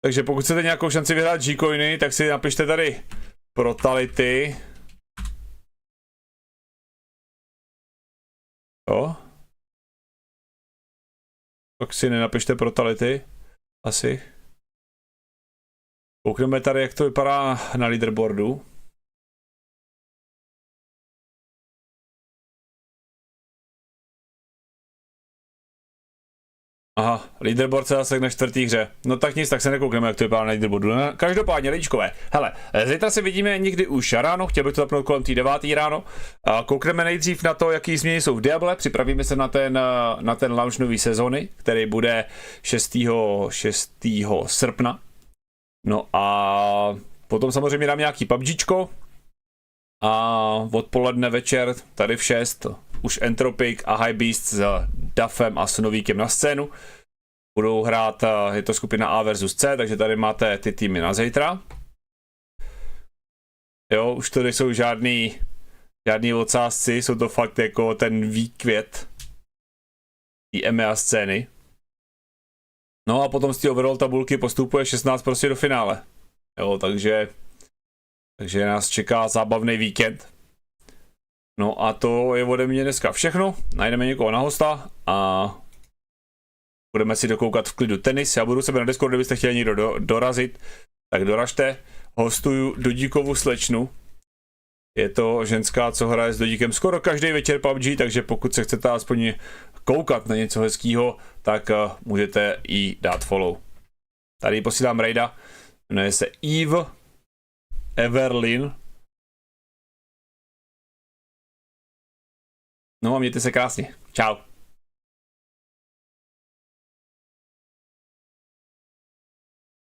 Takže pokud chcete nějakou šanci vyhrát G-coiny, tak si napište tady PROTALITY. Jo? Tak si nenapište PROTALITY. Asi. Koukneme tady, jak to vypadá na leaderboardu. Aha, leaderboard se zase na 4. hře. No tak nic, tak se nekoukneme, jak to vypadá na leaderboardu. Každopádně, ličkové. Hele, zítra se vidíme někdy už ráno, chtěl bych to zapnout kolem té 9. ráno. Koukneme nejdřív na to, jaký změny jsou v Diable, připravíme se na ten launch nový sezony, který bude 6. srpna. No a potom samozřejmě dám nějaký PUBGčko a odpoledne večer, tady v 6, už Entropic a High Beast s Duffem a s Novíkem na scénu. Budou hrát, je to skupina A versus C, takže tady máte ty týmy na zítra. Jo, už tady jsou žádný odsázci, jsou to fakt jako ten výkvět té EMEA scény. No a potom z té overall tabulky postupuje 16 prostě do finále. Jo, takže nás čeká zábavný víkend. No a to je ode mě dneska všechno. Najdeme někoho na hosta a budeme si dokoukat v klidu tenis. Já budu sebe na Discordu, kdybyste chtěli někdo dorazit, tak doražte. Hostuju Dodíkovu slečnu. Je to ženská, co hraje s Dodíkem skoro každý večer PUBG, takže pokud se chcete aspoň koukat na něco hezkýho, tak můžete jí dát follow. Tady posílám raida. Jmenuje se Eve Everlyn. No a mějte se krásně. Čau.